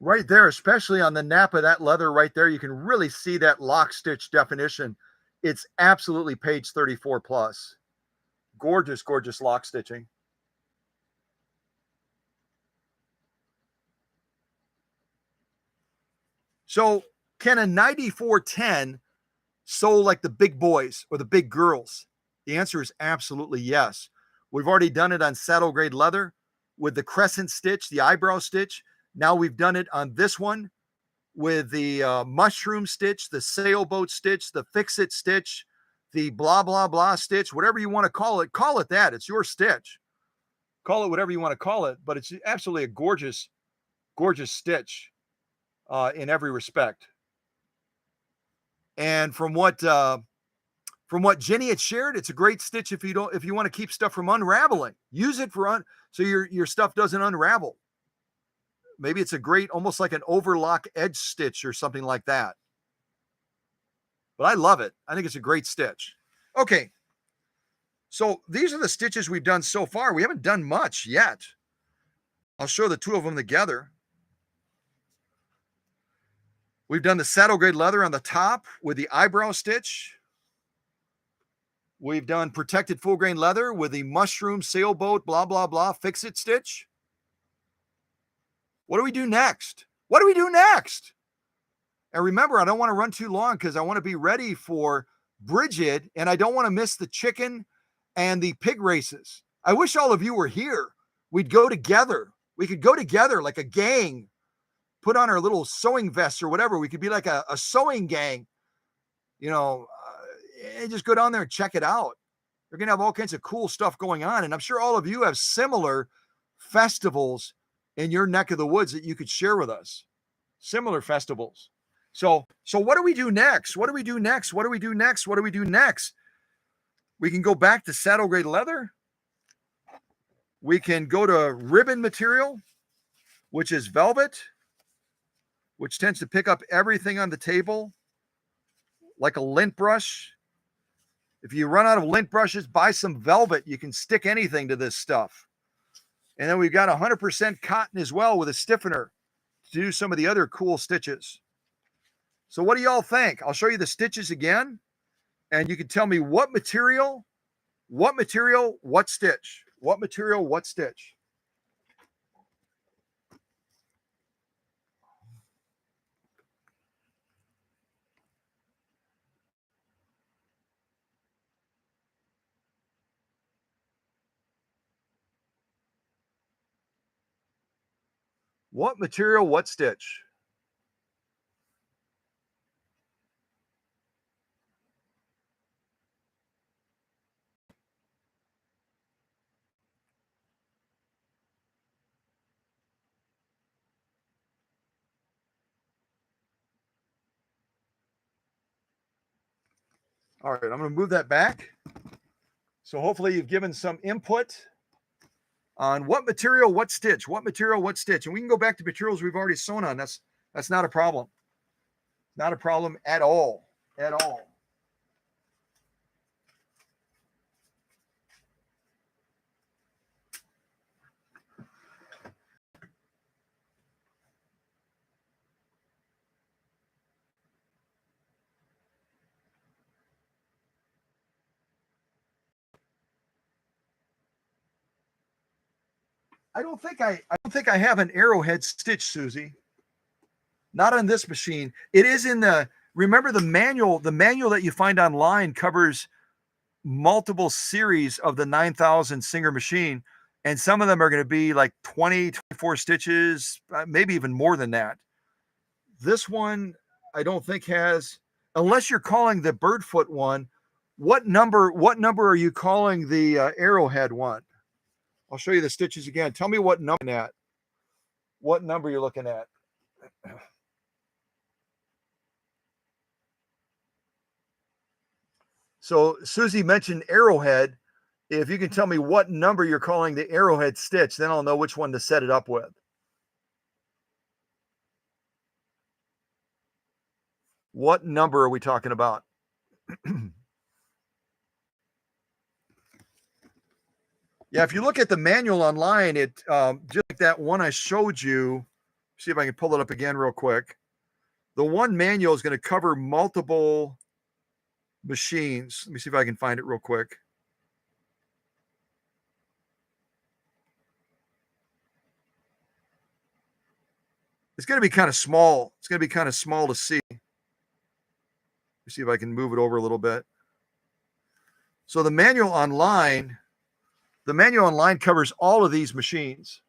Right there, especially on the nap of that leather right there, you can really see that lock stitch definition. It's absolutely page 34 plus. Gorgeous, gorgeous lock stitching. So can a 9410 sew like the big boys or the big girls? The answer is absolutely yes. We've already done it on saddle grade leather with the crescent stitch, the eyebrow stitch. Now we've done it on this one with the mushroom stitch, the sailboat stitch, the fix-it stitch, the blah, blah, blah stitch, whatever you want to call it that. It's your stitch. Call it whatever you want to call it, but it's absolutely a gorgeous, gorgeous stitch in every respect. And from what Jenny had shared, it's a great stitch if you want to keep stuff from unraveling. Use it so your stuff doesn't unravel. Maybe it's a great, almost like an overlock edge stitch or something like that. But I love it. I think it's a great stitch. Okay. So these are the stitches we've done so far. We haven't done much yet. I'll show the two of them together. We've done the saddle grade leather on the top with the eyebrow stitch. We've done protected full grain leather with the mushroom sailboat, blah, blah, blah, fix it stitch. What do we do next? What do we do next? And remember, I don't want to run too long because I want to be ready for Brigid and I don't want to miss the chicken and the pig races. I wish all of you were here. We'd go together. We could go together like a gang, put on our little sewing vests or whatever. We could be like a sewing gang, and just go down there and check it out. They're going to have all kinds of cool stuff going on. And I'm sure all of you have similar festivals in your neck of the woods that you could share with us. Similar festivals. So what do we do next? What do we do next? What do we do next? What do we do next? We can go back to saddle grade leather. We can go to ribbon material, which is velvet, which tends to pick up everything on the table, like a lint brush. If you run out of lint brushes, buy some velvet. You can stick anything to this stuff. And then we've got 100% cotton as well with a stiffener to do some of the other cool stitches. So what do y'all think? I'll show you the stitches again, and you can tell me what material, what stitch. What material, what stitch. What material, what stitch? All right, I'm going to move that back. So hopefully you've given some input on what material, what stitch, what material, what stitch. And we can go back to materials we've already sewn on. That's not a problem. Not a problem at all. At all. I don't think I have an arrowhead stitch, Susie. Not on this machine. It is in the, remember the manual that you find online covers multiple series of the 9,000 Singer machine, and some of them are going to be like 20, 24 stitches, maybe even more than that. This one I don't think has, unless you're calling the Birdfoot one. What number are you calling the arrowhead one? I'll show you the stitches again. Tell me what number you're at. What number you're looking at. So Susie mentioned arrowhead. If you can tell me what number you're calling the arrowhead stitch, then I'll know which one to set it up with. What number are we talking about? Yeah, if you look at the manual online, it just like that one I showed you. See if I can pull it up again real quick. The one manual is going to cover multiple machines. Let me see if I can find it real quick. It's going to be kind of small. It's going to be kind of small to see. Let me see if I can move it over a little bit. So the manual online covers all of these machines.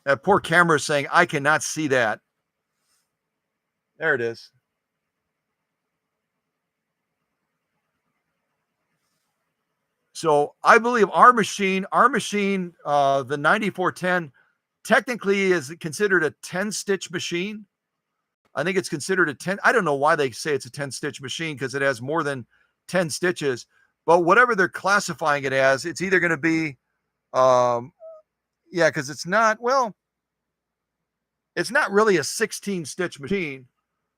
That poor camera is saying, I cannot see that. There it is. So I believe our machine, the 9410, technically is considered a 10-stitch machine. I think it's considered a 10. I don't know why they say it's a 10-stitch machine, because it has more than 10 stitches. But whatever they're classifying it as, it's either going to be, yeah, because it's not really a 16-stitch machine.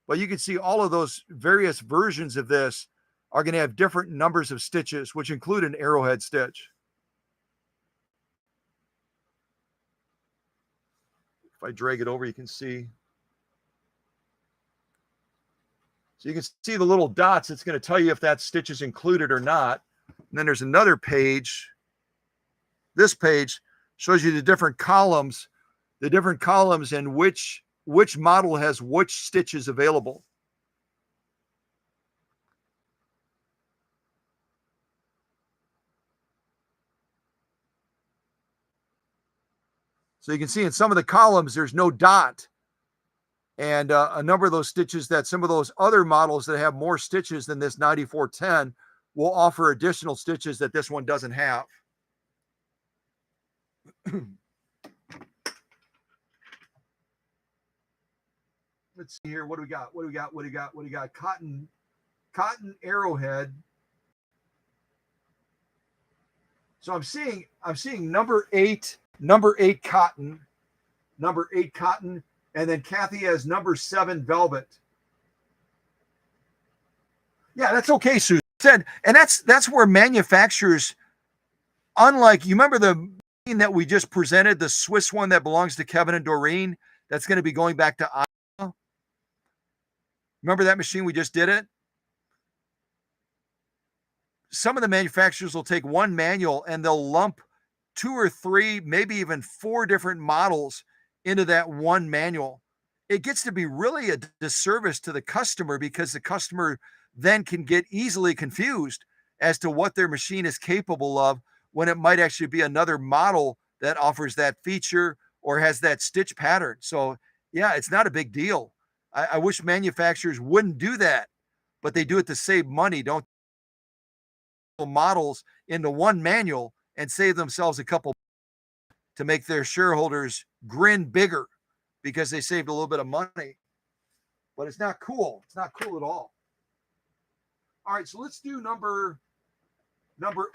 But you can see all of those various versions of this are going to have different numbers of stitches, which include an arrowhead stitch. If I drag it over, you can see. So you can see the little dots. It's going to tell you if that stitch is included or not. And then there's another page. This page shows you the different columns and which model has which stitches available. So you can see in some of the columns, there's no dot. And a number of those stitches that some of those other models that have more stitches than this 9410 will offer additional stitches that this one doesn't have. Let's see here. What do we got? Cotton arrowhead. So I'm seeing number eight cotton, and then Kathy has number 7 velvet. Yeah, that's okay, Susan said. And that's where manufacturers, unlike, you remember the machine that we just presented, the Swiss one that belongs to Kevin and Doreen, that's going to be going back to Iowa. Remember that machine? We just did it. Some of the manufacturers will take one manual and they'll lump 2 or 3, maybe even 4 different models into that one manual. It gets to be really a disservice to the customer, because the customer then can get easily confused. as to what their machine is capable of, when it might actually be another model that offers that feature or has that stitch pattern. So yeah, it's not a big deal. I wish manufacturers wouldn't do that, but they do it to save money. Don't models into one manual and save themselves a couple to make their shareholders grin bigger because they saved a little bit of money. But it's not cool. It's not cool at all. All right, so let's do number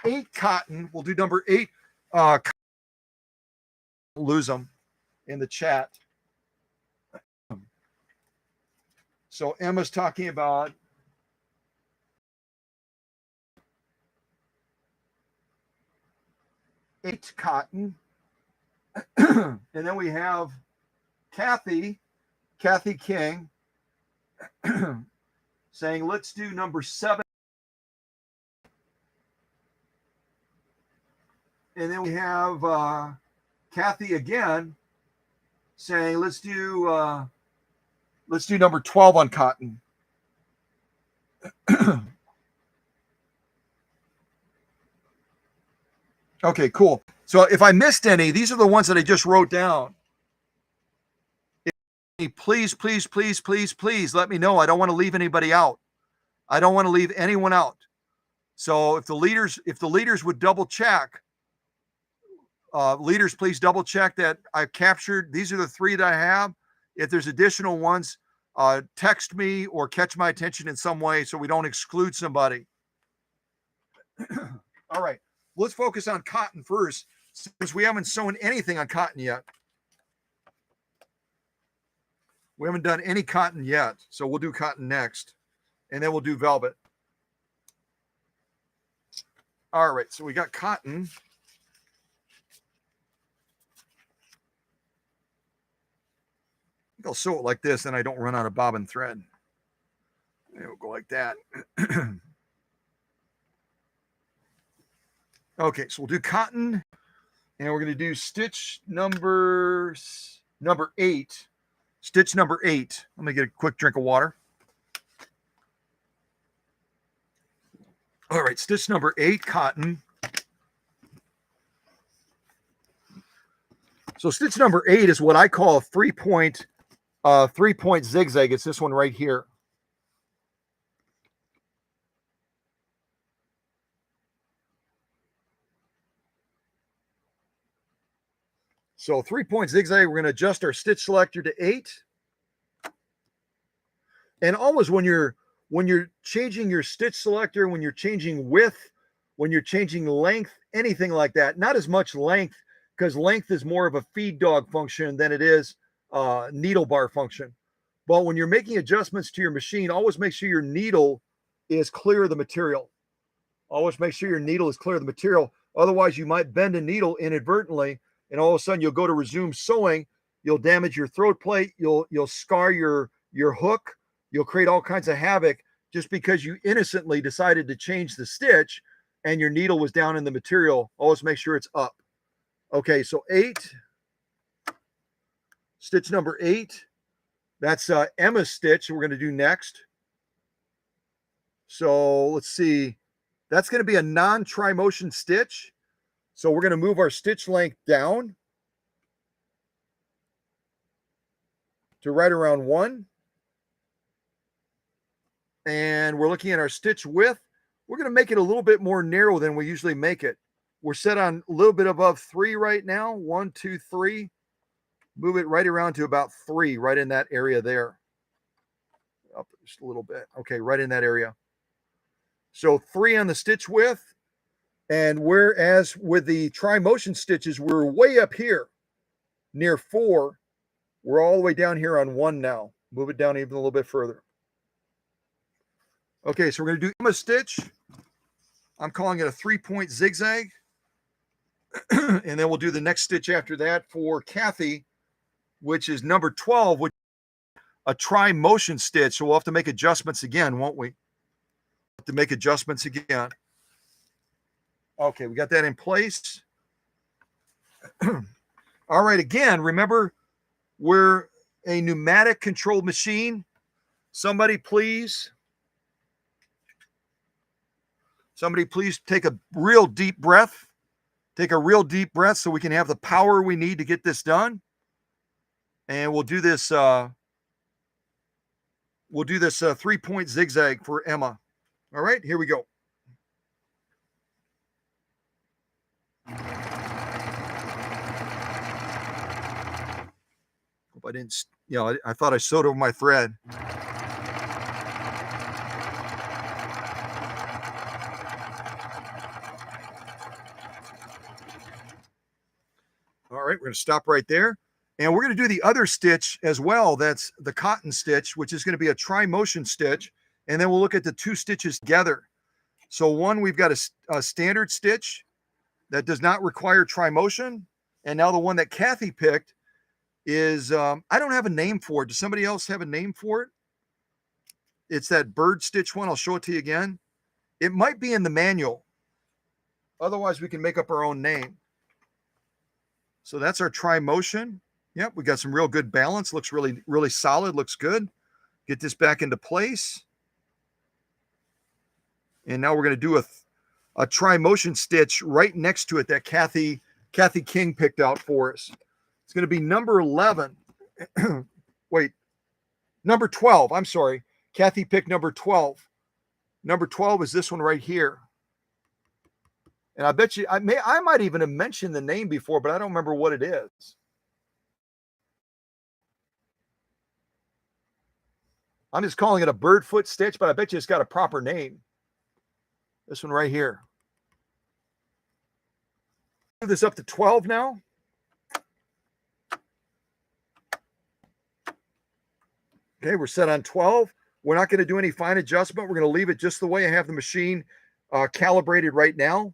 8 cotton. We'll do number 8. Lose them in the chat. So Emma's talking about eight cotton. And then we have Kathy King saying, let's do number 7. And then we have Kathy again saying, let's do number 12 on cotton. Okay, cool. So if I missed any, these are the ones that I just wrote down. Please, please, please, please, please let me know. I don't want to leave anybody out. I don't want to leave anyone out. So if the leaders would double check, leaders, please double check that I captured. These are the 3 that I have. If there's additional ones, text me or catch my attention in some way so we don't exclude somebody. All right, let's focus on cotton first, since we haven't sewn anything on cotton yet. We haven't done any cotton yet, so we'll do cotton next, and then we'll do velvet. All right, so we got cotton. I'll sew it like this, and I don't run out of bobbin thread. It'll go like that. Okay, so we'll do cotton, and we're going to do stitch number 8. Stitch number 8. Let me get a quick drink of water. All right, stitch number 8, cotton. So stitch number 8 is what I call a 3-point zigzag. It's this one right here. So 3-point zigzag, we're going to adjust our stitch selector to 8. And always when you're changing your stitch selector, when you're changing width, when you're changing length, anything like that, not as much length, because length is more of a feed dog function than it is needle bar function. But when you're making adjustments to your machine, always make sure your needle is clear of the material. Always make sure your needle is clear of the material. Otherwise, you might bend a needle inadvertently, and all of a sudden you'll go to resume sewing. You'll damage your throat plate. You'll scar your hook. You'll create all kinds of havoc just because you innocently decided to change the stitch and your needle was down in the material. Always make sure it's up. Okay, so 8. Stitch number 8. That's Emma's stitch we're going to do next. So let's see. That's going to be a non-tri-motion stitch. So we're going to move our stitch length down to right around 1. And we're looking at our stitch width. We're going to make it a little bit more narrow than we usually make it. We're set on a little bit above 3 right now. 1, 2, 3. Move it right around to about 3, right in that area there. Up just a little bit. Okay, right in that area. So 3 on the stitch width. And whereas with the tri-motion stitches, we're way up here near 4, we're all the way down here on 1 now. Move it down even a little bit further. Okay, so we're going to do Emma stitch. I'm calling it a 3-point zigzag. And then we'll do the next stitch after that for Kathy, which is number 12, which is a tri-motion stitch. So we'll have to make adjustments again, won't we? Have to make adjustments again. Okay, we got that in place. All right, again, remember, we're a pneumatic controlled machine. Somebody please Somebody please take a real deep breath. Take a real deep breath so we can have the power we need to get this done. And we'll do this 3-point zigzag for Emma. All right, here we go. Hope I didn't, I thought I sewed over my thread. All right, we're going to stop right there. And we're going to do the other stitch as well. That's the cotton stitch, which is going to be a tri-motion stitch. And then we'll look at the two stitches together. So one, we've got a standard stitch that does not require tri-motion. And now the one that Kathy picked is, I don't have a name for it. Does somebody else have a name for it? It's that bird stitch one. I'll show it to you again. It might be in the manual. Otherwise, we can make up our own name. So that's our tri-motion. Yep, we got some real good balance. Looks really, really solid. Looks good. Get this back into place. And now we're going to do a tri-motion stitch right next to it that Kathy King picked out for us. It's going to be number 11. Wait, number 12. I'm sorry. Kathy picked number 12. Number 12 is this one right here. And I bet you, I might even have mentioned the name before, but I don't remember what it is. I'm just calling it a bird foot stitch, but I bet you it's got a proper name. This one right here. Move this up to 12 now. Okay, we're set on 12. We're not going to do any fine adjustment. We're going to leave it just the way I have the machine calibrated right now.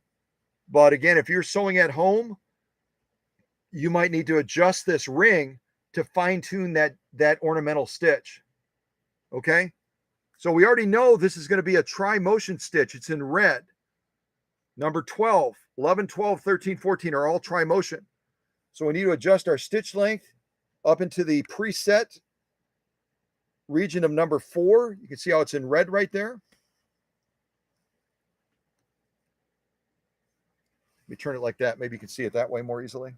But again, if you're sewing at home, you might need to adjust this ring to fine tune that ornamental stitch. Okay, so we already know this is going to be a tri-motion stitch. It's in red. Number 12, 11, 12, 13, 14 are all tri-motion. So we need to adjust our stitch length up into the preset region of number 4. You can see how it's in red right there. Let me turn it like that. Maybe you can see it that way more easily.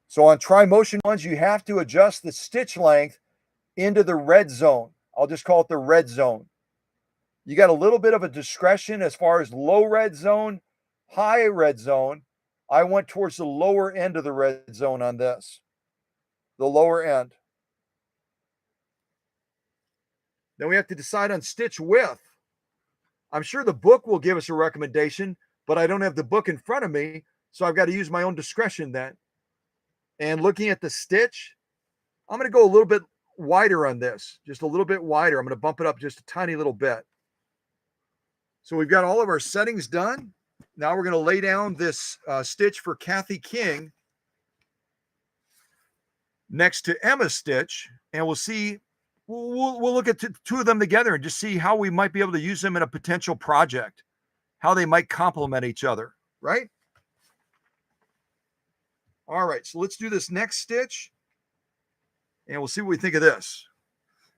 So on tri-motion ones, you have to adjust the stitch length into the red zone. I'll just call it the red zone. You got a little bit of a discretion as far as low red zone, high red zone. I went towards the lower end of the red zone on this, the lower end. Then we have to decide on stitch width. I'm sure the book will give us a recommendation, but I don't have the book in front of me, so I've got to use my own discretion then. And looking at the stitch, I'm going to go a little bit wider on this, just a little bit wider. I'm going to bump it up just a tiny little bit. So we've got all of our settings done. Now we're going to lay down this stitch for Kathy King next to Emma's stitch, and we'll see. We'll look at two of them together and just see how we might be able to use them in a potential project, how they might complement each other, right? All right, so let's do this next stitch, and we'll see what we think of this.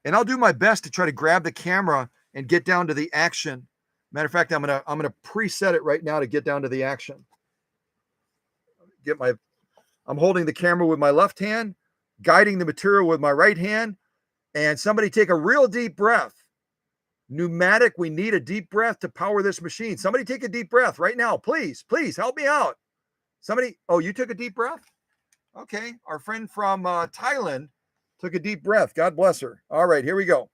And I'll do my best to try to grab the camera and get down to the action. Matter of fact, I'm gonna preset it right now to get down to the action. I'm holding the camera with my left hand, guiding the material with my right hand, and somebody take a real deep breath. Pneumatic, we need a deep breath to power this machine. Somebody take a deep breath right now, please. Please help me out. Somebody, oh, you took a deep breath? Okay, our friend from Thailand took a deep breath. God bless her. All right, here we go.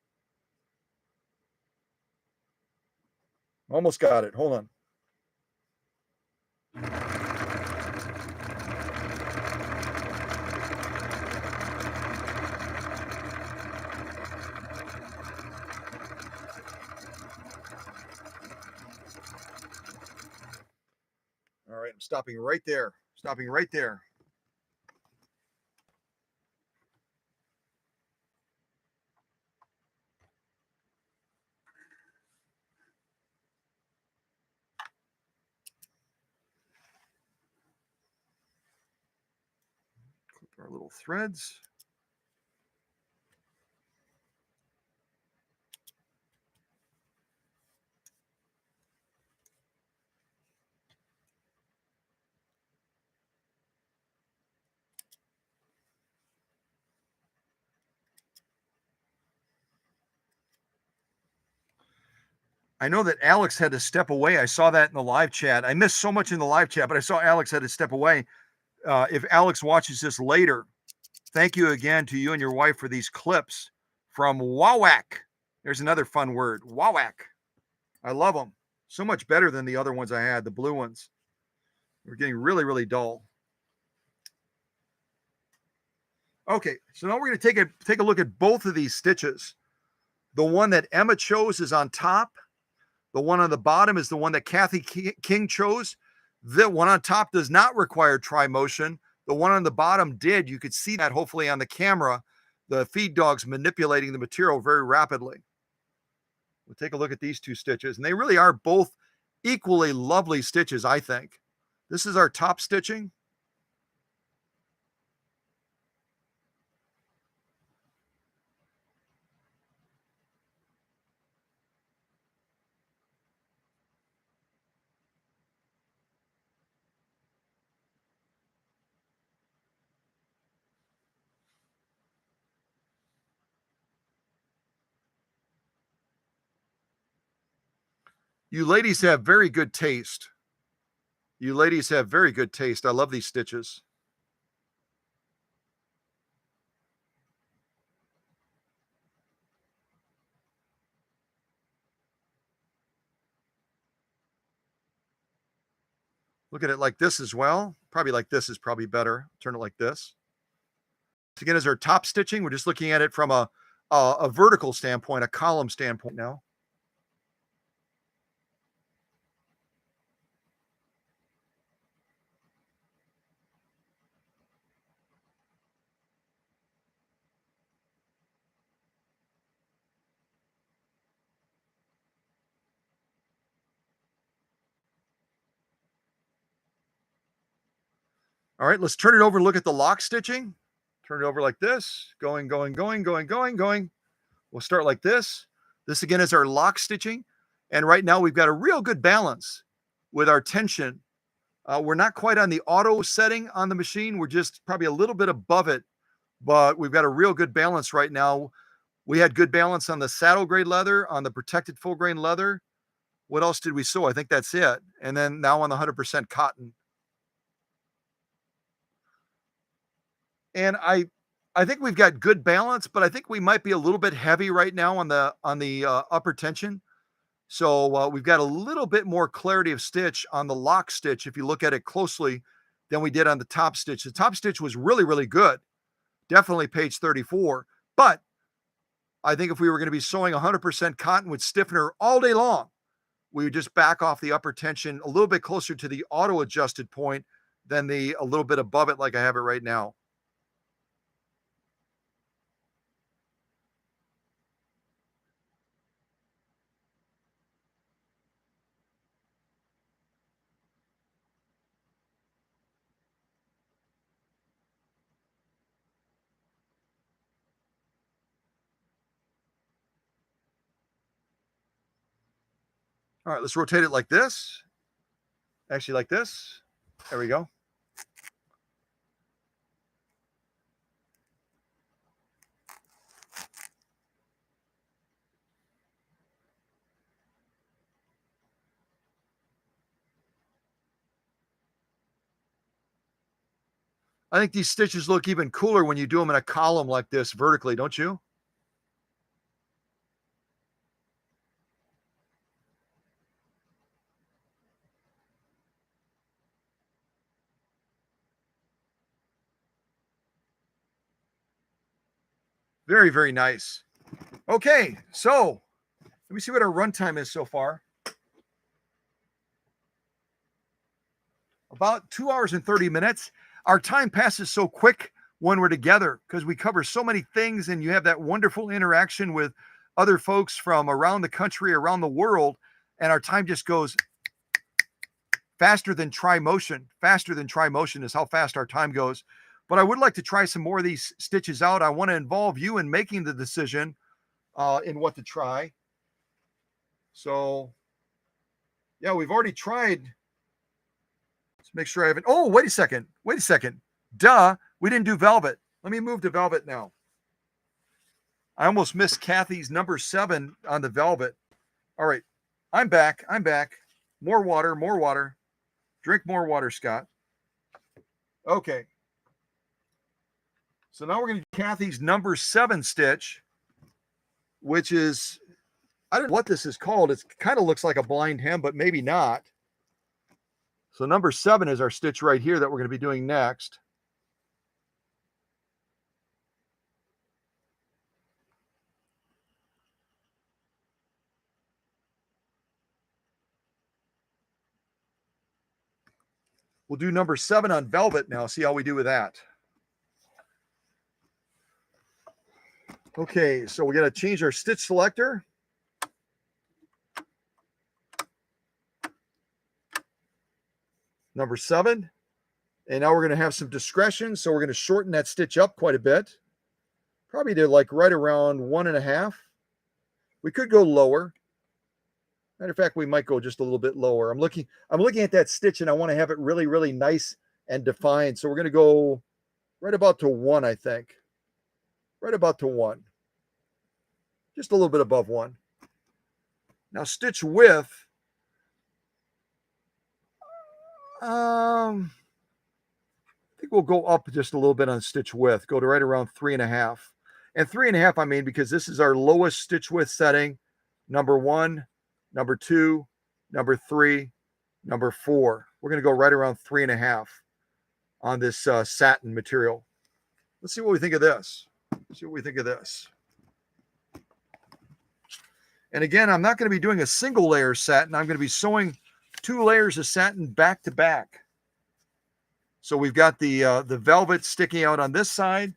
Almost got it. Hold on. All right, I'm stopping right there. Stopping right there. Clip our little threads. I know that Alex had to step away. I saw that in the live chat. I missed so much in the live chat, but I saw Alex had to step away. If Alex watches this later, thank you again to you and your wife for these clips from Wawak. There's another fun word, Wawak. I love them. So much better than the other ones I had, the blue ones. They're getting really, really dull. Okay, so now we're going to take a look at both of these stitches. The one that Emma chose is on top. The one on the bottom is the one that Kathy King chose. The one on top does not require tri-motion. The one on the bottom did. You could see that hopefully on the camera, the feed dogs manipulating the material very rapidly. We'll take a look at these two stitches, and they really are both equally lovely stitches, I think. This is our top stitching. You ladies have very good taste. You ladies have very good taste. I love these stitches. Look at it like this as well. Probably like this is probably better. Turn it like this. Again, as our top stitching, we're just looking at it from a vertical standpoint, a column standpoint now. All right, let's turn it over and look at the lock stitching. Turn it over like this, going. We'll start like this. This again is our lock stitching. And right now we've got a real good balance with our tension. We're not quite on the auto setting on the machine. We're just probably a little bit above it, but we've got a real good balance right now. We had good balance on the saddle grade leather, on the protected full grain leather. What else did we sew? I think that's it. And then now on the 100% cotton. And I think we've got good balance, but I think we might be a little bit heavy right now on the upper tension. So we've got a little bit more clarity of stitch on the lock stitch if you look at it closely than we did on the top stitch. The top stitch was really, really good. Definitely page 34. But I think if we were going to be sewing 100% cotton with stiffener all day long, we would just back off the upper tension a little bit closer to the auto adjusted point than a little bit above it like I have it right now. All right, let's rotate it like this. Actually, like this. There we go. I think these stitches look even cooler when you do them in a column like this vertically, don't you? Very, very nice. Okay, so let me see what our runtime is so far. About 2 hours and 30 minutes. Our time passes so quick when we're together because we cover so many things and you have that wonderful interaction with other folks from around the country, around the world, and our time just goes faster than tri-motion. Faster than tri-motion is how fast our time goes. But I would like to try some more of these stitches out. I want to involve you in making the decision in what to try. So, yeah, we've already tried. Let's make sure I haven't. Oh, wait a second. Wait a second. Duh. We didn't do velvet. Let me move to velvet now. I almost missed Kathy's number 7 on the velvet. All right. I'm back. I'm back. More water, more water. Drink more water, Scott. Okay. So now we're going to do Kathy's number 7 stitch, which is, I don't know what this is called. It kind of looks like a blind hem, but maybe not. So number 7 is our stitch right here that we're going to be doing next. We'll do number 7 on velvet now, see how we do with that. Okay, so we're going to change our stitch selector. Number 7. And now we're going to have some discretion, so we're going to shorten that stitch up quite a bit. Probably to like right around 1.5. We could go lower. Matter of fact, we might go just a little bit lower. I'm looking at that stitch and I want to have it really, really nice and defined. So we're going to go right about to 1, I think. Right about to 1. Just a little bit above 1. Now stitch width. I think we'll go up just a little bit on stitch width. Go to right around 3.5. And 3.5, I mean, because this is our lowest stitch width setting. Number 1. Number 2, number 3, number 4. We're going to go right around 3.5 on this satin material. Let's see what we think of this. Let's see what we think of this. And again, I'm not going to be doing a single layer satin. I'm going to be sewing 2 layers of satin back to back. So we've got the velvet sticking out on this side.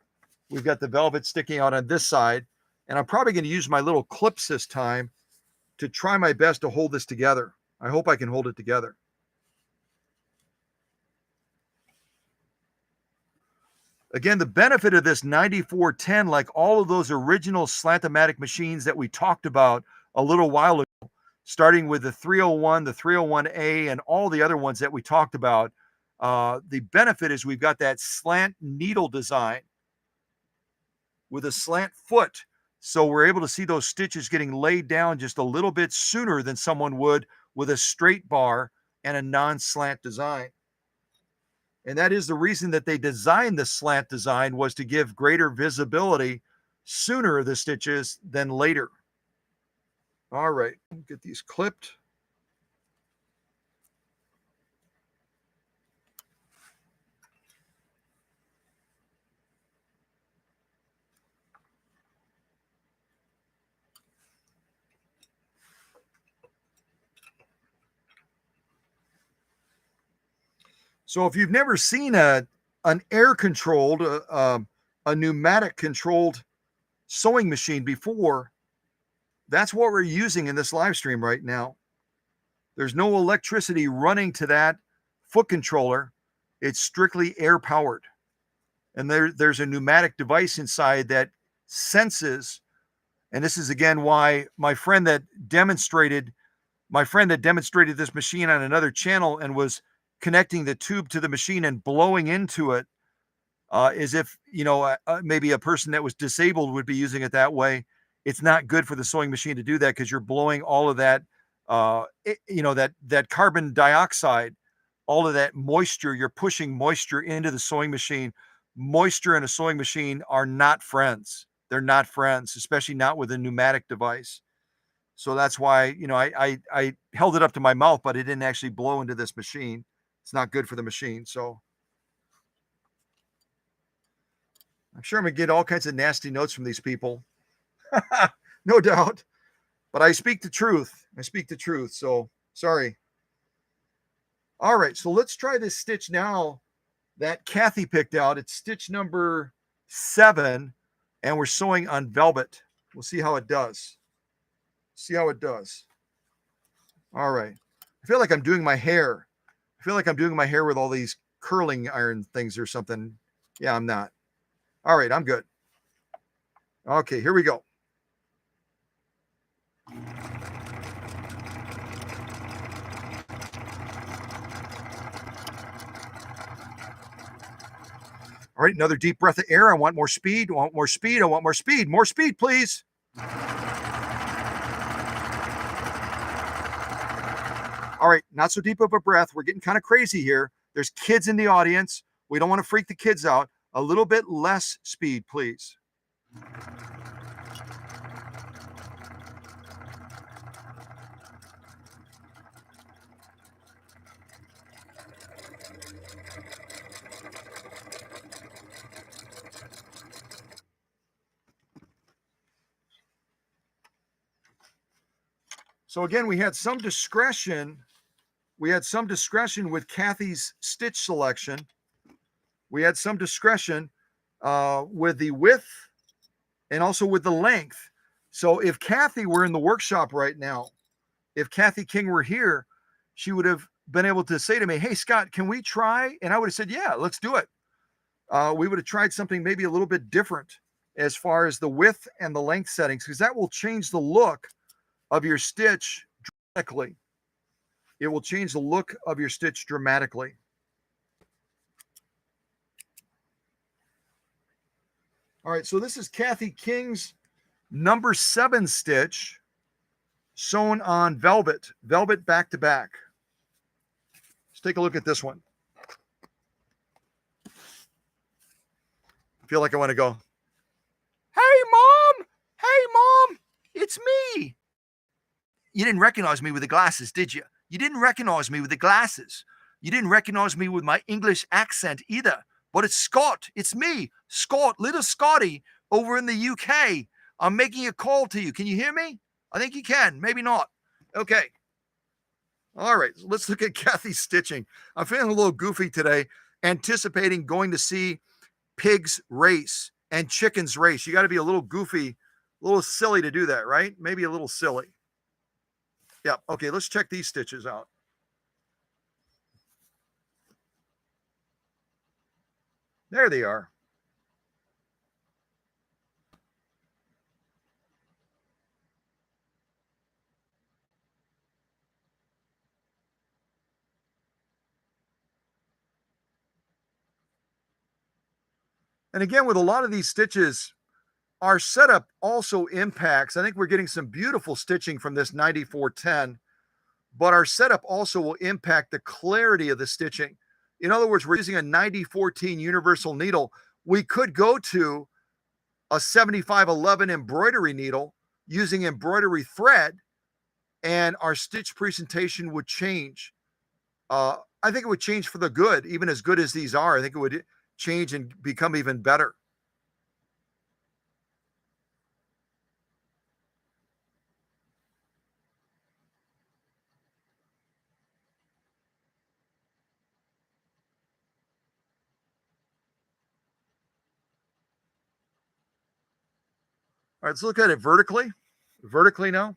We've got the velvet sticking out on this side. And I'm probably going to use my little clips this time to try my best to hold this together. I hope I can hold it together. Again, the benefit of this 9410, like all of those original Slantomatic machines that we talked about a little while ago, starting with the 301, the 301A, and all the other ones that we talked about, the benefit is we've got that slant needle design with a slant foot. So we're able to see those stitches getting laid down just a little bit sooner than someone would with a straight bar and a non-slant design. And that is the reason that they designed the slant design, was to give greater visibility sooner the stitches than later. All right, get these clipped. So if you've never seen an air-controlled, a pneumatic-controlled sewing machine before, that's what we're using in this live stream right now. There's no electricity running to that foot controller. It's strictly air-powered. And there's a pneumatic device inside that senses, and this is again why my friend that demonstrated this machine on another channel and was connecting the tube to the machine and blowing into it, as if, maybe a person that was disabled would be using it that way. It's not good for the sewing machine to do that, because you're blowing all of that, that carbon dioxide, all of that moisture. You're pushing moisture into the sewing machine. Moisture in a sewing machine are not friends. They're not friends, especially not with a pneumatic device. So that's why, I held it up to my mouth, but it didn't actually blow into this machine. It's not good for the machine. So I'm sure I'm going to get all kinds of nasty notes from these people. No doubt. But I speak the truth. I speak the truth. So sorry. All right. So let's try this stitch now that Kathy picked out. It's stitch number 7, and we're sewing on velvet. We'll see how it does. See how it does. All right. I feel like I'm doing my hair. I feel like I'm doing my hair with all these curling iron things or something. Yeah, I'm not. All right, I'm good. Okay, here we go. All right, another deep breath of air. I want more speed. I want more speed. I want more speed. More speed, please. All right, not so deep of a breath. We're getting kind of crazy here. There's kids in the audience. We don't want to freak the kids out. A little bit less speed, please. So again, we had some discretion. We had some discretion with Kathy's stitch selection. We had some discretion with the width and also with the length. So if Kathy were in the workshop right now, if Kathy King were here, she would have been able to say to me, hey, Scott, can we try? And I would have said, yeah, let's do it. We would have tried something maybe a little bit different as far as the width and the length settings, because that will change the look of your stitch dramatically. It will change the look of your stitch dramatically. All right, so this is Kathy King's number 7 stitch sewn on velvet back to back. Let's take a look at this one. I feel like I want to go, hey, Mom! Hey, Mom! It's me! You didn't recognize me with the glasses, did you? You didn't recognize me with the glasses. You didn't recognize me with my English accent either. But it's Scott. It's me, Scott, little Scotty, over in the UK. I'm making a call to you. Can you hear me? I think you can. Maybe not. Okay. All right. So let's look at Kathy's stitching. I'm feeling a little goofy today, anticipating going to see Pigs Race and Chickens Race. You got to be a little goofy, a little silly to do that, right? Maybe a little silly. Yeah. Okay. Let's check these stitches out. There they are. And again, with a lot of these stitches, our setup also impacts. I think we're getting some beautiful stitching from this 9410, but our setup also will impact the clarity of the stitching. In other words, we're using a 9014 universal needle. We could go to a 7511 embroidery needle using embroidery thread, and our stitch presentation would change. I think it would change for the good, even as good as these are. I think it would change and become even better. All right, let's look at it vertically. Vertically now.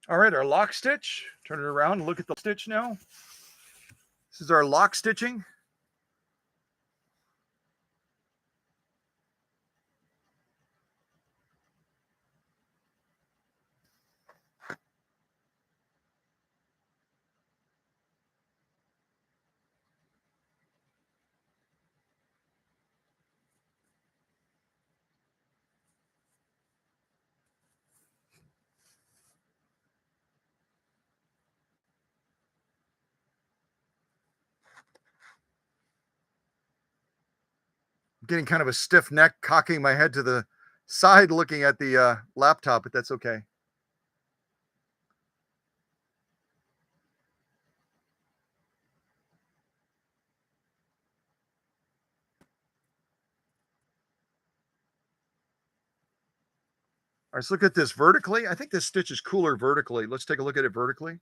All right, our lock stitch. Turn it around and look at the stitch now. This is our lock stitching. I'm getting kind of a stiff neck, cocking my head to the side, looking at the laptop, but that's okay. All right, let's look at this vertically. I think this stitch is cooler vertically. Let's take a look at it vertically.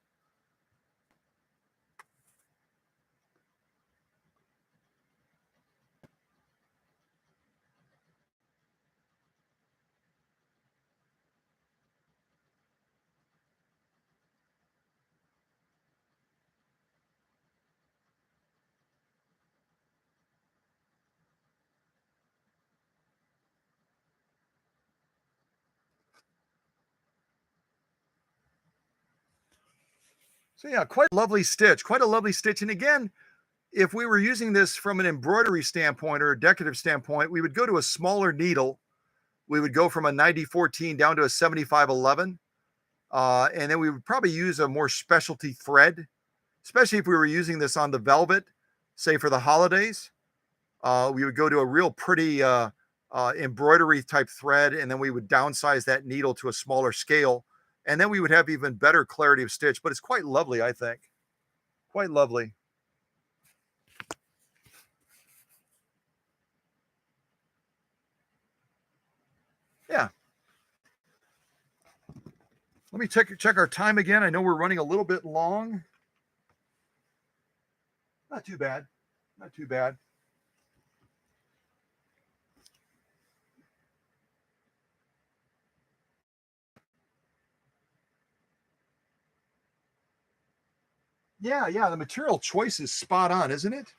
So yeah, quite a lovely stitch, quite a lovely stitch. And again, if we were using this from an embroidery standpoint or a decorative standpoint, we would go to a smaller needle. We would go from a 9014 down to a 7511. And then we would probably use a more specialty thread, especially if we were using this on the velvet, say for the holidays. We would go to a real pretty embroidery type thread, and then we would downsize that needle to a smaller scale. And then we would have even better clarity of stitch, but it's quite lovely, I think. Quite lovely. Yeah. Let me check our time again. I know we're running a little bit long. Not too bad. Not too bad. Yeah, yeah. The material choice is spot on, isn't it?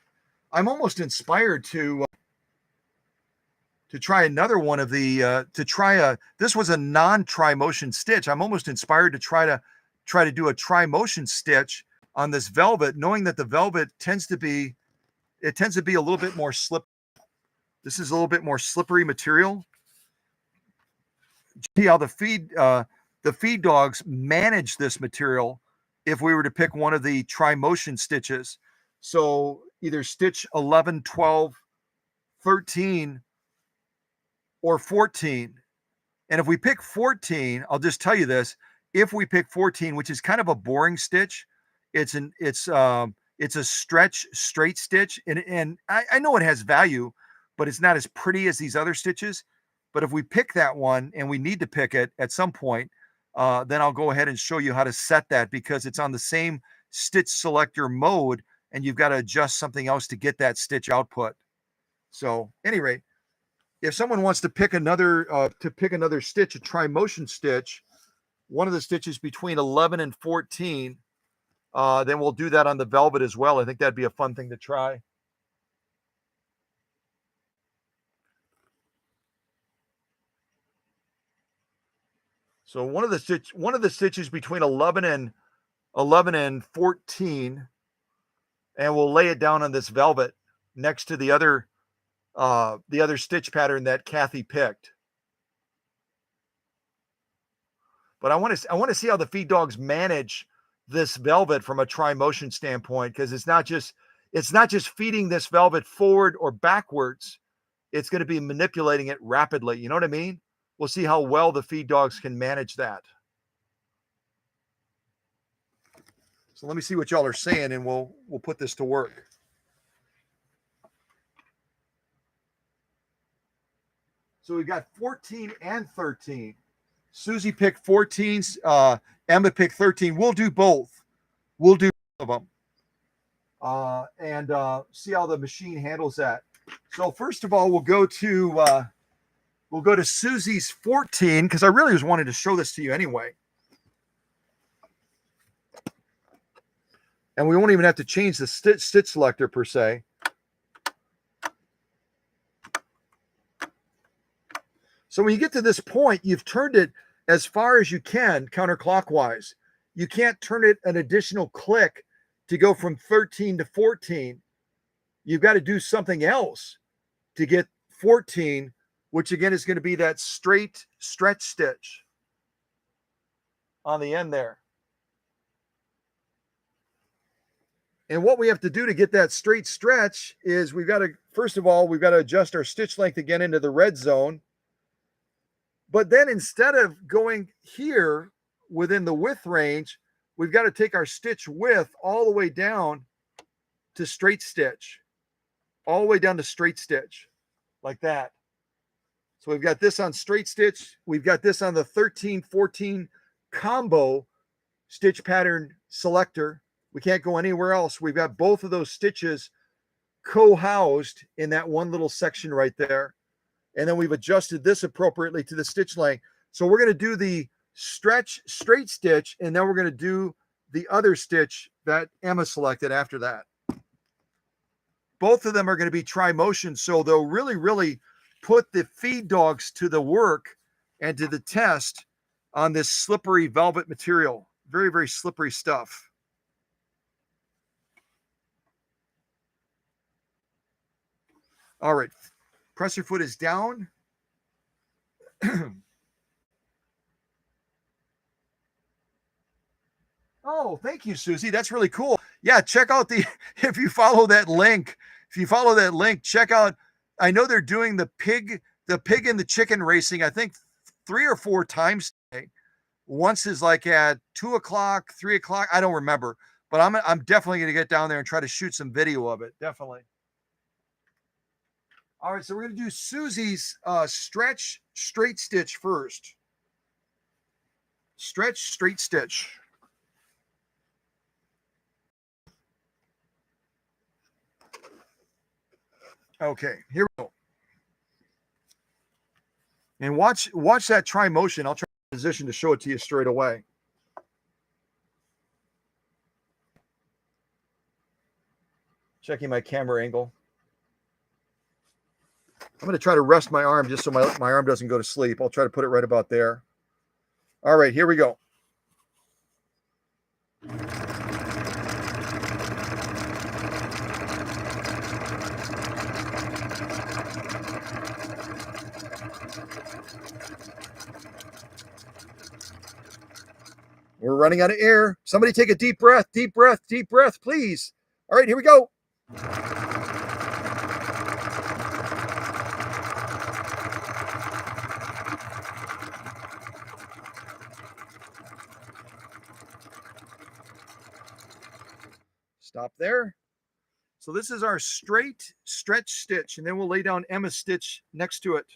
I'm almost inspired to try another one of the this was a non-tri-motion stitch. I'm almost inspired to try to do a tri-motion stitch on this velvet, knowing that the velvet tends to be a little bit more slip. This is a little bit more slippery material. See how the feed dogs manage this material if we were to pick one of the tri-motion stitches. So either stitch 11, 12, 13, or 14. And if we pick 14, I'll just tell you this, if we pick 14, which is kind of a boring stitch, it's a stretch straight stitch. And I know it has value, but it's not as pretty as these other stitches. But if we pick that one, and we need to pick it at some point, then I'll go ahead and show you how to set that, because it's on the same stitch selector mode, and you've got to adjust something else to get that stitch output. So anyway, if someone wants to pick another stitch, a tri-motion stitch, one of the stitches between 11 and 14, then we'll do that on the velvet as well. I think that'd be a fun thing to try. So one of the stitches between 11 and 14, and we'll lay it down on this velvet next to the other stitch pattern that Kathy picked. But I want to see how the feed dogs manage this velvet from a tri-motion standpoint, because it's not just feeding this velvet forward or backwards. It's going to be manipulating it rapidly. You know what I mean? We'll see how well the feed dogs can manage that. So let me see what y'all are saying, and we'll put this to work. So we've got 14 and 13. Susie picked 14. Emma picked 13. We'll do both. We'll do both of them. And see how the machine handles that. So first of all, we'll go to Susie's 14, because I really was wanting to show this to you anyway. And we won't even have to change the stitch selector per se. So when you get to this point, you've turned it as far as you can counterclockwise. You can't turn it an additional click to go from 13 to 14. You've got to do something else to get 14, which again is going to be that straight stretch stitch on the end there. And what we have to do to get that straight stretch is first of all, we've got to adjust our stitch length again into the red zone. But then instead of going here within the width range, we've got to take our stitch width all the way down to straight stitch, all the way down to straight stitch, like that. So we've got this on straight stitch. We've got this on the 13, 14 combo stitch pattern selector. We can't go anywhere else. We've got both of those stitches co-housed in that one little section right there. And then we've adjusted this appropriately to the stitch length. So we're going to do the stretch straight stitch, and then we're going to do the other stitch that Emma selected after that. Both of them are going to be tri-motion, so they'll really, really put the feed dogs to the work and to the test on this slippery velvet material. Very, very slippery stuff. All right, presser foot is down. Oh, thank you, Susie. That's really cool. Yeah, check out the if you follow that link, check out. I know they're doing the pig and the chicken racing. I think 3 or 4 times today. Once is like at 2 o'clock, 3 o'clock. I don't remember, but I'm definitely gonna get down there and try to shoot some video of it. Definitely. All right, so we're gonna do Susie's stretch straight stitch first. Stretch straight stitch. Okay, here we go. And watch that try motion. I'll try position to show it to you straight away. Checking my camera angle. I'm going to try to rest my arm just so my arm doesn't go to sleep. I'll try to put it right about there. All right, here we go. We're running out of air. Somebody take a deep breath, please. All right, here we go. Stop there. So this is our straight stretch stitch, and then we'll lay down Emma's stitch next to it.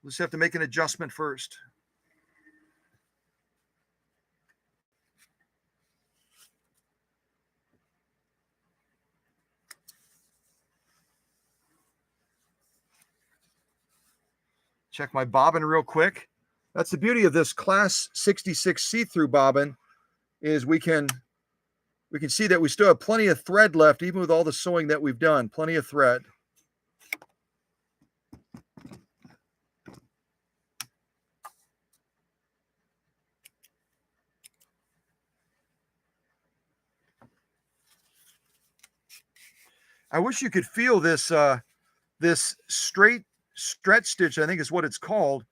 We'll just have to make an adjustment first. Check my bobbin real quick. That's the beauty of this class 66 see-through bobbin, is we can see that we still have plenty of thread left, even with all the sewing that we've done. Plenty of thread. I wish you could feel this this straight stretch stitch, I think is what it's called.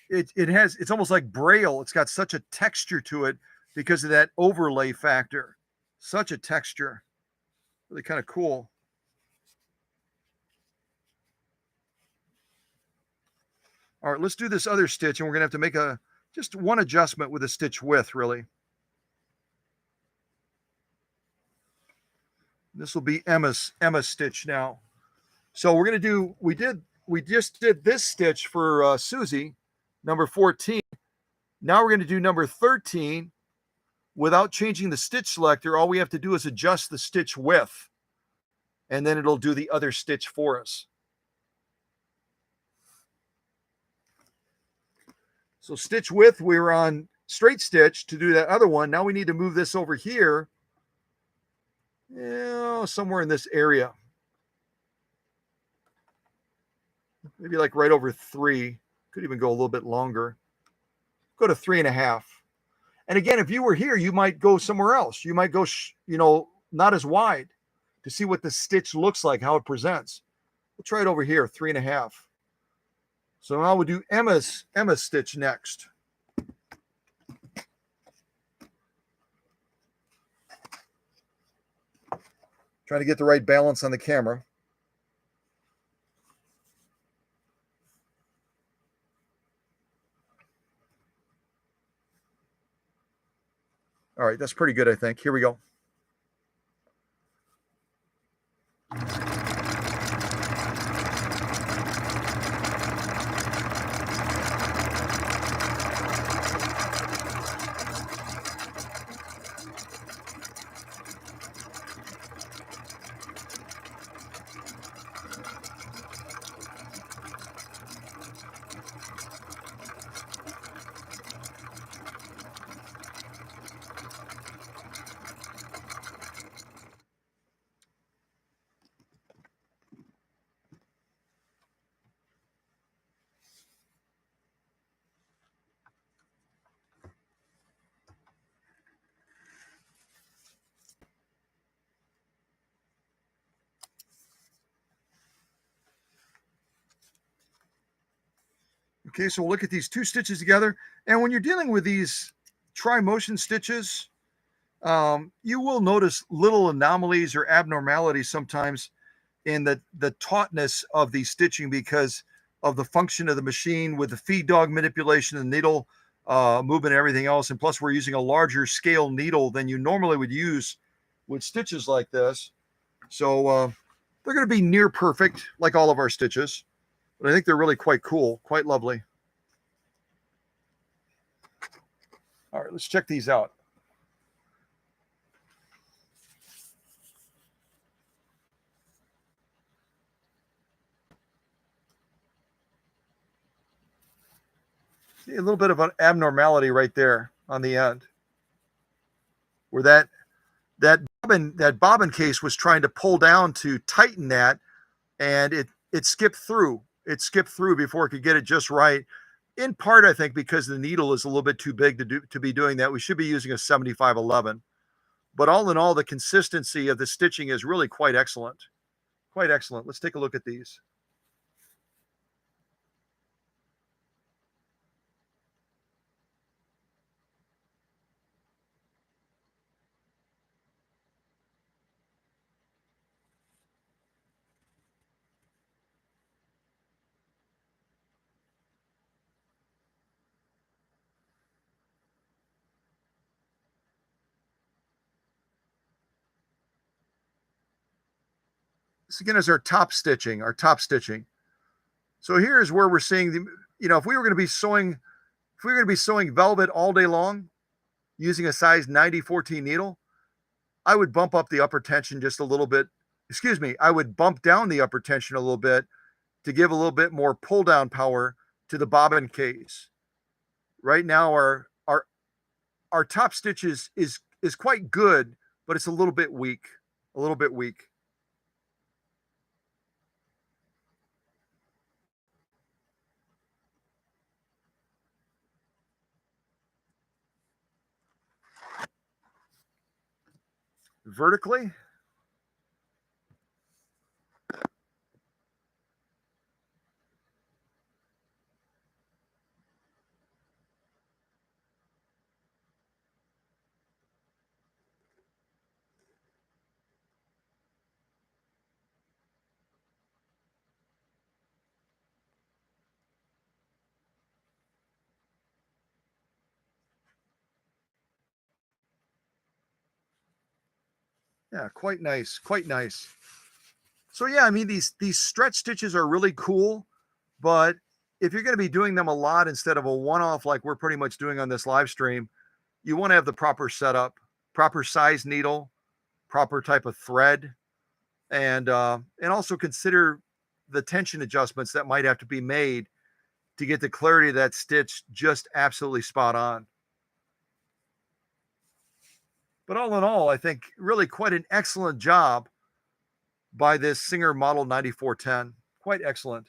It's almost like braille. It's got such a texture to it because of that overlay factor. Such a texture. Really kind of cool. All right, let's do this other stitch, and we're going to have to make just one adjustment with the stitch width, really. This will be Emma's stitch now. So we're going to do, we just did this stitch for Susie, number 14. Now we're going to do number 13 without changing the stitch selector. All we have to do is adjust the stitch width, and then it'll do the other stitch for us. So stitch width, we were on straight stitch to do that other one. Now we need to move this over here, somewhere in this area. Maybe like right over 3. Could even go a little bit longer. Go to 3.5. And again, if you were here, you might go somewhere else. You might go, not as wide to see what the stitch looks like, how it presents. We'll try it over here, 3.5. So now we'll do Emma's stitch next. Trying to get the right balance on the camera. All right, that's pretty good, I think. Here we go. Okay, so we'll look at these two stitches together. And when you're dealing with these tri-motion stitches, you will notice little anomalies or abnormalities sometimes in the tautness of the stitching because of the function of the machine with the feed dog manipulation, the needle movement, and everything else. And plus, we're using a larger scale needle than you normally would use with stitches like this. So they're going to be near perfect, like all of our stitches. But I think they're really quite cool, quite lovely. All right, let's check these out. See a little bit of an abnormality right there on the end, where that bobbin case was trying to pull down to tighten that, and it skipped through. It skipped through before it could get it just right. In part, I think because the needle is a little bit too big to be doing that. We should be using a 7511. But all in all, the consistency of the stitching is really quite excellent. Quite excellent. Let's take a look at these. This again is our top stitching, So here's where we're seeing if we were going to be sewing velvet all day long using a size 90-14 needle, I would bump up the upper tension just a little bit. Excuse me, I would bump down the upper tension a little bit to give a little bit more pull down power to the bobbin case. Right now, our top stitch is quite good, but it's a little bit weak. A little bit weak. Vertically, yeah, quite nice, quite nice. So yeah, I mean these stretch stitches are really cool, but if you're going to be doing them a lot instead of a one-off like we're pretty much doing on this live stream, you want to have the proper setup, proper size needle, proper type of thread, and also consider the tension adjustments that might have to be made to get the clarity of that stitch just absolutely spot on. But all in all, I think really quite an excellent job by this Singer Model 9410. Quite excellent.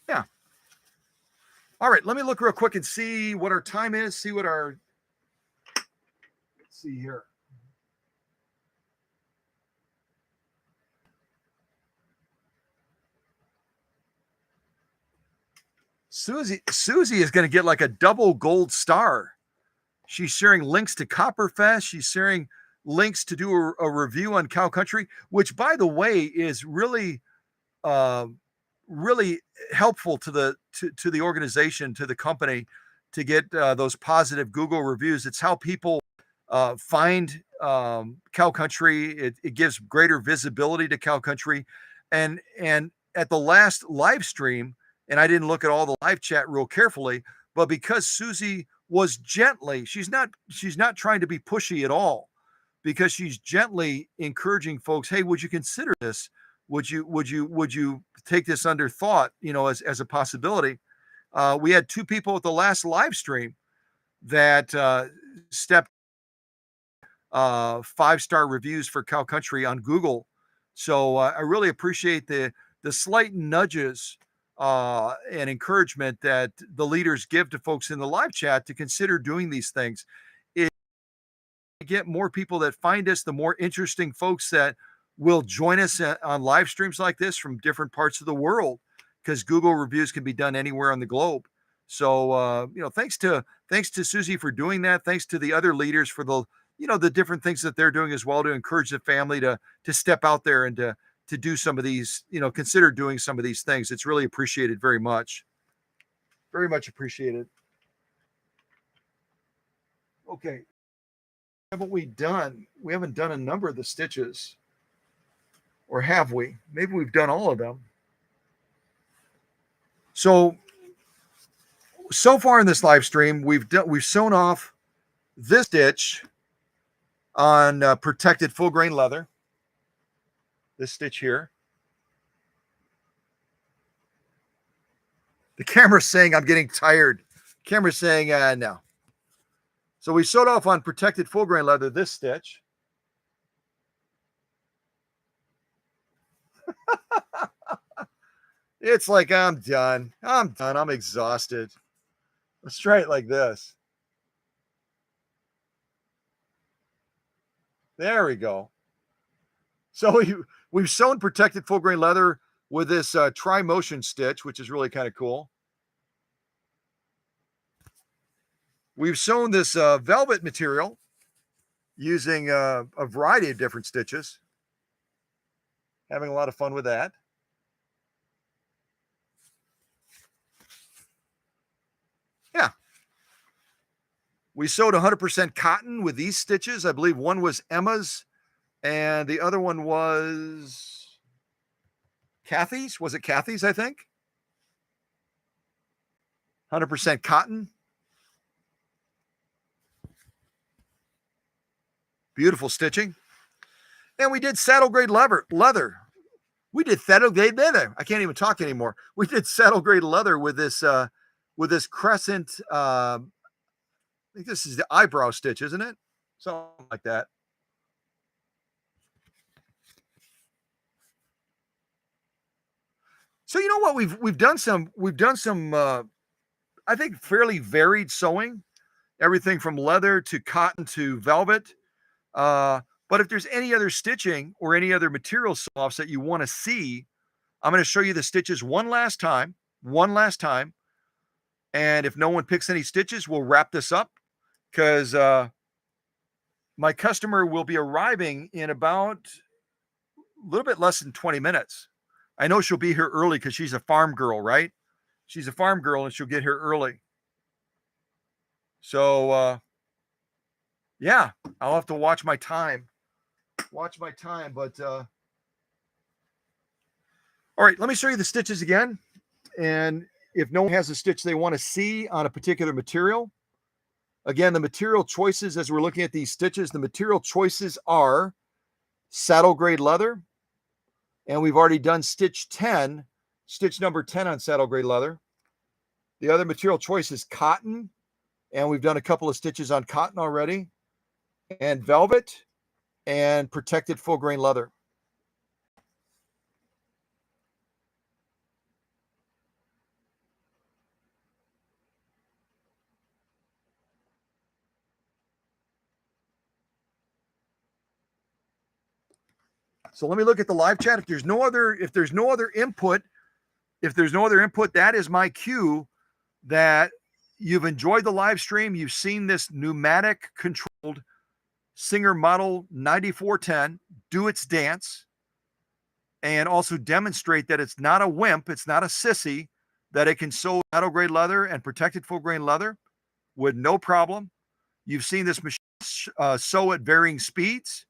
Yeah. All right, let me look real quick and see what our time is, see what our, let's see here. Susie is going to get like a double gold star. She's sharing links to Copperfest. She's sharing links to do a review on Cow Country, which, by the way, is really, really helpful to the organization, to the company, to get those positive Google reviews. It's how people find Cow Country. It gives greater visibility to Cow Country, and at the last live stream, and I didn't look at all the live chat real carefully, but because Susie was gently, she's not trying to be pushy at all, because she's gently encouraging folks, hey, would you consider this? Would you take this under thought, as a possibility? We had two people at the last live stream that stepped 5-star reviews for Cow Country on Google. So I really appreciate the slight nudges and encouragement that the leaders give to folks in the live chat to consider doing these things. It get more people that find us, the more interesting folks that will join us on live streams like this from different parts of the world, because Google reviews can be done anywhere on the globe. So thanks to Susie for doing that. Thanks to the other leaders for the different things that they're doing as well to encourage the family to step out there and to do some of these, consider doing some of these things. It's really appreciated very much. Very much appreciated. Okay. We haven't done a number of the stitches. Or have we? Maybe we've done all of them. So far in this live stream, we've sewn off this stitch on protected full grain leather. This stitch here. The camera's saying I'm getting tired. The camera's saying no. So we sewed off on protected full grain leather this stitch. It's like I'm done. I'm exhausted. Let's try it like this. There we go. So we've sewn protected full grain leather with this tri-motion stitch, which is really kind of cool. We've sewn this velvet material using a variety of different stitches. Having a lot of fun with that. Yeah. We sewed 100% cotton with these stitches. I believe one was Emma's and the other one was Kathy's. Was it Kathy's, I think? 100% cotton. Beautiful stitching. And we did saddle grade leather. We did saddle grade leather. I can't even talk anymore. We did saddle grade leather with this crescent. I think this is the eyebrow stitch, isn't it? Something like that. So you know what? We've done some I think fairly varied sewing, everything from leather to cotton to velvet. But if there's any other stitching or any other material sew-offs that you want to see, I'm going to show you the stitches one last time. And if no one picks any stitches, we'll wrap this up because my customer will be arriving in about a little bit less than 20 minutes. I know she'll be here early because she's a farm girl, right? She's a farm girl and she'll get here early. So, yeah, I'll have to watch my time. But all right, let me show you the stitches again. And if no one has a stitch they want to see on a particular material, again, the material choices as we're looking at these stitches, the material choices are saddle grade leather. And we've already done stitch number 10 on saddle grade leather. The other material choice is cotton. And we've done a couple of stitches on cotton already. And velvet and protected full grain leather. So let me look at the live chat. If there's no other input, that is my cue that you've enjoyed the live stream. You've seen this pneumatic controlled Singer Model 9410 do its dance and also demonstrate that it's not a wimp, it's not a sissy, that it can sew saddle grade leather and protected full grain leather with no problem. You've seen this machine sew at varying speeds.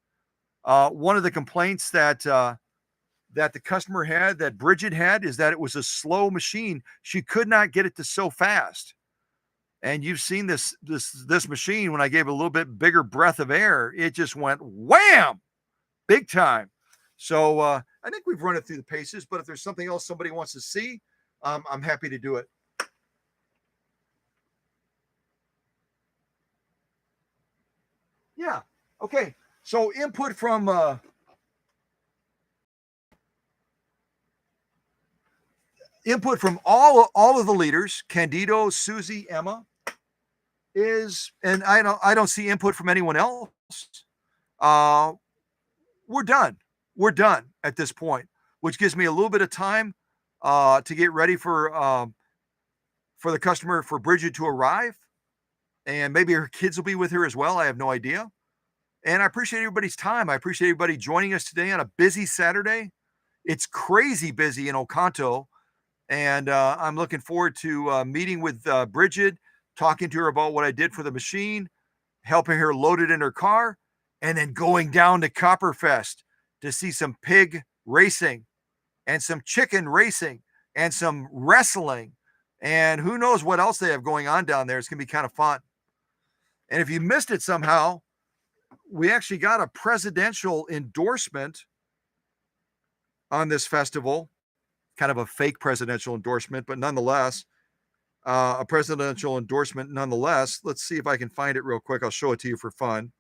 One of the complaints that the customer had, that Brigid had, is that it was a slow machine. She could not get it to sew fast. And you've seen this machine, when I gave it a little bit bigger breath of air, it just went wham, big time. So I think we've run it through the paces, but if there's something else somebody wants to see, I'm happy to do it. Yeah. Okay. So input from all of the leaders, Candido, Susie, Emma, is, and I don't see input from anyone else. uh, we're done. We're done at this point, which gives me a little bit of time to get ready for the customer, for Brigid to arrive, and maybe her kids will be with her as well. I have no idea. And I appreciate everybody's time. I appreciate everybody joining us today on a busy Saturday. It's crazy busy in Oconto, and I'm looking forward to meeting with Brigid, talking to her about what I did for the machine, helping her load it in her car, and then going down to Copperfest to see some pig racing and some chicken racing and some wrestling. And who knows what else they have going on down there. It's going to be kind of fun. And if you missed it somehow, we actually got a presidential endorsement on this festival, kind of a fake presidential endorsement, but nonetheless, a presidential endorsement nonetheless. Let's see if I can find it real quick. I'll show it to you for fun.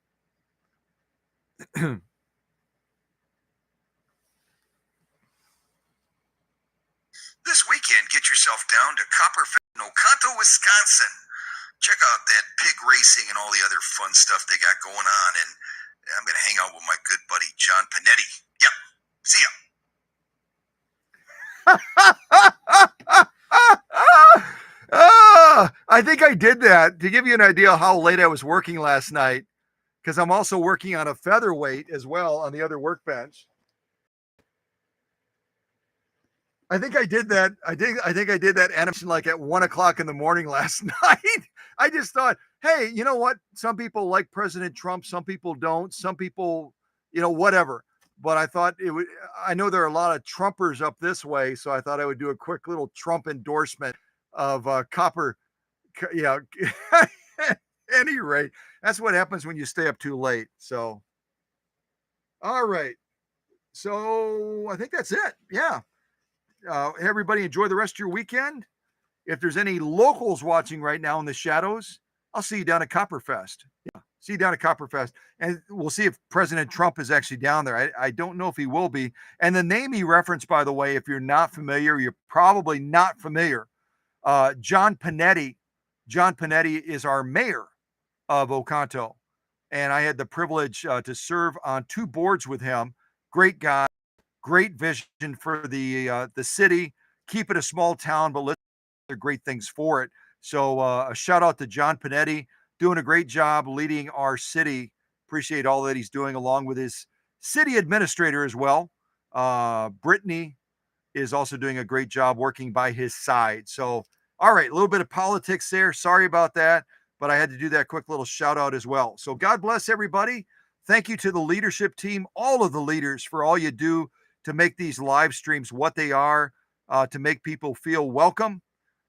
This weekend, get yourself down to Copperfest in Oconto, Wisconsin. Check out that pig racing and all the other fun stuff they got going on. And I'm going to hang out with my good buddy, John Panetti. Yep. See ya. I think I did that to give you an idea of how late I was working last night, because I'm also working on a featherweight as well on the other workbench. I think I did that. I think I did that animation like at 1 o'clock in the morning last night. I just thought, hey, you know what? Some people like President Trump. Some people don't. Some people, whatever. But I thought it would. I know there are a lot of Trumpers up this way, so I thought I would do a quick little Trump endorsement of copper. Yeah. At any rate, that's what happens when you stay up too late. So, all right. So I think that's it. Yeah. Everybody enjoy the rest of your weekend. If there's any locals watching right now in the shadows, I'll see you down at Copperfest. Yeah, see you down at Copperfest. And we'll see if President Trump is actually down there. I don't know if he will be. And the name he referenced, by the way, if you're not familiar, you're probably not familiar. John Panetti. John Panetti is our mayor of Oconto. And I had the privilege to serve on 2 boards with him. Great guy. Great vision for the city. Keep it a small town, but let's do great things for it. So a shout out to John Panetti, doing a great job leading our city. Appreciate all that he's doing, along with his city administrator as well. Brittany is also doing a great job working by his side. So, all right, a little bit of politics there. Sorry about that, but I had to do that quick little shout out as well. So God bless everybody. Thank you to the leadership team, all of the leaders, for all you do to make these live streams what they are, to make people feel welcome.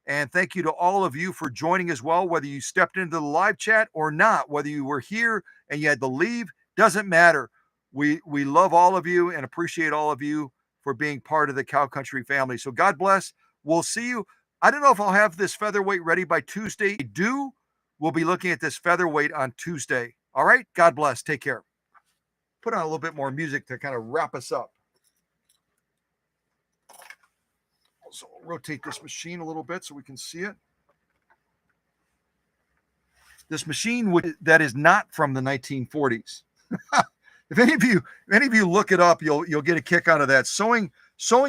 And thank you to all of you for joining as well, whether you stepped into the live chat or not, whether you were here and you had to leave, doesn't matter. We love all of you and appreciate all of you for being part of the Cow Country family. So God bless. We'll see you. I don't know if I'll have this featherweight ready by Tuesday. If I do, we'll be looking at this featherweight on Tuesday. All right. God bless. Take care. Put on a little bit more music to kind of wrap us up. So I'll rotate this machine a little bit so we can see it. This machine that is not from the 1940s. If any of you look it up, you'll get a kick out of that. Sewing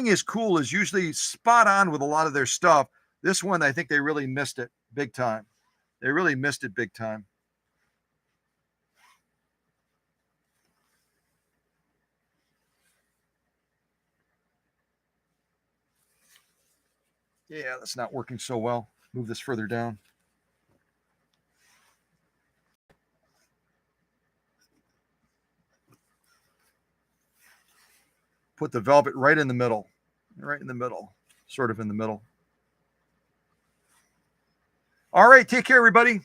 is cool, is usually spot on with a lot of their stuff. This one, I think they really missed it big time. They really missed it big time. Yeah, that's not working so well. Move this further down. Put the velvet right in the middle. Right in the middle. Sort of in the middle. All right, take care, everybody.